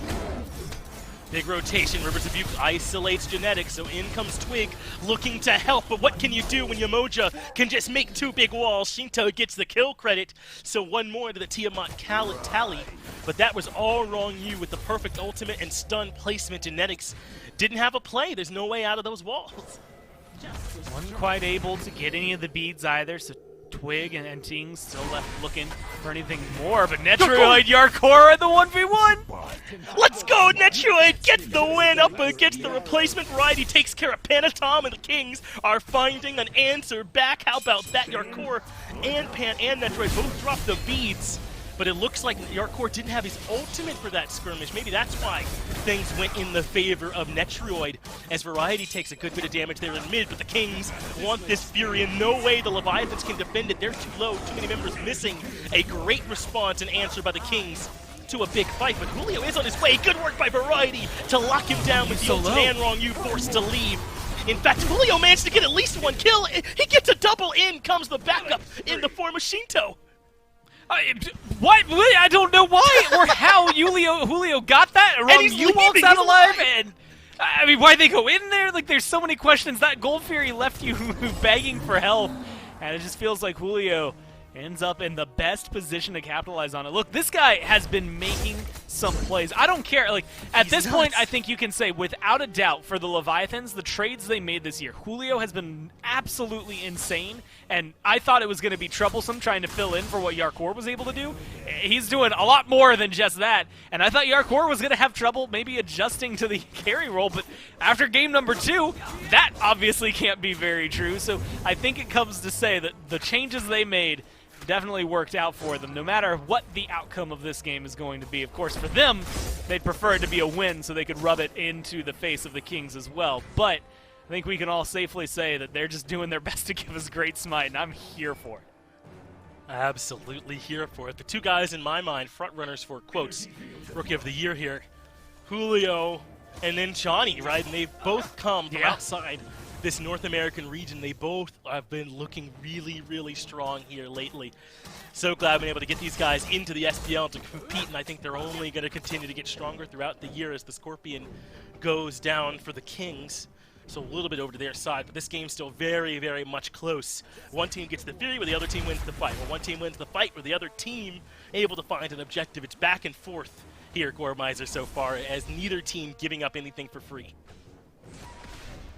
Speaker 1: Big rotation. Rivers of Buke isolates Genetics, so in comes Twig looking to help. But what can you do when Yamoja can just make 2 big walls? Shinto gets the kill credit, so 1 more to the Tiamat tally. But that was all Rong Yu with the perfect ultimate and stun placement. Genetics didn't have a play. There's no way out of those walls.
Speaker 6: Wasn't quite able to get any of the beads either, so Twig and Ting still left looking for anything more, but Netroid, Yarkor at the 1v1!
Speaker 1: Let's go, Netroid gets the win up against the replacement. Variety takes care of Panatom, and the Kings are finding an answer back. How about that? Yarkor and Pan and Netroid both dropped the beads, but it looks like Yarkor didn't have his ultimate for that skirmish. Maybe that's why things went in the favor of Netroid, as Variety takes a good bit of damage there in mid, but the Kings want this Fury, and no way the Leviathans can defend it. They're too low, too many members missing. A great response and answer by the Kings to a big fight, but Julio is on his way. Good work by Variety to lock him down with the ult, and Rong Yu forced to leave. In fact, Julio managed to get at least 1 kill. He gets a double. In comes the backup in the form of Shinto.
Speaker 6: What? I don't know why or how Julio got that. Rong Yu walks out alive, and I mean, why they go in there? Like, there's so many questions. That Gold Fury left you begging for help, and it just feels like Julio ends up in the best position to capitalize on it. Look, this guy has been making some plays. I don't care. Like, at this point, I think you can say, without a doubt, for the Leviathans, the trades they made this year, Julio has been absolutely insane, and I thought it was going to be troublesome trying to fill in for what Yarkor was able to do. He's doing a lot more than just that, and I thought Yarkor was going to have trouble maybe adjusting to the carry role, but after game number 2, that obviously can't be very true. So I think it comes to say that the changes they made definitely worked out for them, no matter what the outcome of this game is going to be. Of course, for them, they'd prefer it to be a win so they could rub it into the face of the Kings as well. But I think we can all safely say that they're just doing their best to give us great Smite, and I'm here for it.
Speaker 1: Absolutely here for it. The 2 guys in my mind, front runners for, quotes, Rookie of the Year here, Julio and then Johnny, right? And they've both come from outside this North American region. They both have been looking really, really strong here lately. So glad I've been able to get these guys into the SPL to compete, and I think they're only going to continue to get stronger throughout the year as the Scorpion goes down for the Kings. So a little bit over to their side, but this game's still very, very much close. One team gets the Fury where the other team wins the fight. Well, one team wins the fight where the other team able to find an objective. It's back and forth here, Goremizer, so far, as neither team giving up anything for free.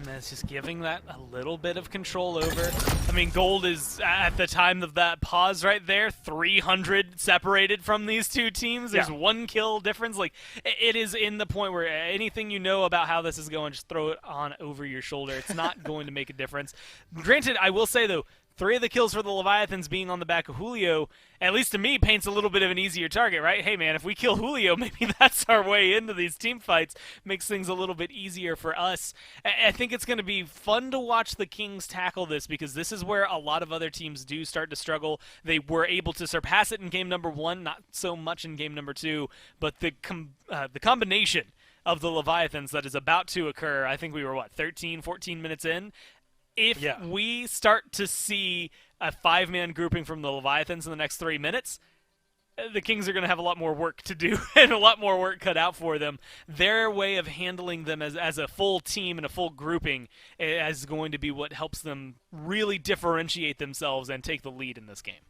Speaker 6: And it's just giving that a little bit of control over. I mean, Gold is, at the time of that pause right there, 300 separated from these two teams. There's 1 kill difference. Like, it is in the point where anything you know about how this is going, just throw it on over your shoulder. It's not going to make a difference. Granted, I will say, though, 3 of the kills for the Leviathans being on the back of Julio, at least to me, paints a little bit of an easier target, right? Hey, man, if we kill Julio, maybe that's our way into these team fights. Makes things a little bit easier for us. I think it's going to be fun to watch the Kings tackle this, because this is where a lot of other teams do start to struggle. They were able to surpass it in game number 1, not so much in game number 2, but the combination of the Leviathans that is about to occur, I think we were, 13, 14 minutes in? If we start to see a 5-man grouping from the Leviathans in the next 3 minutes, the Kings are going to have a lot more work to do and a lot more work cut out for them. Their way of handling them as a full team and a full grouping is going to be what helps them really differentiate themselves and take the lead in this game.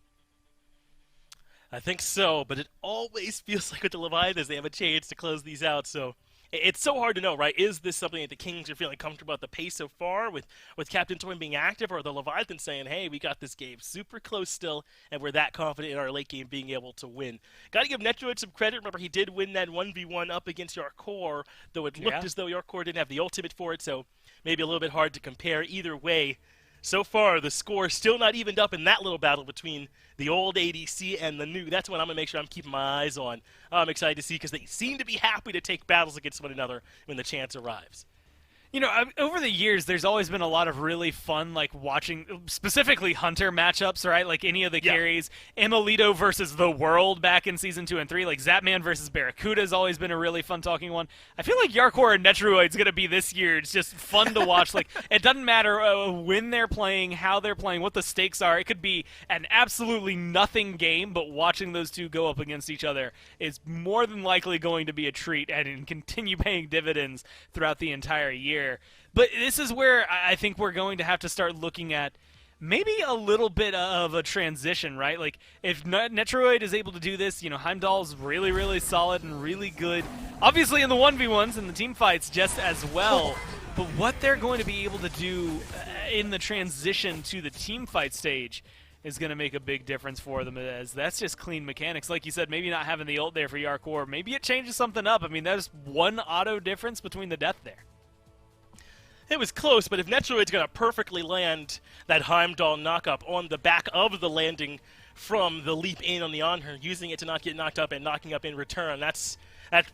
Speaker 1: I think so, but it always feels like with the Leviathans they have a chance to close these out, so it's so hard to know, right? Is this something that the Kings are feeling comfortable at the pace so far with Captain Toyn being active, or are the Leviathans saying, hey, we got this game super close still, and we're that confident in our late game being able to win? Got to give Netroid some credit. Remember, he did win that 1v1 up against Yarkor, though it looked as though Yarkor didn't have the ultimate for it, so maybe a little bit hard to compare. Either way, so far, the score still not evened up in that little battle between the old ADC and the new. That's what I'm going to make sure I'm keeping my eyes on. I'm excited to see, because they seem to be happy to take battles against one another when the chance arrives.
Speaker 6: You know, over the years, there's always been a lot of really fun, like, watching, specifically Hunter matchups, right? Like, any of the carries. Emilito versus the World back in Season 2 and 3. Like, Zapman versus Barracuda has always been a really fun talking one. I feel like Yarkor and Netroid's going to be this year. It's just fun to watch. Like, it doesn't matter when they're playing, how they're playing, what the stakes are. It could be an absolutely nothing game, but watching those two go up against each other is more than likely going to be a treat and continue paying dividends throughout the entire year. But this is where I think we're going to have to start looking at maybe a little bit of a transition, right? Like, if Netroid is able to do this, you know, Heimdall's really, really solid and really good. Obviously in the 1v1s and the team fights just as well. But what they're going to be able to do in the transition to the team fight stage is going to make a big difference for them, as that's just clean mechanics. Like you said, maybe not having the ult there for Yarkor. Maybe it changes something up. I mean, there's one auto difference between the death there.
Speaker 1: It was close, but if Netroid's going to perfectly land that Heimdall knockup on the back of the landing from the leap in on the Anhur, using it to not get knocked up and knocking up in return, that's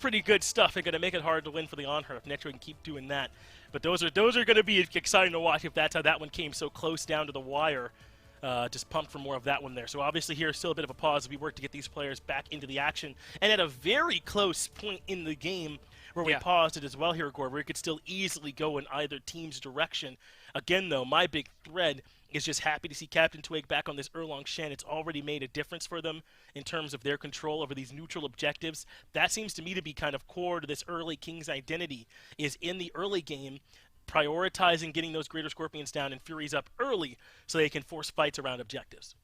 Speaker 1: pretty good stuff. It's going to make it hard to win for the Anhur if Netroid can keep doing that. But those are going to be exciting to watch if that's how that one came so close down to the wire. Just pumped for more of that one there. So obviously here still a bit of a pause as we work to get these players back into the action. And at a very close point in the game, where we paused it as well here, Gore, where it could still easily go in either team's direction. Again, though, my big thread is just happy to see Captain Twig back on this Erlong Shen. It's already made a difference for them in terms of their control over these neutral objectives. That seems to me to be kind of core to this early King's identity, is in the early game, prioritizing getting those Greater Scorpions down and Furies up early so they can force fights around objectives.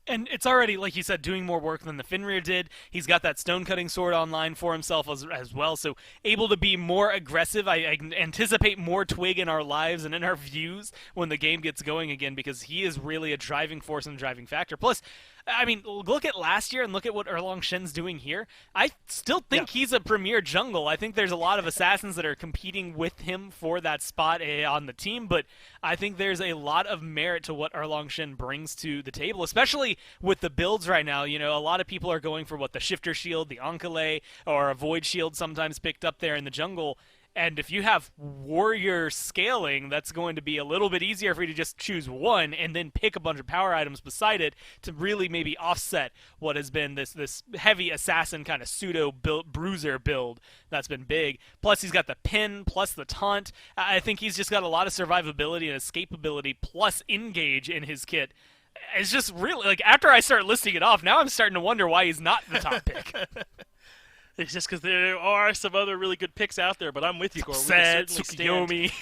Speaker 6: And it's already, like you said, doing more work than the Fenrir did. He's got that stone-cutting sword online for himself as well, so able to be more aggressive. I anticipate more Twig in our lives and in our views when the game gets going again, because he is really a driving force and a driving factor. Plus, I mean, look at last year and look at what Erlong Shen's doing here. I still think he's a premier jungle. I think there's a lot of assassins that are competing with him for that spot on the team, but I think there's a lot of merit to what Erlong Shen brings to the table, especially with the builds right now. You know, a lot of people are going for the Shifter Shield, the Ankale, or a Void Shield sometimes picked up there in the jungle. And if you have warrior scaling, that's going to be a little bit easier for you to just choose one and then pick a bunch of power items beside it to really maybe offset what has been this heavy assassin kind of pseudo bruiser build that's been big. Plus he's got the pin, plus the taunt. I think he's just got a lot of survivability and escapability plus engage in his kit. It's just really, like, after I start listing it off, now I'm starting to wonder why he's not the top pick.
Speaker 1: It's just because there are some other really good picks out there, but I'm with you, Gore.
Speaker 6: Sad Tsukuyomi.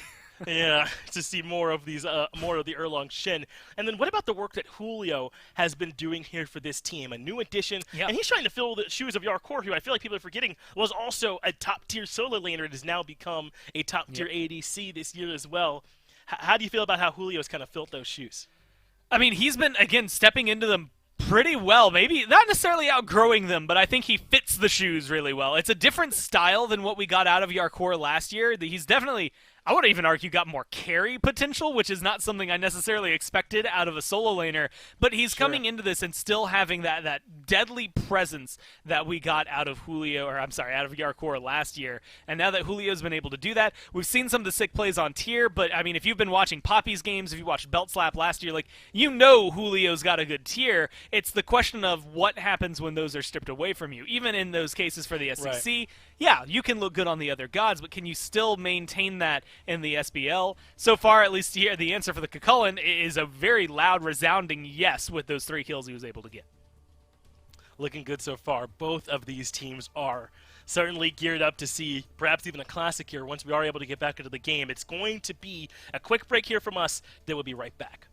Speaker 1: Yeah, to see more of these, more of the Erlong Shin. And then what about the work that Julio has been doing here for this team? A new addition, and he's trying to fill the shoes of Yarkor, who I feel like people are forgetting was also a top-tier solo laner and has now become a top-tier ADC this year as well. How do you feel about how Julio's kind of filled those shoes?
Speaker 6: I mean, he's been, again, stepping into them pretty well. Maybe not necessarily outgrowing them, but I think he fits the shoes really well. It's a different style than what we got out of Yarkor last year. He's definitely, I would even argue, got more carry potential, which is not something I necessarily expected out of a solo laner. But he's coming into this and still having that deadly presence that we got out of out of Yarkor last year. And now that Julio's been able to do that, we've seen some of the sick plays on tier. But I mean, if you've been watching Poppy's games, if you watched Belt Slap last year, like, you know Julio's got a good tier. It's the question of what happens when those are stripped away from you. Even in those cases for the SEC, yeah, you can look good on the other gods, but can you still maintain that in the SBL? So far, at least here, the answer for the Cucullin is a very loud, resounding yes with those 3 kills he was able to get.
Speaker 1: Looking good so far. Both of these teams are certainly geared up to see perhaps even a classic here once we are able to get back into the game. It's going to be a quick break here from us, then we'll be right back.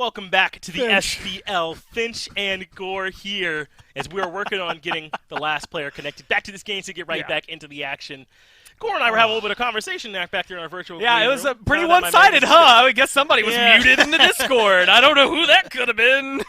Speaker 1: Welcome back to the SBL. Finch and Gore here, as we're working on getting the last player connected back to this game to get right back into the action. Gore and I were having a little bit of conversation back there in our virtual
Speaker 6: Yeah, it was
Speaker 1: room.
Speaker 6: pretty one-sided, huh? I would guess somebody was muted in the Discord. I don't know who that could have been.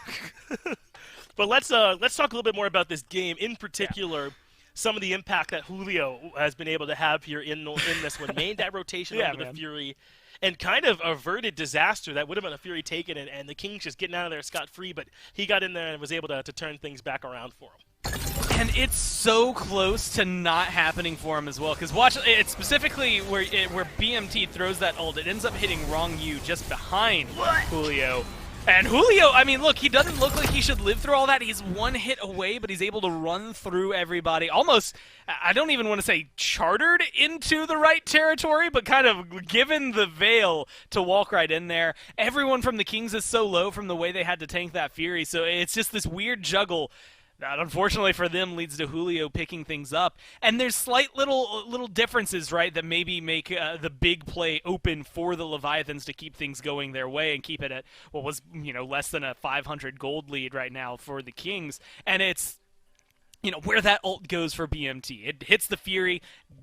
Speaker 1: But let's talk a little bit more about this game, in particular, some of the impact that Julio has been able to have here in this one. Made that rotation over the Fury, and kind of averted disaster that would have been a Fury taken, and the Kings just getting out of there scot-free, but he got in there and was able to turn things back around for him.
Speaker 6: And it's so close to not happening for him as well, because watch it specifically where BMT throws that ult, it ends up hitting wrong U just behind Julio. And Julio, I mean, look, he doesn't look like he should live through all that. He's one hit away, but he's able to run through everybody. Almost, I don't even want to say chartered into the right territory, but kind of given the veil to walk right in there. Everyone from the Kings is so low from the way they had to tank that Fury, so it's just this weird juggle that unfortunately for them leads to Julio picking things up. And there's slight little differences, right, that maybe make the big play open for the Leviathans to keep things going their way and keep it at what was, less than a 500 gold lead right now for the Kings. And it's, where that ult goes for BMT. It hits the Fury,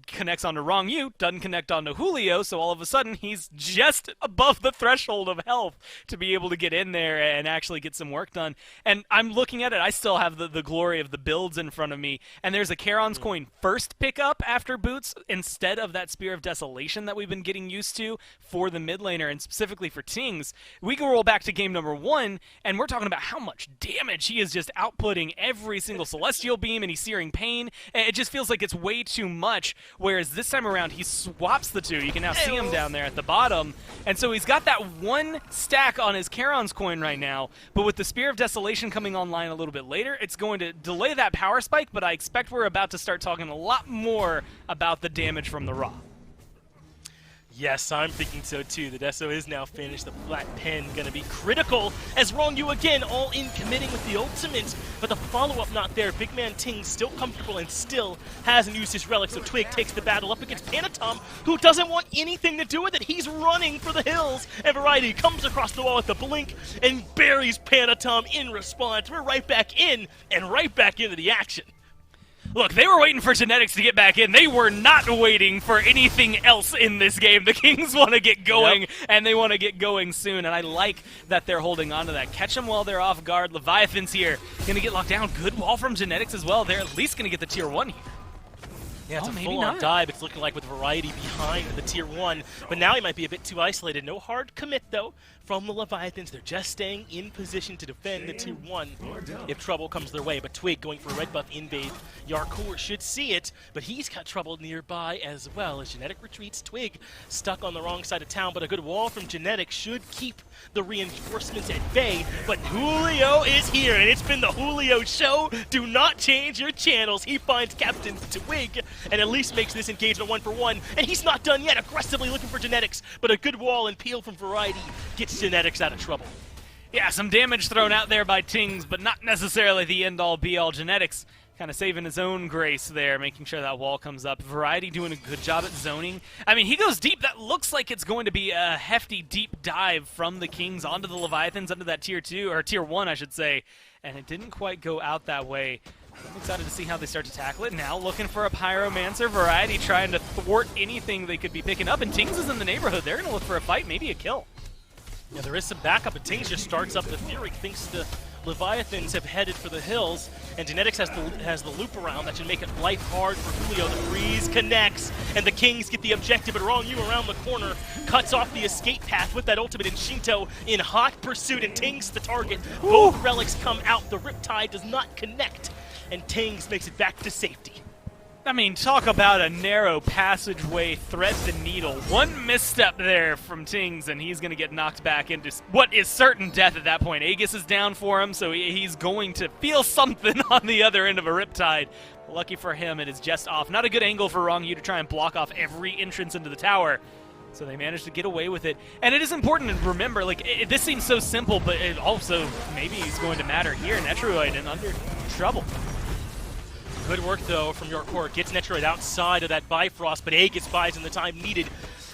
Speaker 6: connects onto wrong U, doesn't connect onto Julio, so all of a sudden he's just above the threshold of health to be able to get in there and actually get some work done. And I'm looking at it, I still have the glory of the builds in front of me, and there's a Charon's Coin first pickup after boots instead of that Spear of Desolation that we've been getting used to for the mid laner, and specifically for Tings. We can roll back to game number 1, and we're talking about how much damage he is just outputting every single Celestial Beam, and he's Searing Pain. It just feels like it's way too much, whereas this time around he swaps the two. You can now see him down there at the bottom, and so he's got that one stack on his Charon's Coin right now, but with the Spear of Desolation coming online a little bit later, it's going to delay that power spike, but I expect we're about to start talking a lot more about the damage from the Ra.
Speaker 1: Yes, I'm thinking so too. The Deso is now finished. The Flat Pen going to be critical as Wrong U again all in committing with the ultimate, but the follow-up not there. Big man Ting still comfortable and still hasn't used his relic, so Twig takes the battle up against Panatom, who doesn't want anything to do with it. He's running for the hills, and Variety comes across the wall with the blink and buries Panatom in response. We're right back in and right back into the action.
Speaker 6: Look, they were waiting for Genetics to get back in. They were not waiting for anything else in this game. The Kings want to get going, and they want to get going soon, and I like that they're holding on to that. Catch them while they're off guard. Leviathans here, going to get locked down. Good wall from Genetics as well. They're at least going to get the tier 1 here.
Speaker 1: Yeah, it's a full-on dive. It's looking like with Variety behind the tier 1, but now he might be a bit too isolated. No hard commit, though, from the Leviathans. They're just staying in position to defend the tier 1 if trouble comes their way. But Twig going for a red buff invade. Yarkor should see it, but he's got trouble nearby as well. As Genetic retreats, Twig stuck on the wrong side of town, but a good wall from Genetic should keep the reinforcements at bay. But Julio is here, and it's been the Julio show. Do not change your channels. He finds Captain Twig and at least makes this engagement 1-for-1, and he's not done yet, aggressively looking for Genetics, but a good wall and peel from Variety gets Genetics out of trouble.
Speaker 6: Yeah, some damage thrown out there by Tings, but not necessarily the end-all be-all. Genetics kind of saving his own grace there, making sure that wall comes up. Variety doing a good job at zoning. I mean, he goes deep. That looks like it's going to be a hefty deep dive from the Kings onto the Leviathans, under that tier 2, or tier 1, I should say, and it didn't quite go out that way. I'm excited to see how they start to tackle it. Now looking for a Pyromancer. Variety trying to thwart anything they could be picking up, and Tings is in the neighborhood. They're going to look for a fight, maybe a kill.
Speaker 1: Yeah, there is some backup, but Tings just starts up the Fury. Thinks the Leviathans have headed for the hills, and Genetics has the loop around that should make it life hard for Julio. The freeze connects, and the Kings get the objective, but Wrong U around the corner cuts off the escape path with that ultimate in Shinto in hot pursuit, and Tings the target. Both relics come out. The Riptide does not connect, and Tings makes it back to safety.
Speaker 6: I mean, talk about a narrow passageway, thread the needle. One misstep there from Tings, and he's going to get knocked back into what is certain death at that point. Aegis is down for him, so he's going to feel something on the other end of a Riptide. Lucky for him, it is just off. Not a good angle for Wrong U to try and block off every entrance into the tower. So they managed to get away with it. And it is important to remember, like, this seems so simple, but it also maybe is going to matter here. Netroid in under trouble.
Speaker 1: Good work, though, from Yarkor. Gets Netroid outside of that Bifrost, but Aegis buys in the time needed.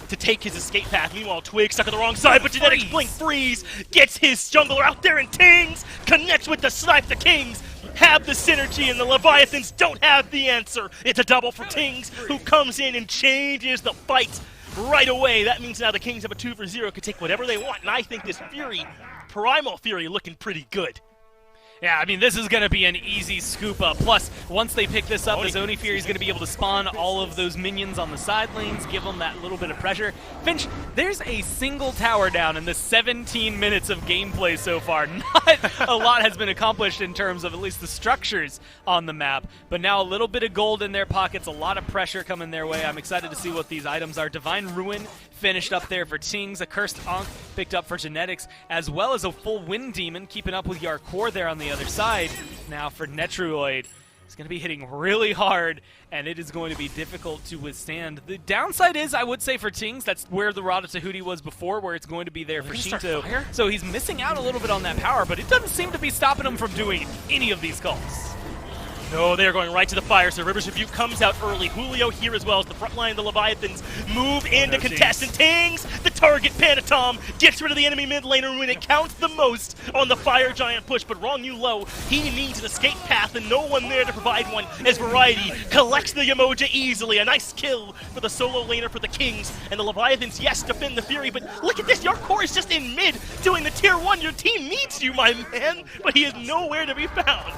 Speaker 1: to take his escape path. Meanwhile, Twig stuck on the wrong side, but Genetics Blink Freeze gets his jungler out there, and Tings connects with the snipe. The Kings have the synergy, and the Leviathans don't have the answer. It's a double for Tings, who comes in and changes the fight right away. That means now the Kings have a 2-for-0, could take whatever they want, and I think this Fury, Primal Fury, looking pretty good.
Speaker 6: Yeah, I mean, this is going to be an easy scoop up. Plus, once they pick this up, the Oni Fury is going to be able to spawn all of those minions on the side lanes, give them that little bit of pressure. Finch, there's a single tower down in the 17 minutes of gameplay so far. Not a lot has been accomplished in terms of at least the structures on the map, but now a little bit of gold in their pockets, a lot of pressure coming their way. I'm excited to see what these items are. Divine Ruin finished up there for Tings, a Cursed Ankh picked up for Genetics, as well as a full Wind Demon keeping up with Yarkor there on the other side. Now for Netroid, it's going to be hitting really hard, and it is going to be difficult to withstand. The downside is, I would say for Tings, that's where the Rada Tahuti was before, where it's going to be there for Shinto. So he's missing out a little bit on that power, but it doesn't seem to be stopping him from doing any of these calls.
Speaker 1: No, they're going right to the fire, so Rivers Rebuke comes out early. Julio here as well as the front line of the Leviathans move into contest, and Tings, the target Panatom, gets rid of the enemy mid laner when it counts the most on the Fire Giant push, but Wrong Yu low. He needs an escape path and no one there to provide one as Variety collects the Yamoja easily. A nice kill for the solo laner for the Kings, and the Leviathans, yes, defend the Fury, but look at this, Yarkor is just in mid doing the tier 1. Your team needs you, my man, but he is nowhere to be found.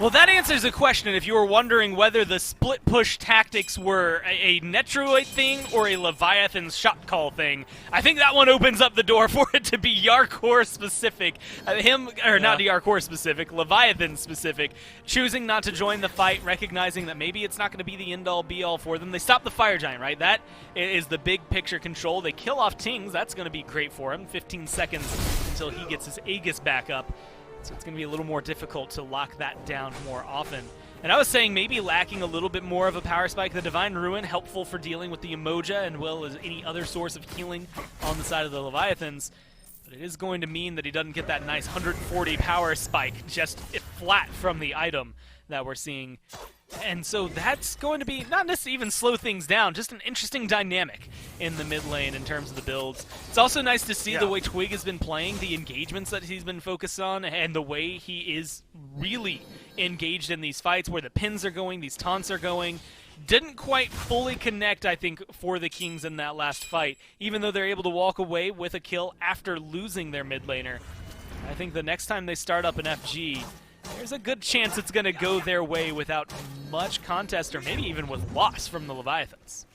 Speaker 6: Well, that answers the question if you were wondering whether the split push tactics were a Netroid thing or a Leviathan's shot call thing. I think that one opens up the door for it to be Yarkor specific. Not Yarkor specific, Leviathan specific. Choosing not to join the fight, recognizing that maybe it's not going to be the end-all be-all for them. They stop the Fire Giant, right? That is the big picture control. They kill off Tings. That's going to be great for him. 15 seconds until he gets his Aegis back up. So it's going to be a little more difficult to lock that down more often. And I was saying maybe lacking a little bit more of a power spike. The Divine Ruin, helpful for dealing with the Yamoja and well as any other source of healing on the side of the Leviathans. But it is going to mean that he doesn't get that nice 140 power spike just flat from the item that we're seeing. And so that's going to be, not necessarily even slow things down, just an interesting dynamic in the mid lane in terms of the builds. It's also nice to see the way Twig has been playing, the engagements that he's been focused on, and the way he is really engaged in these fights, where the pins are going, these taunts are going. Didn't quite fully connect, I think, for the Kings in that last fight, even though they're able to walk away with a kill after losing their mid laner. I think the next time they start up an FG, there's a good chance it's going to go their way without much contest, or maybe even with loss from the Leviathans.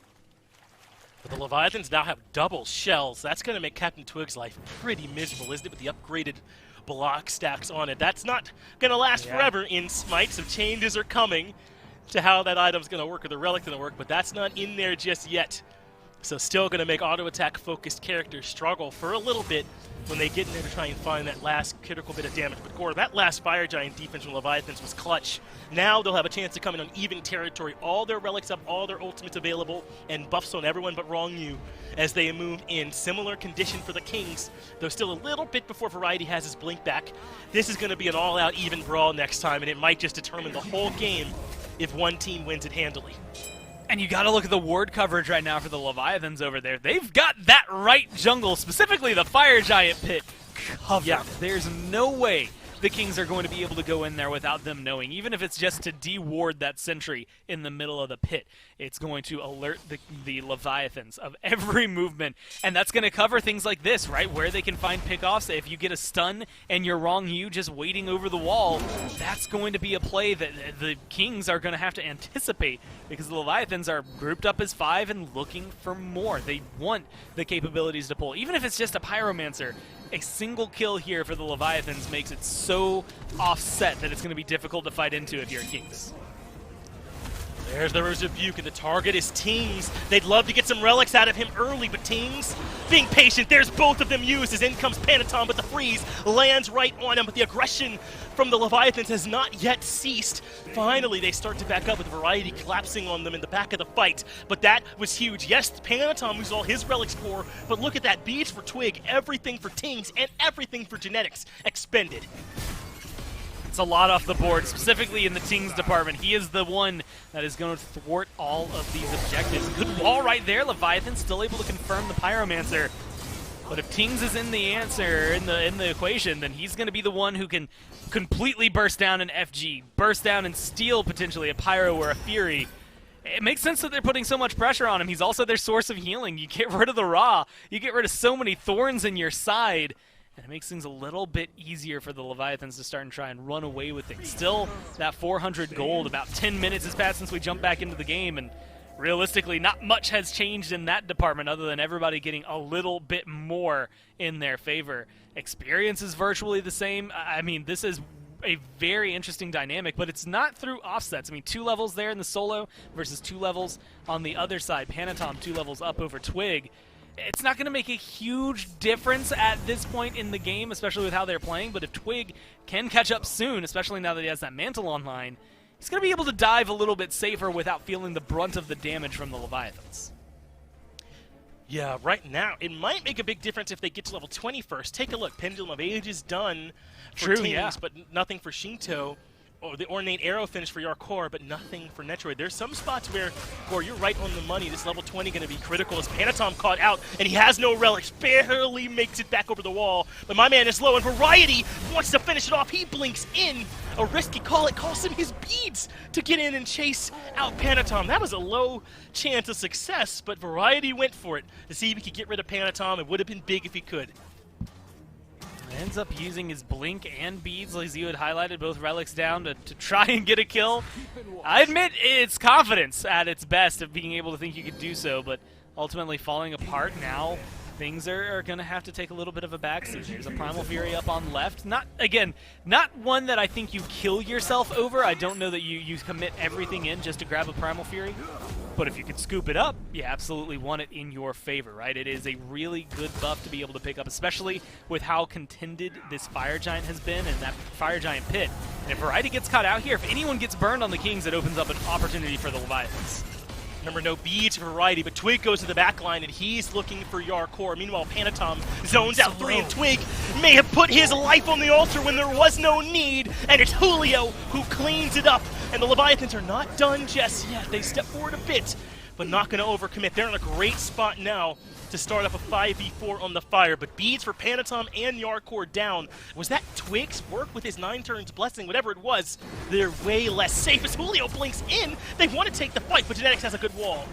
Speaker 1: But the Leviathans now have double shells. That's going to make Captain Twig's life pretty miserable, isn't it, with the upgraded block stacks on it. That's not going to last forever in Smite, so changes are coming to how that item's going to work, or the relic's going to work, but that's not in there just yet. So still going to make auto-attack focused characters struggle for a little bit when they get in there to try and find that last critical bit of damage. But Gore, that last Fire Giant defense from Leviathans was clutch. Now they'll have a chance to come in on even territory. All their relics up, all their ultimates available, and buffs on everyone but Wrong Yu as they move in. Similar condition for the Kings, though still a little bit before Variety has his blink back. This is going to be an all-out even brawl next time, and it might just determine the whole game if one team wins it handily.
Speaker 6: And you got to look at the ward coverage right now for the Leviathans over there. They've got that right jungle, specifically the Fire Giant pit, covered. Yeah. There's no way the Kings are going to be able to go in there without them knowing. Even if it's just to de-ward that sentry in the middle of the pit, it's going to alert the Leviathans of every movement. And that's going to cover things like this, right? Where they can find pickoffs. If you get a stun and you're Wrong Yu just waiting over the wall, that's going to be a play that the Kings are going to have to anticipate, because the Leviathans are grouped up as 5 and looking for more. They want the capabilities to pull. Even if it's just a Pyromancer, a single kill here for the Leviathans makes it so offset that it's going to be difficult to fight into if you're Kings.
Speaker 1: There's the Rose of Rebuke, and the target is Tings. They'd love to get some relics out of him early, but Tings, being patient, there's both of them used as in comes Panatom, but the freeze lands right on him, but the aggression from the Leviathans has not yet ceased. Finally, they start to back up with Variety collapsing on them in the back of the fight, but that was huge. Yes, Panatom used all his relics for, but look at that, beads for Twig, everything for Tings, and everything for Genetics expended.
Speaker 6: gets a lot off the board, specifically in the Tings department. He is the one that is going to thwart all of these objectives. Good wall right there. Leviathan still able to confirm the Pyromancer. But if Tings is in the answer, in the equation, then he's going to be the one who can completely burst down an FG, burst down and steal potentially a Pyro or a Fury. It makes sense that they're putting so much pressure on him. He's also their source of healing. You get rid of the Ra, you get rid of so many thorns in your side, and it makes things a little bit easier for the Leviathans to start and try and run away with things. Still, that 400 gold, about 10 minutes has passed since we jumped back into the game, and realistically, not much has changed in that department other than everybody getting a little bit more in their favor. Experience is virtually the same. I mean, this is a very interesting dynamic, but it's not through offsets. I mean, 2 levels there in the solo versus 2 levels on the other side. Panatom 2 levels up over Twig. It's not going to make a huge difference at this point in the game, especially with how they're playing, but if Twig can catch up soon, especially now that he has that mantle online, he's going to be able to dive a little bit safer without feeling the brunt of the damage from the Leviathans.
Speaker 1: Yeah, right now, it might make a big difference if they get to level 20 first. Take a look. Pendulum of Age is done for Tings, but nothing for Shinto. Or the Ornate Arrow finish for Yarkor, but nothing for Netroid. There's some spots where, Gore, you're right on the money. This level 20 going to be critical as Panatom caught out, and he has no relics. Barely makes it back over the wall. But my man is low, and Variety wants to finish it off. He blinks in. A risky call. It costs him his beads to get in and chase out Panatom. That was a low chance of success, but Variety went for it to see if he could get rid of Panatom. It would have been big if he could.
Speaker 6: Ends up using his blink and beads, like you had highlighted, both relics down to try and get a kill. I admit it's confidence at its best of being able to think you could do so, but ultimately falling apart now. Things are going to have to take a little bit of a backseat. There's a Primal Fury up on left. Not one that I think you kill yourself over. I don't know that you commit everything in just to grab a Primal Fury. But if you can scoop it up, you absolutely want it in your favor, right? It is a really good buff to be able to pick up, especially with how contended this Fire Giant has been and that Fire Giant pit. And if Variety gets caught out here, if anyone gets burned on the Kings, it opens up an opportunity for the Leviathans.
Speaker 1: Remember, no beads for Variety, but Twig goes to the back line, and he's looking for Yarkor. Meanwhile, Panatom zones out 3, and Twig may have put his life on the altar when there was no need, and it's Julio who cleans it up. And the Leviathans are not done just yet. They step forward a bit, but not going to overcommit. They're in a great spot now to start up a 5v4 on the fire, but beads for Panatom and Yarkor down. Was that Twig's work with his 9 turns blessing? Whatever it was, they're way less safe as Julio blinks in. They want to take the fight, but Genetics has a good wall.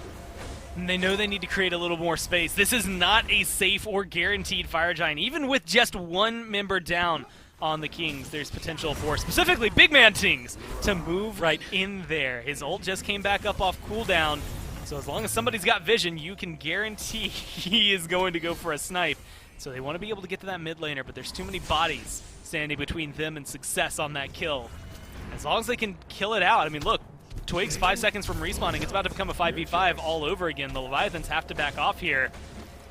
Speaker 6: And they know they need to create a little more space. This is not a safe or guaranteed Fire Giant. Even with just 1 member down on the Kings, there's potential for specifically Big Man Tings to move right in there. His ult just came back up off cooldown. So as long as somebody's got vision, you can guarantee he is going to go for a snipe. So they want to be able to get to that mid laner, but there's too many bodies standing between them and success on that kill. As long as they can kill it out, I mean, look, Twig's 5 seconds from respawning. It's about to become a 5v5 all over again. The Leviathans have to back off here.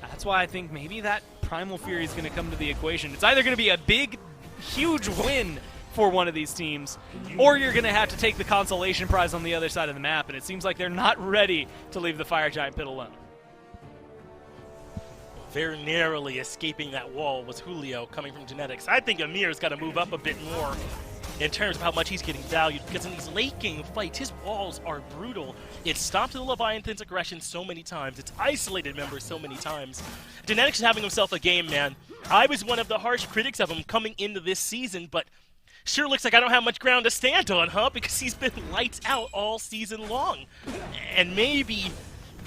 Speaker 6: That's why I think maybe that Primal Fury is going to come to the equation. It's either going to be a big, huge win for one of these teams, or you're going to have to take the consolation prize on the other side of the map, and it seems like they're not ready to leave the Fire Giant pit alone.
Speaker 1: Very narrowly escaping that wall was Julio coming from Genetics. I think Amir's got to move up a bit more in terms of how much he's getting valued, because in these late game fights, his walls are brutal. It stopped the Leviathan's aggression so many times. It's isolated members so many times. Genetics is having himself a game, man. I was one of the harsh critics of him coming into this season, but sure looks like I don't have much ground to stand on, huh? Because he's been lights out all season long. And maybe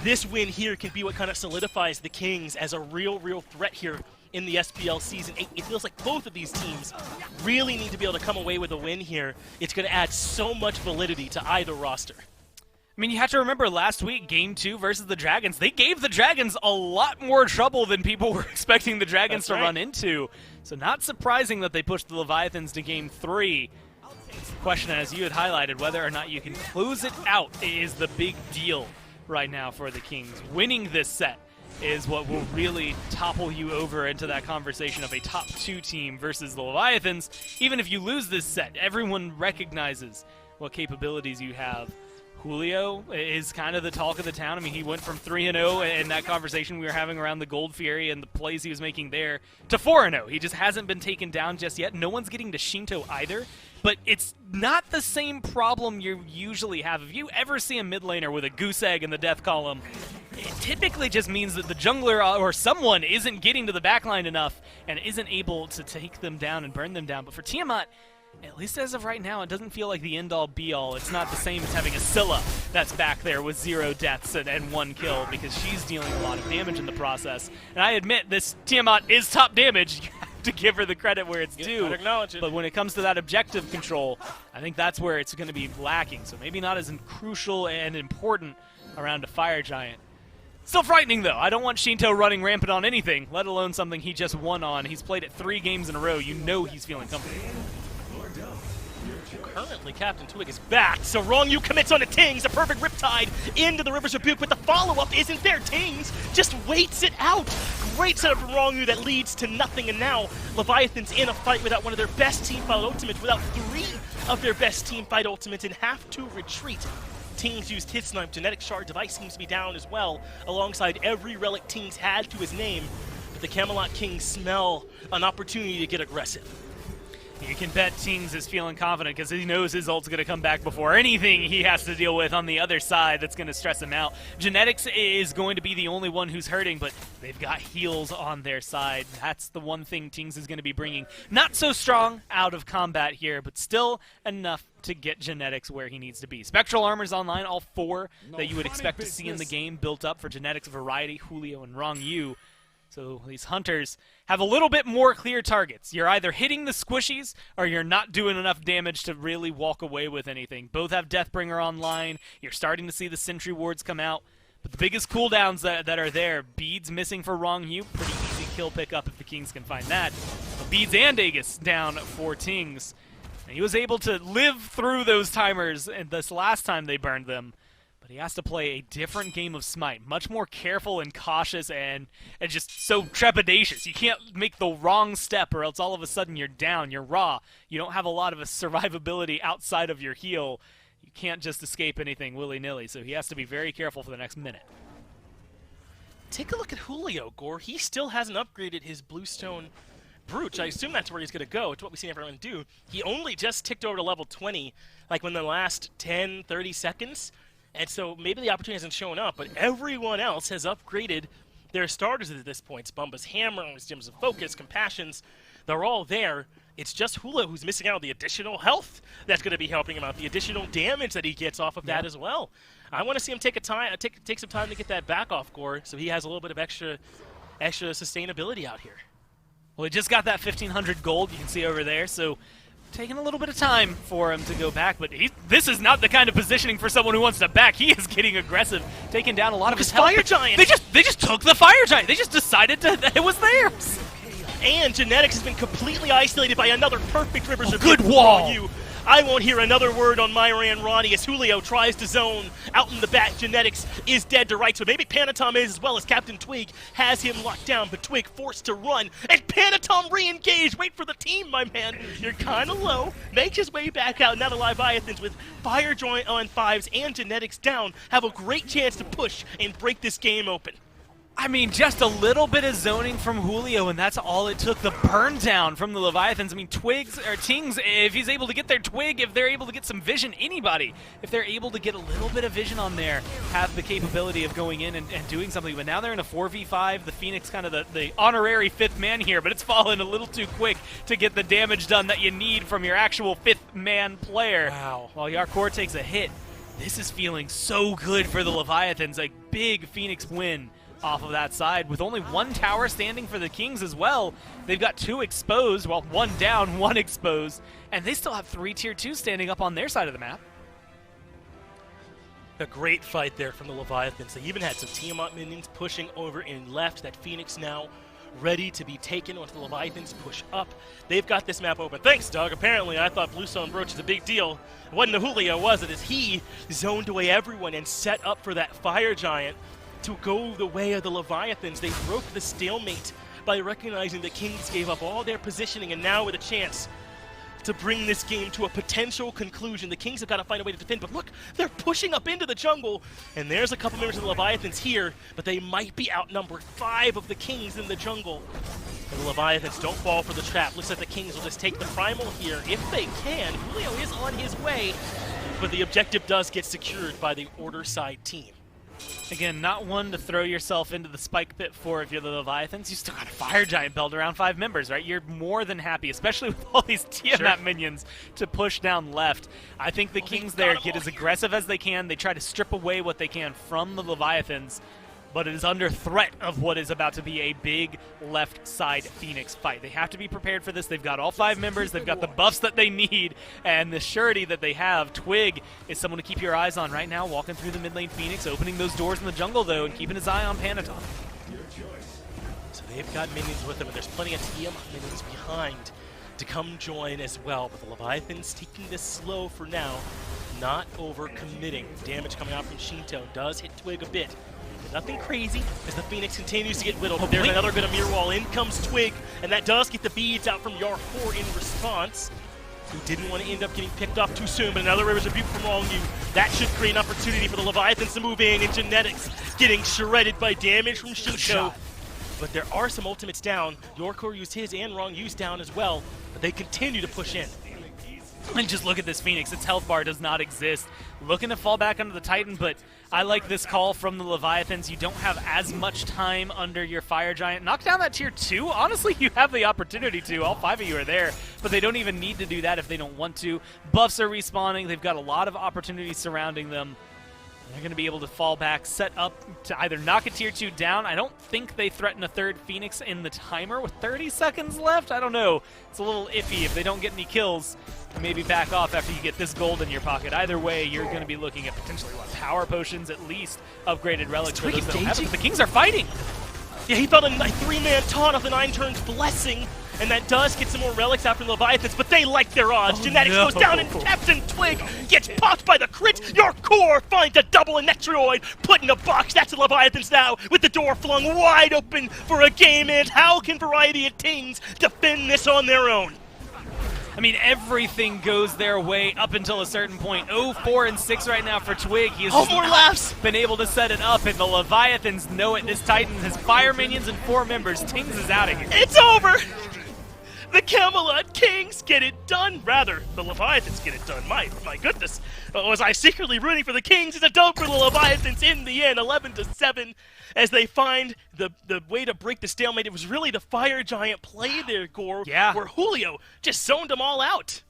Speaker 1: this win here can be what kind of solidifies the Kings as a real threat here in the SPL Season 8. It feels like both of these teams really need to be able to come away with a win here. It's going to add so much validity to either roster.
Speaker 6: I mean, you have to remember last week, Game 2 versus the Dragons. They gave the Dragons a lot more trouble than people were expecting the Dragons to run into. So not surprising that they pushed the Leviathans to Game 3. It's the question, as you had highlighted, whether or not you can close it out is the big deal right now for the Kings. Winning this set is what will really topple you over into that conversation of a top 2 team versus the Leviathans. Even if you lose this set, everyone recognizes what capabilities you have. Julio is kind of the talk of the town. I mean, he went from 3-0 in that conversation we were having around the Gold Fury and the plays he was making there to 4-0. He just hasn't been taken down just yet. No one's getting to Shinto either. but it's not the same problem you usually have. If you ever see a mid laner with a goose egg in the death column, it typically just means that the jungler or someone isn't getting to the backline enough and isn't able to take them down and burn them down. But for Tiamat, at least as of right now, it doesn't feel like the end-all be-all. It's not the same as having a Scylla that's back there with 0 deaths and 1 kill, because she's dealing a lot of damage in the process. And I admit, this Tiamat is top damage. You have to give her the credit where it's due.
Speaker 1: Acknowledge it.
Speaker 6: But when it comes to that objective control, I think that's where it's going to be lacking. So maybe not as crucial and important around a Fire Giant. Still frightening, though. I don't want Shinto running rampant on anything, let alone something he just won on. He's played it 3 games in a row. You know he's feeling comfortable.
Speaker 1: Currently, Captain Twig is back, so Wrong You commits on a Tings, a perfect Riptide into the River's Rebuke, but the follow-up isn't there. Tings just waits it out. Great setup from Wrong You that leads to nothing, and now Leviathans in a fight without one of their best teamfight ultimates, without 3 of their best teamfight ultimates, and have to retreat. Tings used his snipe. Genetic Shard device seems to be down as well, alongside every relic Tings had to his name, but the Camelot Kings smell an opportunity to get aggressive.
Speaker 6: You can bet Tings is feeling confident because he knows his ult's going to come back before anything he has to deal with on the other side that's going to stress him out. Genetics is going to be the only one who's hurting, but they've got heals on their side. That's the one thing Tings is going to be bringing. Not so strong out of combat here, but still enough to get Genetics where he needs to be. Spectral Armor's online, all 4 that you would expect to see in the game built up for Genetics, Variety, Julio, and Wrong You. So these hunters have a little bit more clear targets. You're either hitting the squishies or you're not doing enough damage to really walk away with anything. Both have Deathbringer online. You're starting to see the sentry wards come out. But the biggest cooldowns that are there, Beads missing for Wrong You. Pretty easy kill pickup if the Kings can find that. But Beads and Aegis down for Tings. And he was able to live through those timers and this last time they burned them. But he has to play a different game of Smite, much more careful and cautious and just so trepidatious. You can't make the wrong step or else all of a sudden you're down, you're raw. You don't have a lot of a survivability outside of your heal. You can't just escape anything willy-nilly, so he has to be very careful for the next minute.
Speaker 1: Take a look at Julio, Gore. He still hasn't upgraded his Bluestone Brooch. I assume that's where he's going to go. It's what we've seen everyone do. He only just ticked over to level 20, like within the last 10, 30 seconds. And so maybe the opportunity hasn't shown up, but everyone else has upgraded their starters at this point. Bumba's Hammer, Gems of Focus, Compassions, they're all there. It's just Julio who's missing out on the additional health that's going to be helping him out, the additional damage that he gets off of that as well. I want to see him take some time to get that back off, Gore, so he has a little bit of extra sustainability out here.
Speaker 6: Well, he just got that 1,500 gold you can see over there, so taking a little bit of time for him to go back, but this is not the kind of positioning for someone who wants to back. He is getting aggressive, taking down a lot of his health.
Speaker 1: Fire Giant!
Speaker 6: They just took the Fire Giant. They just decided that it was theirs.
Speaker 1: And Genetics has been completely isolated by another perfect Rivers of
Speaker 6: good wall.
Speaker 1: I won't hear another word on Myran Ronnie as Julio tries to zone out in the back. Genetics is dead to right, so maybe Panatom is as well as Captain Twig has him locked down, but Twig forced to run, and Panatom re-engaged. Wait for the team, my man. You're kind of low. Make his way back out. Now the Leviathans with Fire Joint on 5s and Genetics down have a great chance to push and break this game open.
Speaker 6: I mean, just a little bit of zoning from Julio, and that's all it took. The burn down from the Leviathans. I mean, Tings, if he's able to get their Twig, if they're able to get some vision, anybody, if they're able to get a little bit of vision on there, have the capability of going in and doing something. But now they're in a 4v5. The Phoenix kind of the honorary 5th man here, but it's fallen a little too quick to get the damage done that you need from your actual 5th man player.
Speaker 1: Wow.
Speaker 6: While Yarkor takes a hit, this is feeling so good for the Leviathans. A big Phoenix win off of that side, with only 1 tower standing for the Kings as well. They've got 2 exposed, well, 1 down, 1 exposed, and they still have 3 tier 2 standing up on their side of the map.
Speaker 1: A great fight there from the Leviathans. They even had some Tiamat minions pushing over in left. That Phoenix now ready to be taken once the Leviathans push up. They've got this map open. Thanks, Doug. Apparently, I thought Bluestone Brooch is a big deal. It wasn't a Julio, was it? As he zoned away everyone and set up for that Fire Giant to go the way of the Leviathans. They broke the stalemate by recognizing the Kings gave up all their positioning, and now with a chance to bring this game to a potential conclusion. The Kings have got to find a way to defend, but look, they're pushing up into the jungle, and there's a couple members of the Leviathans here, but they might be outnumbered. 5 of the Kings in the jungle. The Leviathans don't fall for the trap. Looks like the Kings will just take the Primal here if they can. Julio is on his way, but the objective does get secured by the Order side team.
Speaker 6: Again, not one to throw yourself into the spike pit for if you're the Leviathans. You still got a Fire Giant build around 5 members, right? You're more than happy, especially with all these Tiamat minions to push down left. I think the Kings there get as aggressive as they can. They try to strip away what they can from the Leviathans, but it is under threat of what is about to be a big left side Phoenix fight. They have to be prepared for this. They've got all 5 members. They've got the buffs that they need and the surety that they have. Twig is someone to keep your eyes on right now, walking through the mid lane Phoenix, opening those doors in the jungle, though, and keeping his eye on Panaton.
Speaker 1: So they've got minions with them, and there's plenty of Tiamat minions behind to come join as well. But the Leviathans taking this slow for now, not over-committing. Damage coming out from Shinto does hit Twig a bit. Nothing crazy as the Phoenix continues to get whittled. But there's another good Amir wall. In comes Twig, and that does get the beads out from Yar4 in response. He didn't want to end up getting picked off too soon, but another River's Rebuke from Longview. That should create an opportunity for the Leviathans to move in, and Genetics getting shredded by damage from Shinto. But there are some ultimates down. Yorkor used his and Wrong used down as well, but they continue to push in.
Speaker 6: And just look at this Phoenix. Its health bar does not exist. Looking to fall back under the Titan, but I like this call from the Leviathans. You don't have as much time under your Fire Giant. Knock down that tier 2. Honestly, you have the opportunity to. All 5 of you are there, but they don't even need to do that if they don't want to. Buffs are respawning. They've got a lot of opportunities surrounding them. They're going to be able to fall back, set up to either knock a tier 2 down. I don't think they threaten a third Phoenix in the timer with 30 seconds left. I don't know. It's a little iffy. If they don't get any kills, maybe back off after you get this gold in your pocket. Either way, you're going to be looking at potentially, power potions, at least upgraded relics for those that don't have it. But the Kings are fighting.
Speaker 1: Yeah, he felt a 3-man taunt off the 9 turns blessing, and that does get some more relics out from the Leviathans, but they like their odds. Genetics goes down, and Captain Twig gets popped by the crit. Your core finds a double Electroid put in a box. That's the Leviathans now, with the door flung wide open for a game, and how can Variety of Kings defend this on their own?
Speaker 6: I mean, everything goes their way up until a certain point. 0-4-6 right now for Twig. He has been able to set it up, and the Leviathans know it. This Titan has fire minions and 4 members. Tings is out of here.
Speaker 1: It's over! The Camelot Kings get it done. Rather, the Leviathans get it done. My goodness. Was I secretly rooting for the Kings? It's a dub for the Leviathans in the end, 11-7, as they find the way to break the stalemate. It was really the Fire Giant play there, Gore, where Julio just zoned them all out.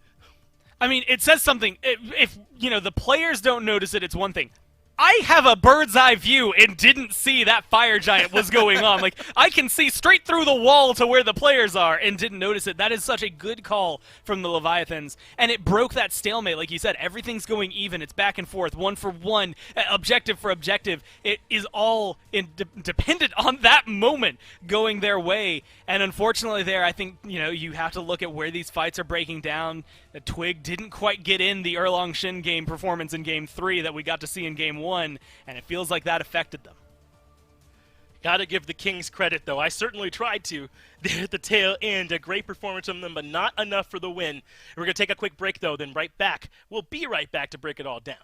Speaker 6: I mean, it says something. If the players don't notice it, it's one thing. I have a bird's eye view and didn't see that Fire Giant was going on. Like, I can see straight through the wall to where the players are and didn't notice it. That is such a good call from the Leviathans. And it broke that stalemate. Like you said, everything's going even. It's back and forth, 1 for 1, objective for objective. It is all dependent on that moment going their way. And unfortunately there, I think, you have to look at where these fights are breaking down. Twig didn't quite get in the Erlong Shin game performance in Game 3 that we got to see in Game 1, and it feels like that affected them.
Speaker 1: Gotta give the Kings credit, though. I certainly tried to. There at the tail end, a great performance from them, but not enough for the win. We're going to take a quick break, though, then right back. We'll be right back to break it all down.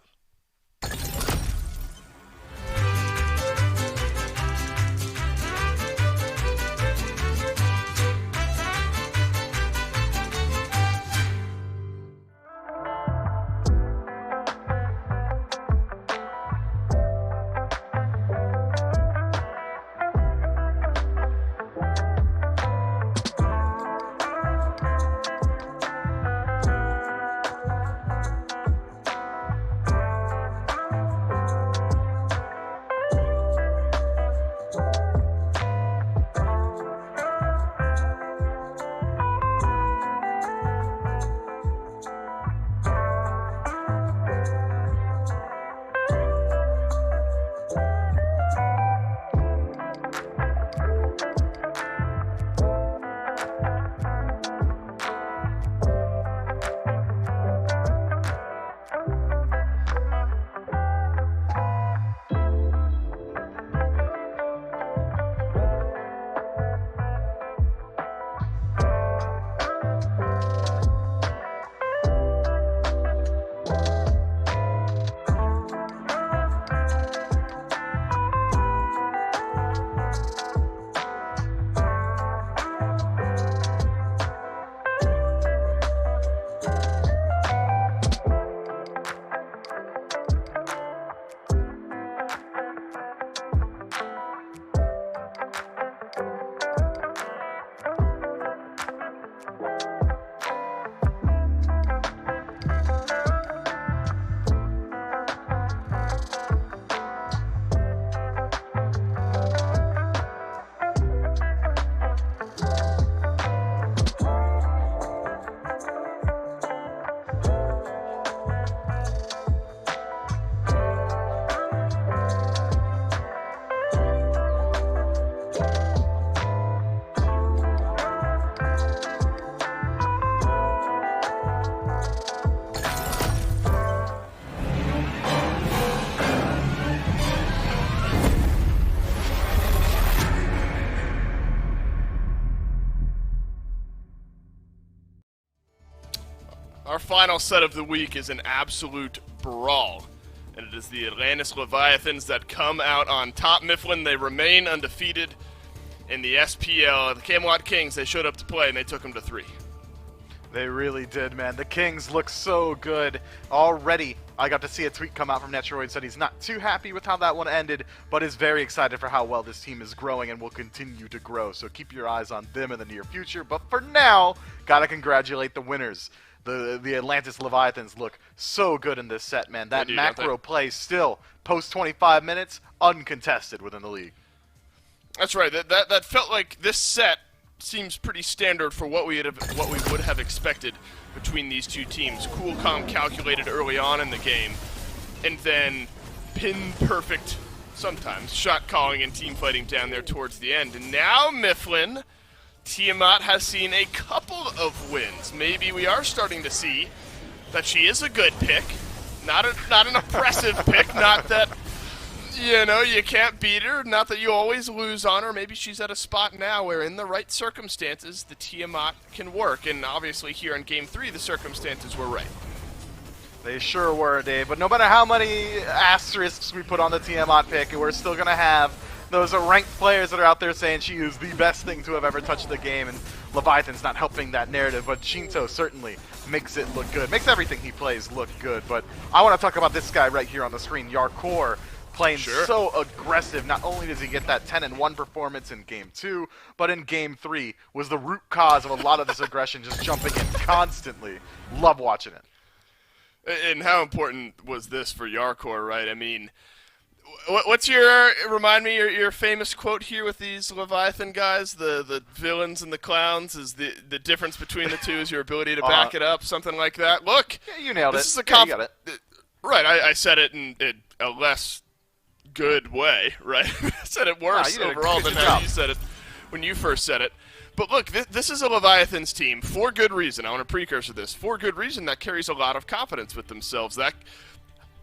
Speaker 3: final set of the week is an absolute brawl. And it is the Atlantis Leviathans that come out on top. Mifflin, they remain undefeated. In the SPL, the Camelot Kings, they showed up to play, and they took them to 3.
Speaker 4: They really did, man. The Kings look so good. Already, I got to see a tweet come out from Netroid, said he's not too happy with how that one ended, but is very excited for how well this team is growing and will continue to grow. So keep your eyes on them in the near future. But for now, gotta congratulate the winners. The Atlantis Leviathans look so good in this set, man. That macro play still, post 25 minutes, uncontested within the league.
Speaker 3: That's right. That felt like this set seems pretty standard for what we would have expected between these two teams. Cool, calm, calculated early on in the game, and then pin perfect sometimes shot calling and team fighting down there towards the end. And now Mifflin, Tiamat has seen a couple of wins. Maybe we are starting to see that she is a good pick, not an oppressive pick, not that you can't beat her, not that you always lose on her. Maybe she's at a spot now where in the right circumstances, the Tiamat can work. And obviously here in Game 3, the circumstances were right.
Speaker 4: They sure were, Dave. But no matter how many asterisks we put on the Tiamat pick, we're still going to have those ranked players that are out there saying she is the best thing to have ever touched the game. And Leviathan's not helping that narrative, but Shinto certainly makes it look good. Makes everything he plays look good. But I want to talk about this guy right here on the screen, Yarkor. Playing so aggressive. Not only does he get that 10-1 performance in Game 2, but in Game 3 was the root cause of a lot of this aggression, just jumping in constantly. Love watching it.
Speaker 3: And how important was this for Yarkor, right? I mean, what's remind me your famous quote here with these Leviathan guys, the villains and the clowns, is the difference between the two is your ability to back it up, something like that. Look,
Speaker 4: you nailed
Speaker 3: this
Speaker 4: it.
Speaker 3: Is a
Speaker 4: you got it.
Speaker 3: Right, I said it in a less good way, right? I said it worse overall than how you said it when you first said it. But look, this is a Leviathans team for good reason. I want to precursor this. For good reason that carries a lot of confidence with themselves. That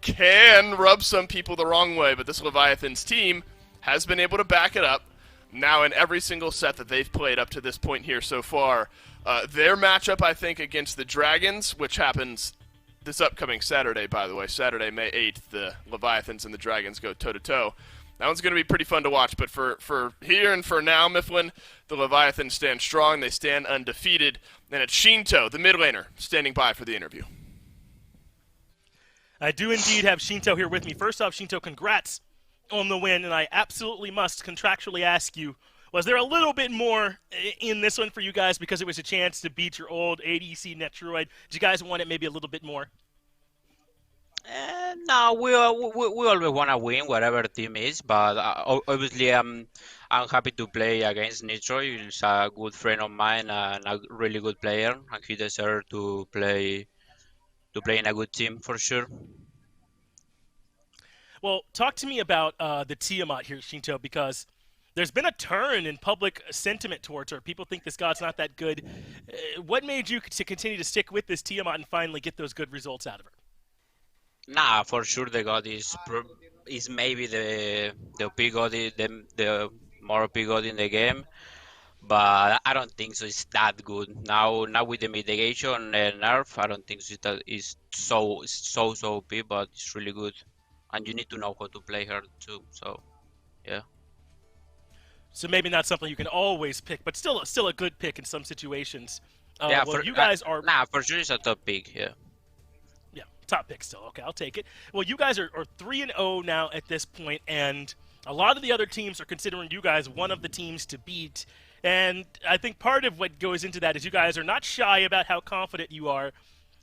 Speaker 3: can rub some people the wrong way, but this Leviathans team has been able to back it up. Now in every single set that they've played up to this point here so far, their matchup, I think, against the Dragons, which happens this upcoming Saturday, by the way, Saturday, May 8th, the Leviathans and the Dragons go toe-to-toe. That one's going to be pretty fun to watch, but for here and for now, Mifflin, the Leviathans stand strong. They stand undefeated. And it's Shinto, the mid laner, standing by for the interview.
Speaker 1: I do indeed have Shinto here with me. First off, Shinto, congrats on the win, and I absolutely must contractually ask you, was there a little bit more in this one for you guys because it was a chance to beat your old ADC Netroid? Did you guys want it maybe a little bit more?
Speaker 7: No, we always want to win whatever team is, but obviously I'm happy to play against Netroid. He's a good friend of mine and a really good player, and he deserves to play in a good team for sure.
Speaker 1: Well, talk to me about the Tiamat here, Shinto, because there's been a turn in public sentiment towards her. People think this god's not that good. What made you to continue to stick with this Tiamat and finally get those good results out of her?
Speaker 7: Nah, for sure the god is maybe the OP god, the more OP god in the game, but I don't think so. It's that good now with the mitigation and nerf. I don't think it's so OP, but it's really good, and you need to know how to play her too. So, yeah.
Speaker 1: So maybe not something you can always pick, but still a good pick in some situations.
Speaker 7: Yeah,
Speaker 1: well, you guys are.
Speaker 7: Nah, for sure it's a top pick. Yeah.
Speaker 1: Yeah, top pick still. Okay, I'll take it. Well, you guys are 3-0 now at this point, and a lot of the other teams are considering you guys one of the teams to beat. And I think part of what goes into that is you guys are not shy about how confident you are.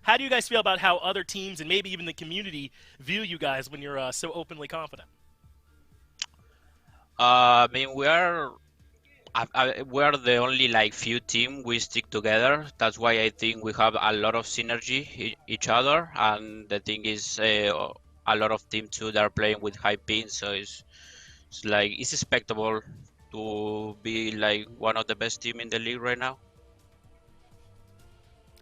Speaker 1: How do you guys feel about how other teams and maybe even the community view you guys when you're so openly confident?
Speaker 7: I mean, we are the only few team we stick together. That's why I think we have a lot of synergy each other. And the thing is, a lot of teams too that are playing with high pins, so it's expectable to be one of the best team in the league right now.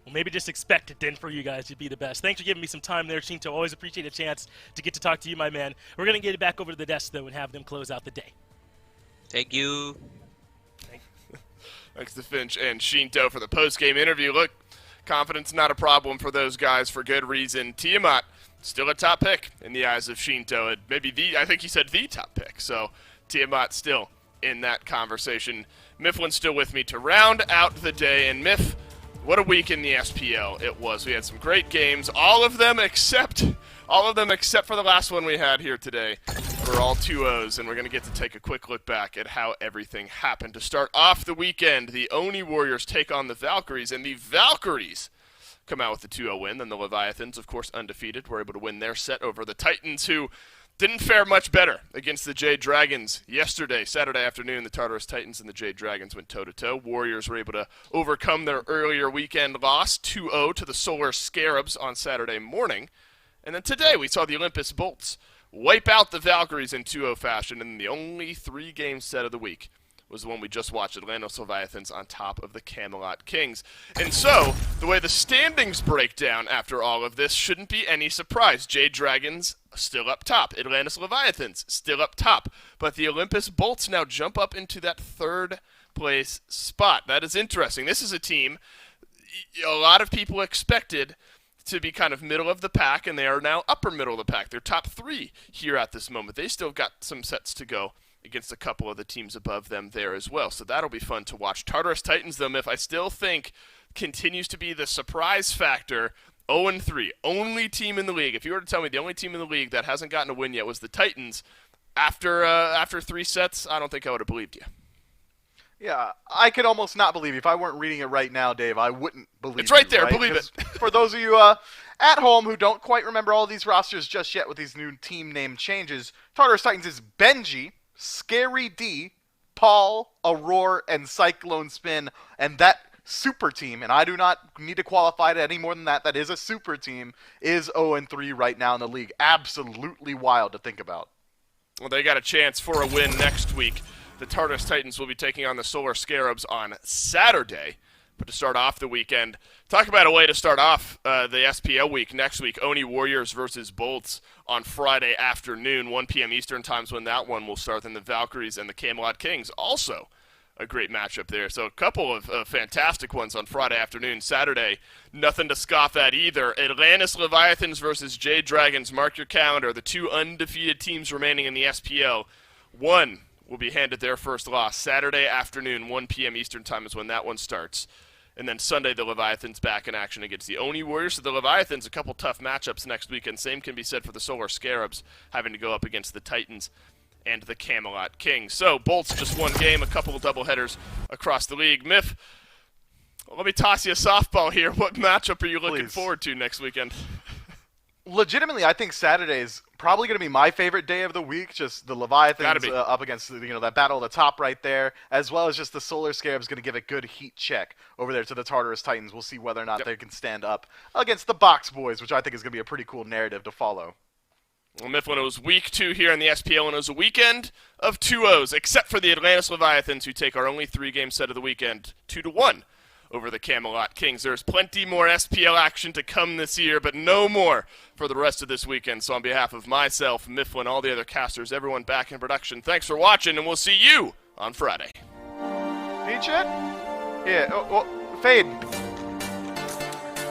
Speaker 1: Well, maybe just expect it then for you guys to be the best. Thanks for giving me some time there, Shinto. Always appreciate a chance to get to talk to you, my man. We're going to get it back over to the desk, though, and have them close out the day.
Speaker 7: Thank you.
Speaker 3: Thanks to Finch and Shinto for the post-game interview. Look, Confidence not a problem for those guys for good reason. Tiamat, still a top pick in the eyes of Shinto. I think he said the top pick. So Tiamat still in that conversation. Mifflin's still with me to round out the day. And Miff, what a week in the SPL it was. We had some great games. All of them except for the last one we had here today. We're all 2-0s, and we're going to get to take a quick look back at how everything happened. To start off the weekend, the Oni Warriors take on the Valkyries, and the Valkyries come out with the 2-0 win. Then the Leviathans, of course, undefeated, were able to win their set over the Titans, who didn't fare much better against the Jade Dragons yesterday. Saturday afternoon, the Tartarus Titans and the Jade Dragons went toe-to-toe. Warriors were able to overcome their earlier weekend loss, 2-0 to the Solar Scarabs on Saturday morning. And then today, we saw the Olympus Bolts wipe out the Valkyries in 2-0 fashion, and the only 3-game set of the week was the one we just watched, Atlantis Leviathans on top of the Camelot Kings. And so, the way the standings break down after all of this shouldn't be any surprise. Jade Dragons still up top. Atlantis Leviathans still up top. But the Olympus Bolts now jump up into that 3rd place spot. That is interesting. This is a team a lot of people expected to be kind of middle of the pack, and they are now upper middle of the pack. They're top 3 here at this moment. They still got some sets to go against a couple of the teams above them there as well. So that'll be fun to watch. Tartarus Titans, though, Miff, I still think continues to be the surprise factor. 0-3, only team in the league. If you were to tell me the only team in the league that hasn't gotten a win yet was the Titans, after 3 sets, I don't think I would have believed you.
Speaker 4: Yeah, I could almost not believe you. If I weren't reading it right now, Dave, I wouldn't believe
Speaker 3: it's right
Speaker 4: you,
Speaker 3: there,
Speaker 4: right?
Speaker 3: believe it.
Speaker 4: For those of you at home who don't quite remember all these rosters just yet with these new team name changes, Tartarus Titans is Benji, Scary D, Paul, Aurora, and Cyclone Spin, and that super team, and I do not need to qualify it any more than that, that is a super team, is 0-3 right now in the league. Absolutely wild to think about.
Speaker 3: Well, they got a chance for a win next week. The Tartarus Titans will be taking on the Solar Scarabs on Saturday. But to start off the weekend, talk about a way to start off the SPL week next week. Oni Warriors versus Bolts on Friday afternoon, 1 p.m. Eastern Time's when that one will start. Then the Valkyries and the Camelot Kings, also a great matchup there. So a couple of fantastic ones on Friday afternoon. Saturday, nothing to scoff at either. Atlantis Leviathans versus Jade Dragons. Mark your calendar. The 2 undefeated teams remaining in the SPL. One will be handed their first loss. Saturday afternoon, 1 p.m. Eastern Time is when that one starts. And then Sunday, the Leviathans back in action against the Oni Warriors. So the Leviathans, a couple tough matchups next week, and same can be said for the Solar Scarabs, having to go up against the Titans and the Camelot Kings. So Bolts just 1 game, a couple of doubleheaders across the league. Miff, let me toss you a softball here. What matchup are you looking forward to next weekend?
Speaker 4: Legitimately, I think Saturday is probably going to be my favorite day of the week. Just the Leviathans up against that battle at the top right there, as well as just the Solar Scarabs going to give a good heat check over there to the Tartarus Titans. We'll see whether or not they can stand up against the Box Boys, which I think is going to be a pretty cool narrative to follow.
Speaker 3: Well, Mifflin, it was week 2 here in the SPL, and it was a weekend of 2-0s, except for the Atlantis Leviathans, who take our only 3-game set of the weekend, 2-1 over the Camelot Kings. There's plenty more SPL action to come this year, but no more for the rest of this weekend. So on behalf of myself, Mifflin, all the other casters, everyone back in production, thanks for watching, and we'll see you on Friday.
Speaker 4: Peach it? Yeah, Fade.